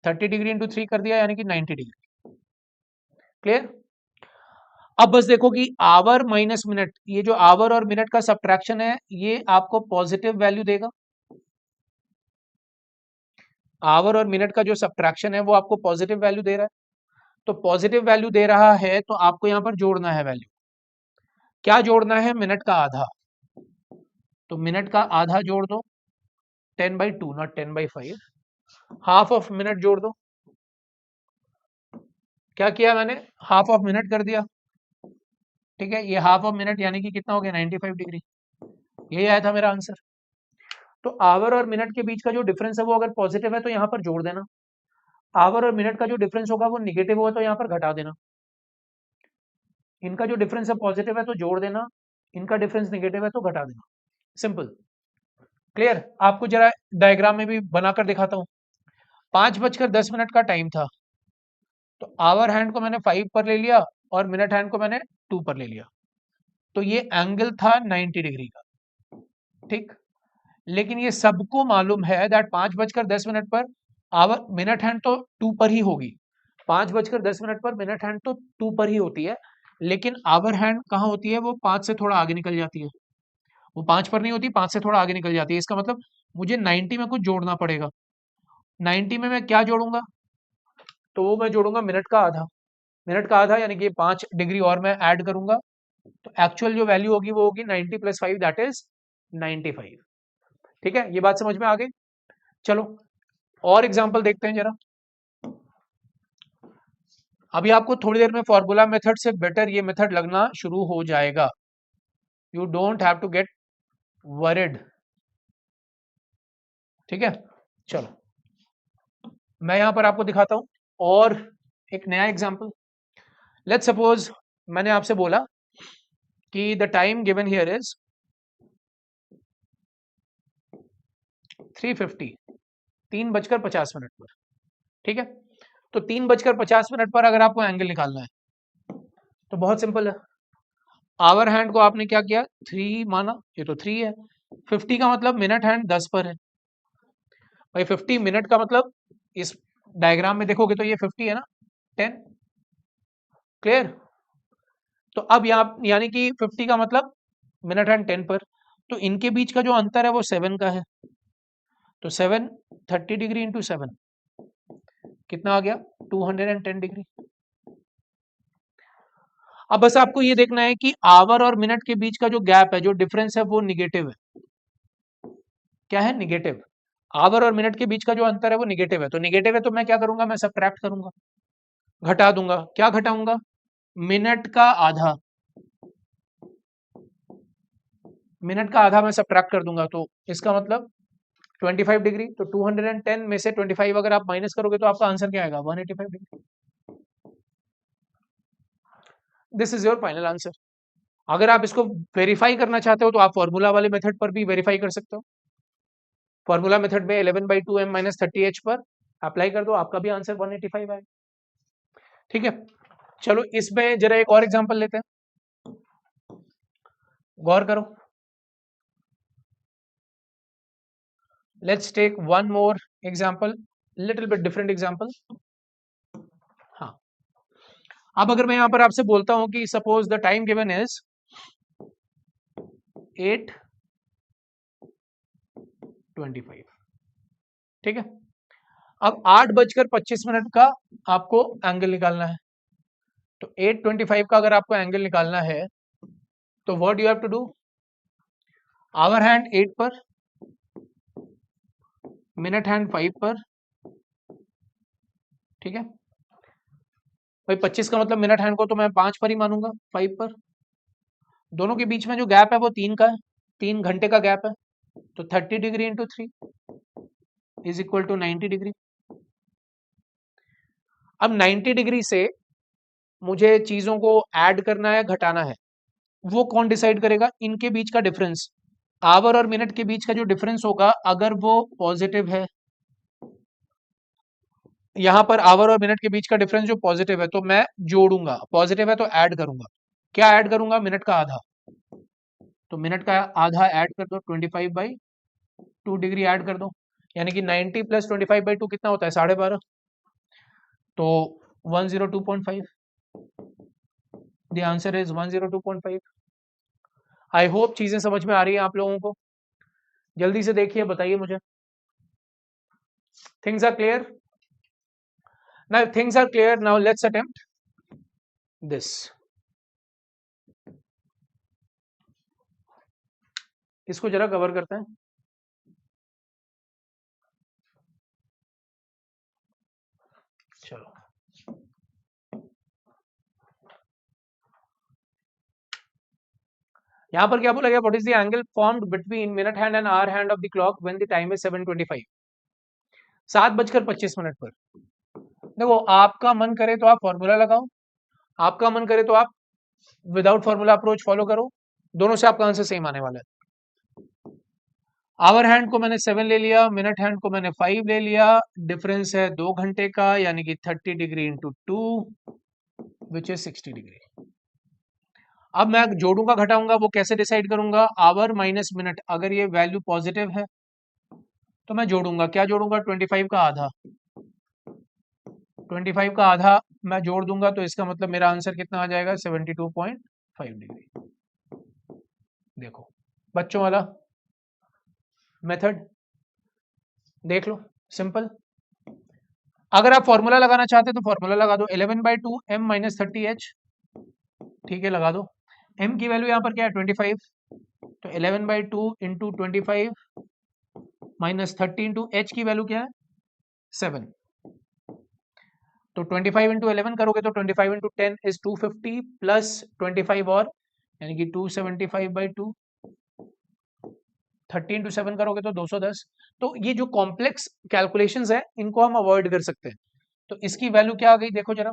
30 डिग्री इंटू 3 कर दिया, यानी कि 90 डिग्री। क्लियर? अब बस देखो कि आवर माइनस मिनट, ये जो आवर और मिनट का सब्ट्रैक्शन है, ये आपको पॉजिटिव वैल्यू देगा। आवर और मिनट का जो सब्ट्रैक्शन है वो आपको पॉजिटिव वैल्यू दे रहा है, तो पॉजिटिव वैल्यू दे रहा है तो आपको यहां पर जोड़ना है वैल्यू। क्या जोड़ना है? मिनट का आधा, तो मिनट का आधा जोड़ दो, 10/2 नॉट 10/5। हाफ ऑफ मिनट जोड़ दो, क्या किया मैंने? हाफ ऑफ मिनट कर दिया। ठीक है, ये हाफ ऑफ मिनट यानी कि कितना हो गया? 95 डिग्री। यही आया था मेरा आंसर। तो आवर और मिनट के बीच का जो डिफरेंस है वो अगर पॉजिटिव है तो यहाँ पर जोड़ देना, आवर और मिनट का जो डिफरेंस होगा वो निगेटिव होगा तो यहाँ पर घटा देना, इनका जो डिफरेंस है पॉजिटिव है तो जोड़ देना, इनका डिफरेंस निगेटिव है तो घटा देना, सिंपल। क्लियर? आपको जरा डायग्राम में भी बनाकर दिखाता हूँ। 5:10 का टाइम था, तो आवर हैंड को मैंने 5 पर ले लिया और मिनट हैंड को मैंने 2 पर ले लिया, तो ये एंगल था 90 डिग्री का, ठीक। लेकिन ये सबको मालूम है that 5:10 per hour minute hand तो 2 पर ही होगी, 5:10 पर मिनट हैंड तो 2 पर ही होती है, लेकिन आवर हैंड कहाँ होती है, वो 5 से थोड़ा आगे निकल जाती है, वो 5 पर नहीं होती, 5 से थोड़ा आगे निकल जाती है। इसका मतलब मुझे 90 में कुछ जोड़ना पड़ेगा। 90 में मैं क्या जोड़ूंगा, तो वो मैं जोड़ूंगा मिनट का आधा, मिनट का आधा यानी कि 5 डिग्री और मैं ऐड करूंगा, तो एक्चुअल जो वैल्यू होगी वो होगी 90 + 5 दैट इज 95। ठीक है, ये बात समझ में आ गई। चलो और एग्जांपल देखते हैं जरा। अभी आपको थोड़ी देर में फॉर्मूला मेथड से बेटर ये मेथड लगना शुरू हो जाएगा, you don't have to get worried. ठीक है, चलो मैं यहां पर आपको दिखाता हूं और एक नया एग्जांपल। लेट्स सपोज मैंने आपसे बोला कि the time given here is 3:50, 3:50 पर। ठीक है, तो 3:50 पर अगर आपको एंगल निकालना है तो बहुत सिंपल है। आवर हैंड को आपने क्या किया, 3 माना, ये तो 3 है। 50 का मतलब मिनट हैंड 10 पर है भाई, 50 मिनट का मतलब इस डायग्राम में देखोगे तो ये 50 है ना, 10। क्लियर? तो अब यहाँ यानी कि 50 का मतलब मिनट हैंड 10 पर, तो इनके बीच का जो अंतर है वो 7 का है, तो 7 30 डिग्री इंटू 7 कितना आ गया, 210 डिग्री। अब बस आपको ये देखना है कि आवर और मिनट के बीच का जो गैप है, जो डिफरेंस है, वो निगेटिव है। क्या है, निगेटिव। आवर और मिनट के बीच का जो अंतर है वो निगेटिव है, तो निगेटिव है तो मैं क्या करूंगा, मैं सबट्रैक्ट करूंगा, घटा दूंगा। क्या घटाऊंगा, मिनट का आधा, मिनट का आधा मैं सबट्रैक्ट कर दूंगा, तो इसका मतलब 25 डिग्री, तो 210 में से 25 अगर आप माइनस करोगे तो आपका आंसर क्या आएगा, 185 degree. This is your final answer. अगर आप इसको वेरीफाई करना चाहते हो तो आप फॉर्मूला वाले मेथड पर भी वेरीफाई कर सकते हो। फॉर्मूला मेथड में 11/2m-30h पर अप्लाई कर दो, आपका भी आंसर 185 आएगा। ठीक है, चलो इसमें जरा एक और एग्जांपल लेते हैं, गौर करो। Let's take one more example, little bit different example. हाँ, अब अगर मैं यहां पर आपसे बोलता हूं कि suppose the time given is 8:25। ठीक है, अब 8:25 का आपको एंगल निकालना है, तो 8:25 का अगर आपको एंगल निकालना है तो what you have to do, hour hand 8 पर, मिनट हैंड 5 पर। ठीक है भाई, 25 का मतलब मिनट हैंड को तो मैं 5 पर ही मानूंगा, 5 पर। दोनों के बीच में जो गैप है वो 3 का है, 3 घंटे का गैप है, तो 30 degree into 3 is equal to 90 degree. अब 90 डिग्री से मुझे चीजों को ऐड करना है, घटाना है, वो कौन डिसाइड करेगा, इनके बीच का डिफरेंस, आवर और मिनट के बीच का जो डिफरेंस होगा, अगर वो पॉजिटिव है, यहां पर आवर और मिनट के बीच का डिफरेंस जो पॉजिटिव है तो मैं जोड़ूंगा, पॉजिटिव है तो ऐड करूंगा। क्या ऐड करूंगा, मिनट का आधा, तो मिनट का आधा ऐड कर दो, 25/2 डिग्री ऐड कर दो, यानी कि 90 + 25/2 कितना होता है, 12.5, तो 102.5। The answer is 102.5। I hope चीजें समझ में आ रही है आप लोगों को। जल्दी से देखिए, बताइए मुझे, things are clear? Now things are clear, now let's attempt this. इसको जरा कवर करते हैं। चलो, यहाँ पर क्या बोला गया, what is the angle formed between minute hand and hour hand of the clock when the time is 7:25, 7:25 पर। देखो, आपका मन करे तो आप फॉर्मूला लगाओ, आपका मन करे तो आप विदाउट फॉर्मूला अप्रोच फॉलो करो, दोनों से आपका आंसर सेम आने वाला है। आवर हैंड को मैंने 7 ले लिया, मिनट हैंड को मैंने 5 ले लिया, डिफरेंस है 2 घंटे का, यानी कि 30 degree into 2 which is 60 degree. अब मैं जोड़ूंगा घटाऊंगा वो कैसे डिसाइड करूंगा? आवर माइनस मिनट, अगर ये वैल्यू पॉजिटिव है तो मैं जोड़ूंगा, क्या जोड़ूंगा? 25 का आधा, 25 का आधा मैं जोड़ दूंगा, तो इसका मतलब मेरा आंसर कितना आ जाएगा? 72.5 डिग्री। देखो बच्चों वाला मेथड देख लो, सिंपल। अगर आप फॉर्मूला लगाना चाहते हैं तो फॉर्मूला लगा दो, 11/2 m माइनस 30h, ठीक है, लगा दो। m की वैल्यू यहाँ पर क्या है? 25, तो 11/2 इंटू 25 माइनस 30 इंटू h की वैल्यू क्या है? 7। तो 25 इंटू 11 करोगे तो 25 इंटू 10 इज 250 प्लस 25 और, यानी कि 275/2, 30 इंटू 7 करोगे तो 210। तो ये जो कॉम्प्लेक्स कैलकुलेशंस है इनको हम अवॉइड कर सकते हैं। तो इसकी वैल्यू क्या आ गई देखो जरा,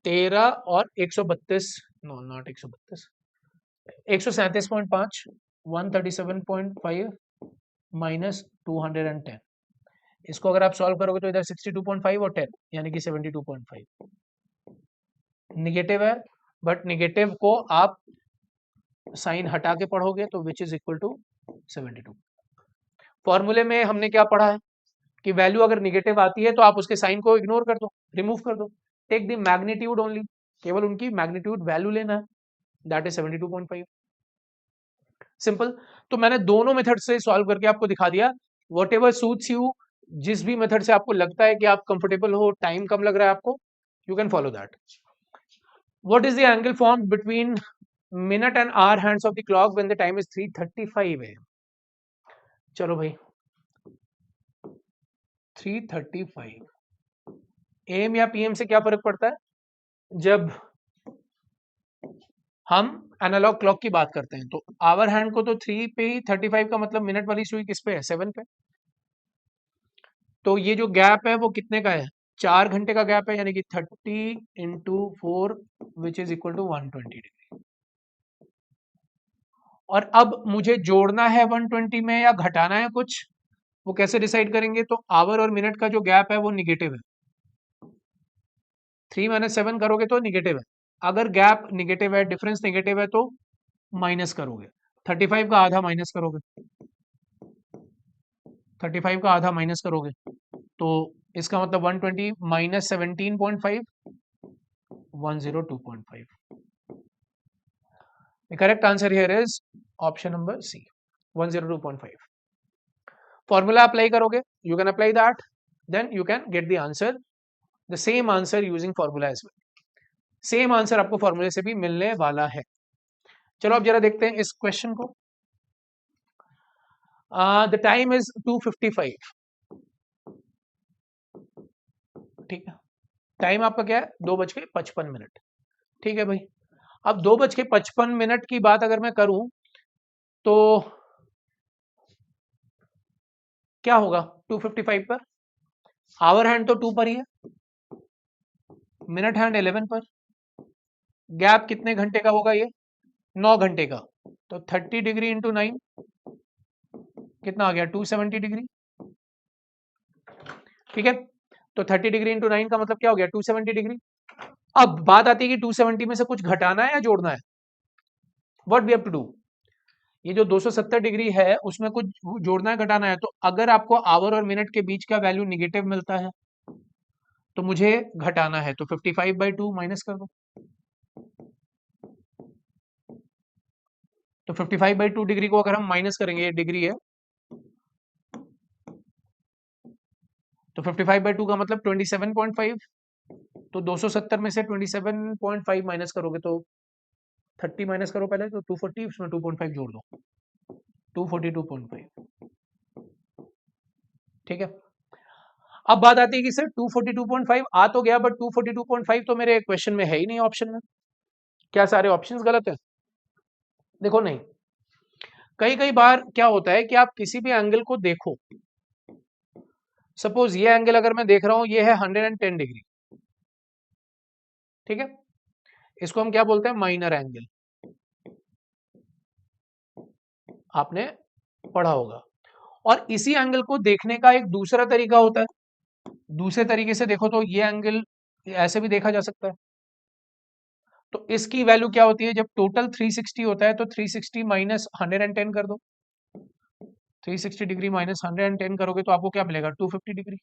13 और 132, नो नॉट 132, 137.5, 137.5 माइनस 210, इसको अगर आप सॉल्व करोगे तो इधर 62.5 और 10 यानी कि 72.5 निगेटिव है, बट निगेटिव को आप साइन हटा के पढ़ोगे तो विच इज इक्वल टू 72। फॉर्मूले में हमने क्या पढ़ा है कि वैल्यू अगर निगेटिव आती है तो आप उसके साइन को इग्नोर कर दो, रिमूव कर दो, टेक द मैग्नीट्यूड ओनली, केवल उनकी मैग्नीट्यूड वैल्यू लेना है, दैट इज 72.5। सिंपल। तो मैंने दोनों मेथड से सॉल्व करके आपको दिखा दिया, वॉट एवर सूट्स यू, जिस भी मेथड से आपको लगता है कि आप कंफर्टेबल हो, टाइम कम लग रहा है आपको, you can follow that. What is the angle form between minute and hour hands of the clock when the time is 3:35 AM? चलो भाई, 3:35 AM या PM से क्या फर्क पड़ता है? जब हम एनालॉग क्लॉक की बात करते हैं तो आवर हैंड को तो 3 पे ही, 35 का मतलब मिनट वाली सुई किस पे है? 7 पे। तो ये जो गैप है वो कितने का है? 4 घंटे का गैप है, यानी कि 30 into 4 which is equal to 120 degree. और अब मुझे जोड़ना है 120 में या घटाना है कुछ, वो कैसे डिसाइड करेंगे? तो आवर और मिनट का जो गैप है वो निगेटिव है, 3 माइनस 7 करोगे तो निगेटिव है, अगर गैप निगेटिव है, डिफरेंस निगेटिव है तो माइनस करोगे, 35 का आधा माइनस करोगे, 35 का आधा माइनस करोगे तो इसका मतलब 120 minus 17.5, 102.5। The correct answer here is option number C, 102.5. Formula apply करोगे, you can apply that, then you can get the answer, the same answer using formula as well. Same answer आपको फॉर्मूले से भी मिलने वाला है। चलो अब जरा देखते हैं इस क्वेश्चन को। द टाइम इज 2:55, ठीक है, टाइम आपका क्या है? 2:55। ठीक है भाई, अब 2:55 की बात अगर मैं करूं तो क्या होगा 2:55 पर? आवर हैंड तो 2 पर ही है, मिनट हैंड 11 पर, गैप कितने घंटे का होगा? ये 9 घंटे का, तो 30 डिग्री इंटू 9 कितना आ गया? 270 डिग्री, ठीक है। तो 30 डिग्री इंटू 9 का मतलब क्या हो गया? 270 डिग्री। अब बात आती है कि 270 में से कुछ घटाना है या जोड़ना है? What we have to do? ये जो 270 डिग्री है उसमें कुछ जोड़ना है, घटाना है? तो अगर आपको आवर और मिनट के बीच का वैल्यू निगेटिव मिलता है तो मुझे घटाना है, तो 55/2 माइनस कर दो, तो 55/2 डिग्री को अगर हम माइनस करेंगे, ये डिग्री है, तो 55/2 का मतलब 27.5, तो 270 में से 27.5 माइनस करोगे तो 30 माइनस करो पहले, तो 240, उसमें 2.5 जोड़ दो, 242.5, ठीक है। अब बात आती है कि सर 242.5 आ तो गया, बट 242.5 तो मेरे क्वेश्चन में है ही नहीं, ऑप्शन में। क्या सारे ऑप्शंस गलत है? देखो नहीं, कई कई बार क्या होता है कि आप किसी भी एंगल को देखो, सपोज ये एंगल अगर मैं देख रहा हूं, ये है 110 डिग्री, ठीक है, इसको हम क्या बोलते हैं, माइनर एंगल, आपने पढ़ा होगा। और इसी एंगल को देखने का एक दूसरा तरीका होता है, दूसरे तरीके से देखो तो ये एंगल ऐसे भी देखा जा सकता है। तो इसकी वैल्यू क्या होती है, जब टोटल 360 होता है तो 360 माइनस 110 कर दो, 360 डिग्री माइनस 110 करोगे तो आपको क्या मिलेगा, 250 डिग्री।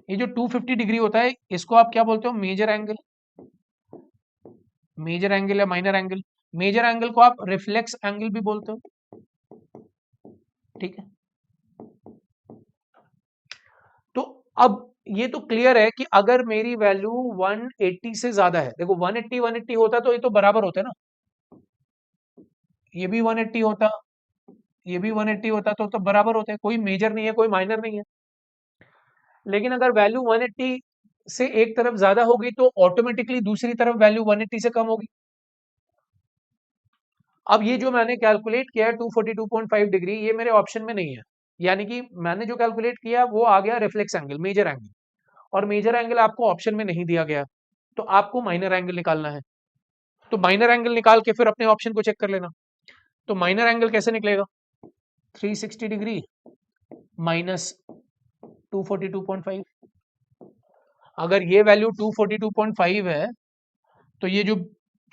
ये जो 250 डिग्री होता है इसको आप क्या बोलते हो, मेजर एंगल, मेजर एंगल या माइनर एंगल। मेजर एंगल को आप रिफ्लेक्स एंगल भी बोलते हो, ठीक है। तो अब ये तो क्लियर है कि अगर मेरी वैल्यू 180 से ज्यादा है, देखो 180 होता तो ये तो बराबर होता है ना, ये भी 180 होता, ये भी 180 होता, तो बराबर होते हैं, कोई मेजर नहीं है कोई माइनर नहीं है। लेकिन अगर वैल्यू 180 से एक तरफ ज्यादा होगी तो ऑटोमेटिकली दूसरी तरफ वैल्यू 180 से कम होगी। अब ये जो मैंने कैलकुलेट किया है 242.5 डिग्री, ये मेरे ऑप्शन में नहीं है, यानी कि मैंने जो कैलकुलेट किया वो आ गया रिफ्लेक्स एंगल, मेजर एंगल, और मेजर एंगल आपको ऑप्शन में नहीं दिया गया, तो आपको माइनर एंगल निकालना है। तो माइनर एंगल निकाल के फिर अपने ऑप्शन को चेक कर लेना। तो माइनर एंगल कैसे निकलेगा, 360 डिग्री माइनस 242.5। अगर ये वैल्यू 242.5 है तो ये जो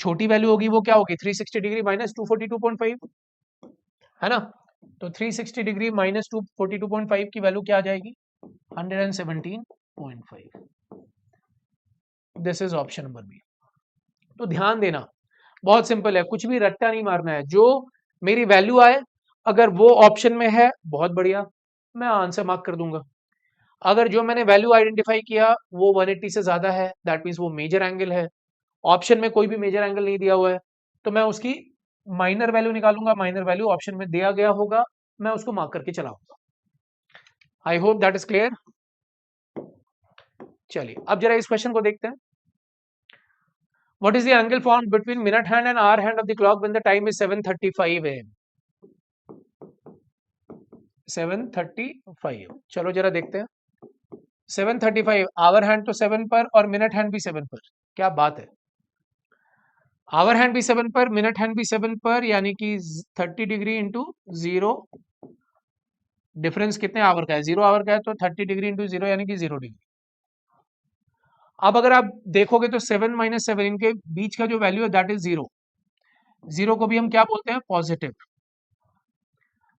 छोटी वैल्यू होगी वो क्या होगी, 360 डिग्री माइनस 242.5, है ना। तो 360 डिग्री माइनस 242.5 की वैल्यू क्या आ जाएगी, 117.5। This is option number B. तो ध्यान देना, बहुत सिंपल है, कुछ भी रट्टा नहीं मारना है, जो मेरी वैल्यू आए अगर वो ऑप्शन में है बहुत बढ़िया, मैं आंसर मार्क कर दूंगा। अगर जो मैंने वैल्यू आइडेंटिफाई किया वो 180 से ज्यादा है, दैट मीन्स वो मेजर एंगल है, ऑप्शन में कोई भी मेजर एंगल नहीं दिया हुआ है, तो मैं उसकी माइनर वैल्यू निकालूंगा, माइनर वैल्यू ऑप्शन में दिया गया होगा, मैं उसको मार्क करके चलाऊंगा। आई होप दैट इज क्लियर। चलिए अब जरा इस क्वेश्चन को देखते हैं। What is the angle formed between minute hand and hour hand of the clock when the time is 7:35 am? 7:35। चलो जरा देखते हैं। 7:35, आवर हैंड तो 7 पर और मिनट हैंड भी 7 पर, क्या बात है। आवर हैंड भी 7 पर, मिनट हैंड भी 7 पर, यानी कि 30 डिग्री इंटू 0, डिफरेंस कितने आवर का है, 0 आवर का है, तो 30 डिग्री इंटू 0 यानी कि 0 डिग्री। अब अगर आप देखोगे तो 7 माइनस 7, इनके बीच का जो वैल्यू है दैट इज 0। 0 को भी हम क्या बोलते हैं, पॉजिटिव।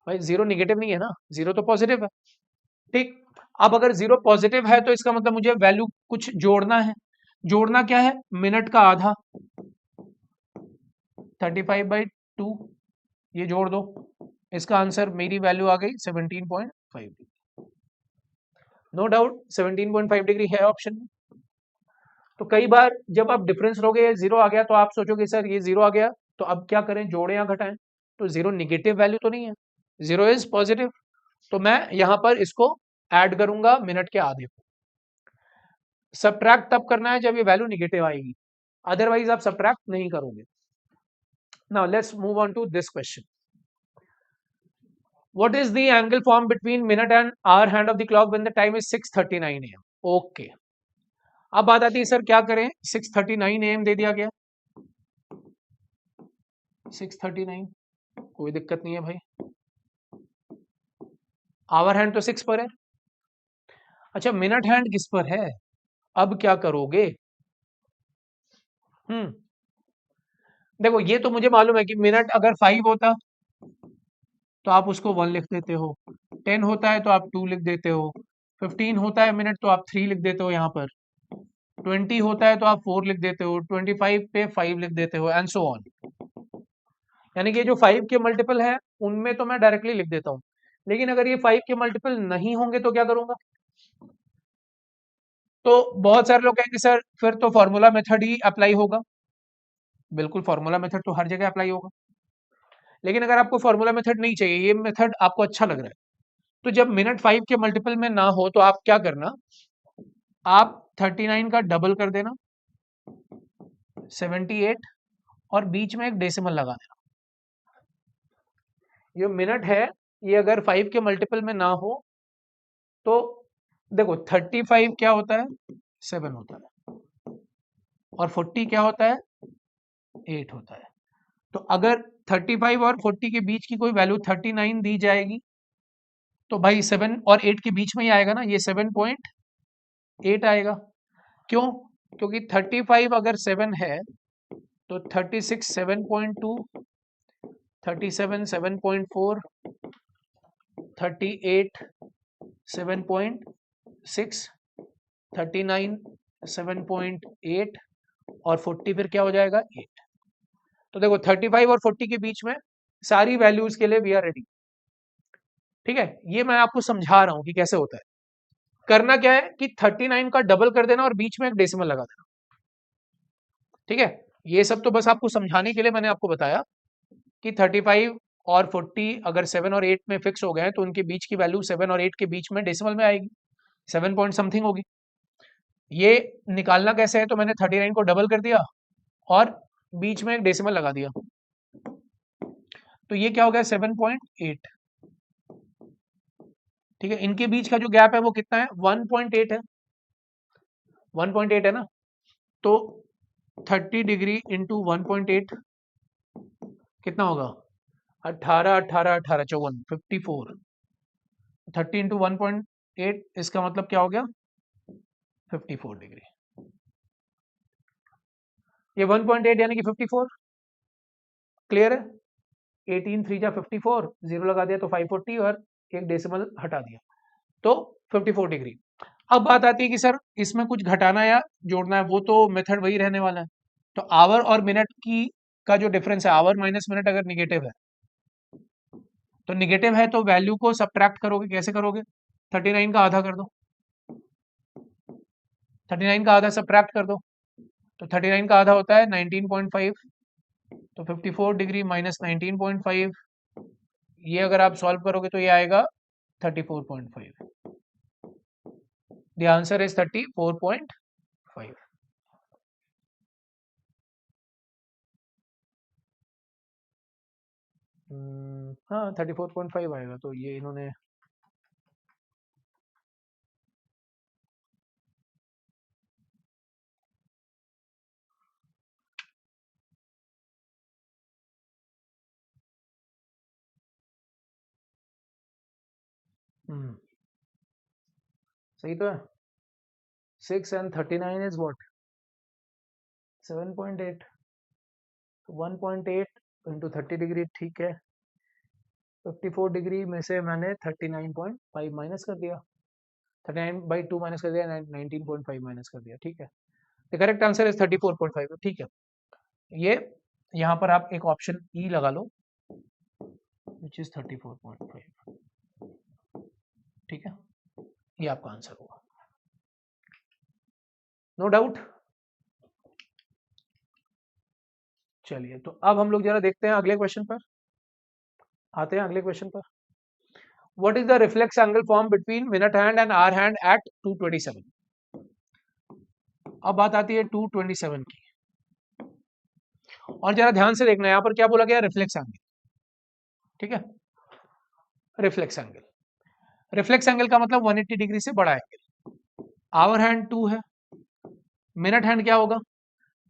भाई 0 निगेटिव नहीं है ना, 0 तो पॉजिटिव है, ठीक। अब अगर 0 पॉजिटिव है तो इसका मतलब मुझे वैल्यू कुछ जोड़ना है। जोड़ना क्या है, मिनट का आधा, 35/2, ये जोड़ दो, इसका आंसर मेरी वैल्यू आ गई 17.5 डिग्री। नो डाउट 17.5 डिग्री है ऑप्शन में। तो कई बार जब आप डिफरेंस लोगे 0 आ गया तो आप सोचोगे सर ये 0 आ गया तो अब क्या करें, जोड़े या घटाएं। तो 0 निगेटिव वैल्यू तो नहीं है, 0 इज पॉजिटिव, तो मैं यहां पर इसको ऐड करूंगा मिनट के आधे को। सब्ट्रैक्ट तब करना है जब ये वैल्यू निगेटिव आएगी, अदरवाइज आप सब्ट्रैक्ट नहीं करोगे। Now let's move on to this question. What is the angle formed between minute and hour hand of the clock when the time is 6:39 am? Okay. अब बात आती है सर क्या करें, 6:39 am दे दिया गया, 6:39, कोई दिक्कत नहीं है भाई, आवर हैंड तो 6 पर है। अच्छा मिनट हैंड किस पर है, अब क्या करोगे, देखो ये तो मुझे मालूम है कि मिनट अगर 5 होता तो आप उसको 1 लिख देते हो, 10 होता है तो आप 2 लिख देते हो, 15 होता है मिनट तो आप 3 लिख देते हो, यहाँ पर 20 होता है तो आप 4 लिख देते हो, 25 पे 5 लिख देते हो, एंड सो ऑन। यानी कि जो 5 के मल्टीपल है उनमें तो मैं डायरेक्टली लिख देता हूँ, लेकिन अगर ये 5 के मल्टीपल नहीं होंगे तो क्या करूंगा। तो बहुत सारे लोग कहेंगे सर फिर तो फॉर्मूला मेथड ही अप्लाई होगा, बिल्कुल फॉर्मूला मेथड तो हर जगह अप्लाई होगा, लेकिन अगर आपको फॉर्मूला मेथड नहीं चाहिए, ये मेथड आपको अच्छा लग रहा है, तो जब मिनट 5 के मल्टीपल में ना हो तो आप क्या करना, आप 39 का डबल कर देना 78 और बीच में एक डेसिमल लगा देना। ये मिनट है, ये अगर 5 के मल्टीपल में ना हो तो देखो 35 क्या होता है, 7 होता है, और 40 क्या होता है, 8 होता है। तो अगर 35 और 40 के बीच की कोई वैल्यू 39 दी जाएगी तो भाई 7 और 8 के बीच में ही आएगा ना, ये 7.8 आएगा। क्यों? क्योंकि 35 अगर 7 है तो 36 7.2, 37 7.4, 38 7.6, 39 7.8 और 40 फिर क्या हो जाएगा, 8। तो देखो 35 और 40 के बीच में सारी वैल्यूज के लिए वी आर रेडी। ठीक है, ये मैं आपको समझा रहा हूं कि कैसे होता है। करना क्या है कि 39 का डबल कर देना और बीच में एक डेसिमल लगा देना। ठीक है, ये सब तो बस आपको समझाने के लिए मैंने आपको बताया कि 35 और 40 अगर 7 और 8 में फिक्स हो गए तो उनके बीच की वैल्यू 7 और 8 के बीच में डेसिमल में आएगी, 7 पॉइंट समथिंग होगी। ये निकालना कैसे है, तो मैंने 39 को डबल कर दिया और बीच में एक डेसिमल लगा दिया, तो ये क्या हो गया, 7.8। ठीक है, इनके बीच का जो गैप है वो कितना है, 1.8 है, 1.8 है ना। तो 30 डिग्री इंटू 1.8 कितना होगा, 18 18 18 54, 54। 30 इंटू 1.8 इसका मतलब क्या हो गया, 54 डिग्री। ये 1.8 यानी कि 54, क्लियर है। 18 3 जा 54, जीरो लगा दिया तो 540 और एक डेसिमल हटा दिया तो 54 डिग्री। अब बात आती है कि सर इसमें कुछ घटाना या जोड़ना है, वो तो मेथड वही रहने वाला है। तो आवर और मिनट की का जो डिफरेंस है, आवर माइनस मिनट अगर निगेटिव है तो निगेटिव है तो वैल्यू को सब्ट्रैक्ट करोगे, कैसे करोगे, 39 का आधा कर दो, 39 का आधा सब्ट्रैक्ट कर दो, तो 39 का आधा होता है 19.5, तो 54 डिग्री माइनस 19.5, ये अगर आप सॉल्व करोगे तो ये आएगा 34.5। The answer is 34.5। हाँ 34.5 आएगा, तो ये इन्होंने सही तो है। 6 and 39 is what, 7.8, 1.8 into 30 degree, ठीक है। 54 डिग्री में से मैंने 39.5 माइनस कर दिया, 39/2 माइनस कर दिया, 19.5 माइनस कर दिया, ठीक है। द करेक्ट आंसर इज 34.5, ठीक है। ये यहाँ पर आप एक ऑप्शन ई लगा लो, विच इज 34.5, ठीक है, ये आपका आंसर होगा, नो डाउट। चलिए, तो अब हम लोग जरा देखते हैं अगले क्वेश्चन पर, आते हैं अगले क्वेश्चन पर। What is the reflex angle formed between minute hand and hour hand at 227? अब बात आती है 227 की, और जरा ध्यान से देखना, यहाँ पर क्या बोला गया, रिफ्लेक्स एंगल, ठीक है। रिफ्लेक्स एंगल, रिफ्लेक्स एंगल का मतलब 180 डिग्री से बड़ा एंगल। आवर हैंड 2 है, मिनट हैंड क्या होगा,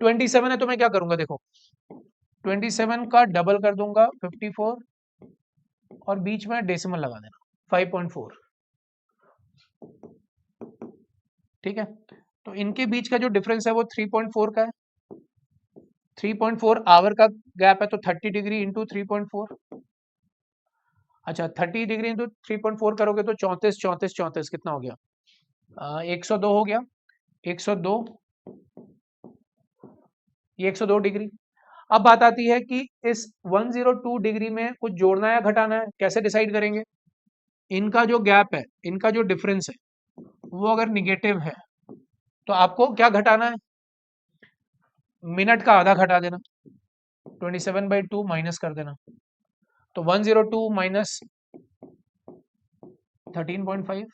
27 है, तो मैं क्या करूंगा, देखो 27 का डबल कर दूंगा 54 और बीच में डेसिमल लगा देना 5.4, ठीक है। तो इनके बीच का जो डिफरेंस है वो 3.4 का है, 3.4 आवर का गैप है, तो 30 डिग्री इंटू 3.4। अच्छा 30 डिग्री इंटू 3.4 करोगे तो 34 34 34 कितना हो गया, 102 हो गया, 102, ये 102 डिग्री। अब बात आती है कि इस 102 डिग्री में कुछ जोड़ना है या घटाना है, कैसे डिसाइड करेंगे। इनका जो गैप है, इनका जो डिफरेंस है वो अगर निगेटिव है तो आपको क्या घटाना है, मिनट का आधा घटा देना, 27/2 माइनस कर देना, तो 102 माइनस 13.5,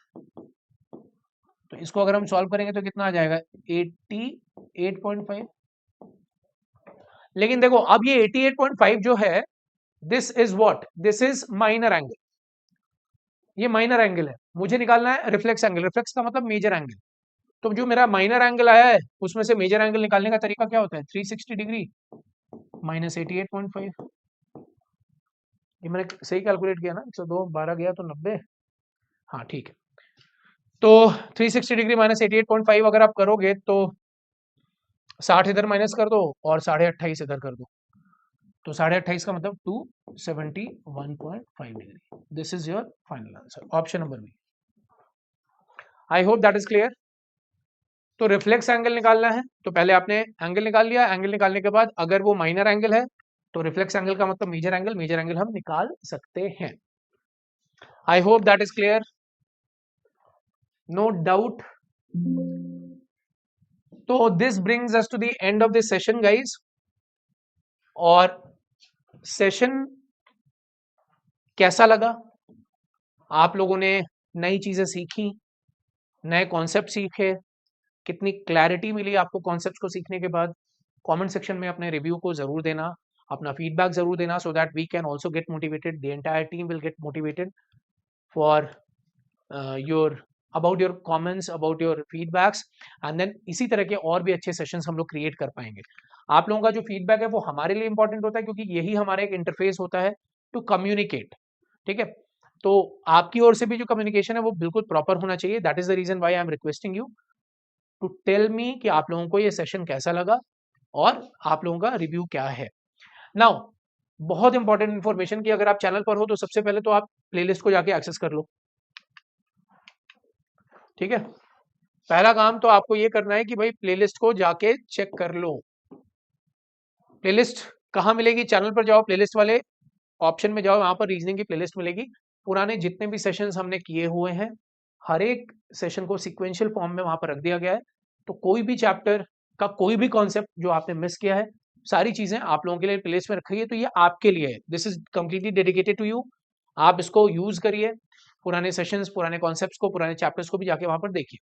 तो इसको अगर हम सॉल्व करेंगे तो कितना आ जाएगा, 88.5। लेकिन देखो अब ये 88.5 जो है, this is what, this is minor angle, ये माइनर एंगल है, मुझे निकालना है रिफ्लेक्स एंगल, रिफ्लेक्स का मतलब मेजर एंगल। तो जो मेरा माइनर एंगल आया है उसमें से मेजर एंगल निकालने का तरीका क्या होता है, 360 डिग्री माइनस 88.5। ये मैंने सही कैलकुलेट किया ना, 102 12 गया तो 90। हाँ ठीक है, तो 360 डिग्री माइनस 88.5 अगर आप करोगे तो 60 इधर माइनस कर दो और 28.5 इधर कर दो, तो 28.5 का मतलब 271.5 degree. This is your final answer, option number B. I hope that is clear. तो रिफ्लेक्स एंगल निकालना है तो पहले आपने एंगल निकाल लिया, एंगल निकालने के बाद अगर वो माइनर एंगल है तो रिफ्लेक्स एंगल का मतलब मेजर एंगल, मेजर एंगल हम निकाल सकते हैं। I hope that is clear, no doubt. तो this brings us to the end of this session guys. और सेशन कैसा लगा, आप लोगों ने नई चीजें सीखी, नए कॉन्सेप्ट सीखे, कितनी क्लैरिटी मिली आपको कॉन्सेप्ट्स को सीखने के बाद? कमेंट सेक्शन में अपने रिव्यू को जरूर देना, अपना फीडबैक जरूर देना, so that we can also get motivated, the entire team will get motivated for your about your comments, about your feedbacks, and then इसी तरह के और भी अच्छे सेशंस हम लोग क्रिएट कर पाएंगे। आप लोगों का जो फीडबैक है वो हमारे लिए इंपॉर्टेंट होता है, क्योंकि यही हमारा एक इंटरफेस होता है टू कम्युनिकेट। ठीक है, तो आपकी ओर से भी जो कम्युनिकेशन है वो बिल्कुल प्रॉपर होना चाहिए। That is the reason why I am requesting you to tell me कि आप लोगों को ये सेशन कैसा लगा और आप लोगों का रिव्यू क्या है। नाउ बहुत इंपॉर्टेंट इंफॉर्मेशन, कि अगर आप चैनल पर हो तो सबसे पहले तो आप प्लेलिस्ट को जाके एक्सेस कर लो। ठीक है, पहला काम तो आपको ये करना है कि भाई प्लेलिस्ट को जाके चेक कर लो। प्लेलिस्ट कहाँ मिलेगी, चैनल पर जाओ, प्लेलिस्ट वाले ऑप्शन में जाओ, वहां पर रीजनिंग की प्लेलिस्ट मिलेगी। पुराने जितने भी सेशंस हमने किए हुए हैं हर एक सेशन को सिक्वेंशियल फॉर्म में वहां पर रख दिया गया है। तो कोई भी चैप्टर का कोई भी कॉन्सेप्ट जो आपने मिस किया है, सारी चीजें आप लोगों के लिए प्लेलिस्ट में रखी है। तो ये आपके लिए है, this is completely dedicated to you. आप इसको यूज करिए, पुराने सेशंस, पुराने कॉन्सेप्ट्स को, पुराने चैप्टर्स को भी जाके वहां पर देखिए।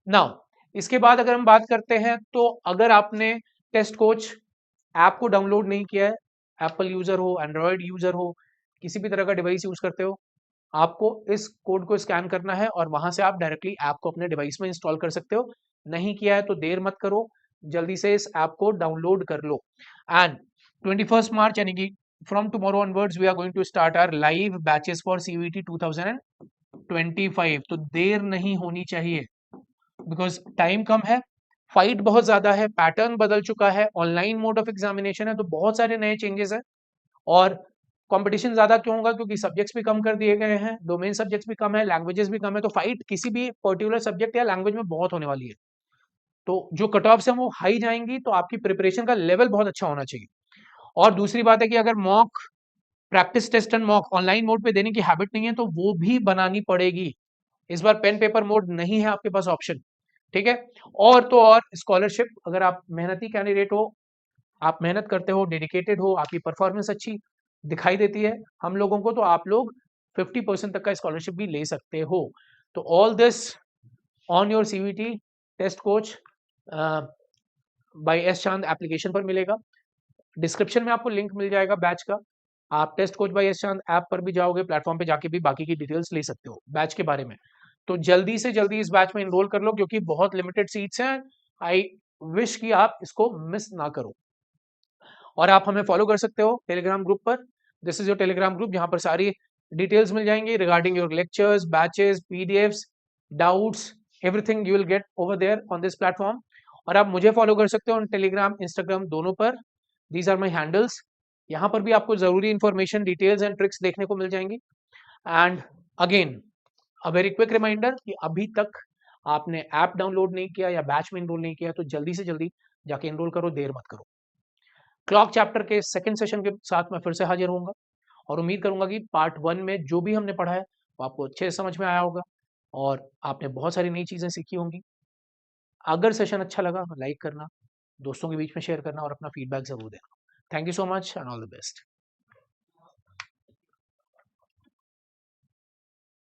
नाउ इसके बाद अगर हम बात करते हैं, तो अगर आपने टेस्ट कोच ऐप को डाउनलोड नहीं किया है, एप्पल यूजर हो, एंड्रॉयड यूजर हो, किसी भी तरह का डिवाइस यूज करते हो, आपको इस कोड को स्कैन करना है और वहां से आप डायरेक्टली ऐप को अपने डिवाइस में इंस्टॉल कर सकते हो। नहीं किया है तो देर मत करो, जल्दी से इस ऐप को डाउनलोड कर लो। एंड 21 मार्च यानी कि from tomorrow onwards we are going to start our live batches for CUET 2025। तो देर नहीं होनी चाहिए, बिकॉज टाइम कम है, फाइट बहुत ज्यादा है, पैटर्न बदल चुका है, ऑनलाइन मोड ऑफ एग्जामिनेशन है, तो बहुत सारे नए चेंजेस हैं। और कंपटीशन ज्यादा क्यों होगा, क्योंकि सब्जेक्ट्स भी कम कर दिए गए हैं, डोमेन सब्जेक्ट्स भी कम है, लैंग्वेजेस भी कम है, तो फाइट किसी भी पर्टिकुलर सब्जेक्ट या लैंग्वेज में बहुत होने वाली है। तो जो कट ऑफ्स हैं वो हाई जाएंगी, तो आपकी प्रिपरेशन का लेवल बहुत अच्छा होना चाहिए। और दूसरी बात है कि अगर mock practice test and mock online mode पे देने की हैबिट नहीं है तो वो भी बनानी पड़ेगी। इस बार पेन पेपर मोड नहीं है आपके पास ऑप्शन। ठीक है, और तो और स्कॉलरशिप, अगर आप मेहनती कैंडिडेट हो, आप मेहनत करते हो, डेडिकेटेड हो, आपकी परफॉर्मेंस अच्छी दिखाई देती है हम लोगों को, तो आप लोग 50% तक का स्कॉलरशिप भी ले सकते हो। तो all this on your CUET test coach by S Chand application पर मिलेगा। डिस्क्रिप्शन में आपको लिंक मिल जाएगा बैच का। आप टेस्ट कोच बाय एस चांद ऐप पर भी जाओगे, प्लेटफॉर्म पे जाके भी बाकी की डिटेल्स ले सकते हो बैच के बारे में। तो जल्दी से जल्दी इस बैच में इनरोल कर लो, क्योंकि बहुत लिमिटेड सीट्स हैं। आई विश कि आप इसको मिस ना करो। और आप हमें फॉलो कर सकते हो टेलीग्राम ग्रुप पर। This is your Telegram group, जहां पर सारी डिटेल्स मिल जाएंगी regarding your lectures, batches, PDFs, doubts, everything you will get over there on this platform. और आप मुझे फॉलो कर सकते हो टेलीग्राम, इंस्टाग्राम दोनों पर। These are my handles. यहाँ पर भी आपको जरूरी इंफॉर्मेशन, डिटेल्स एंड ट्रिक्स देखने को मिल जाएंगी। And again a very quick reminder कि अभी तक आपने ऐप डाउनलोड नहीं किया या बैच में इनरोल नहीं किया तो जल्दी से जल्दी जाके इनरोल करो, देर मत करो। क्लॉक चैप्टर के सेकंड सेशन के साथ मैं फिर से हाजिर होऊंगा और उम्मीद करूंगा कि पार्ट 1 में जो भी हमने पढ़ा है वो आपको अच्छे से समझ में आया होगा और आपने बहुत सारी नई चीजें सीखी होंगी। अगर सेशन अच्छा लगा लाइक करना, दोस्तों के बीच में शेयर करना और अपना फीडबैक जरूर देना। Thank you so much and all the best.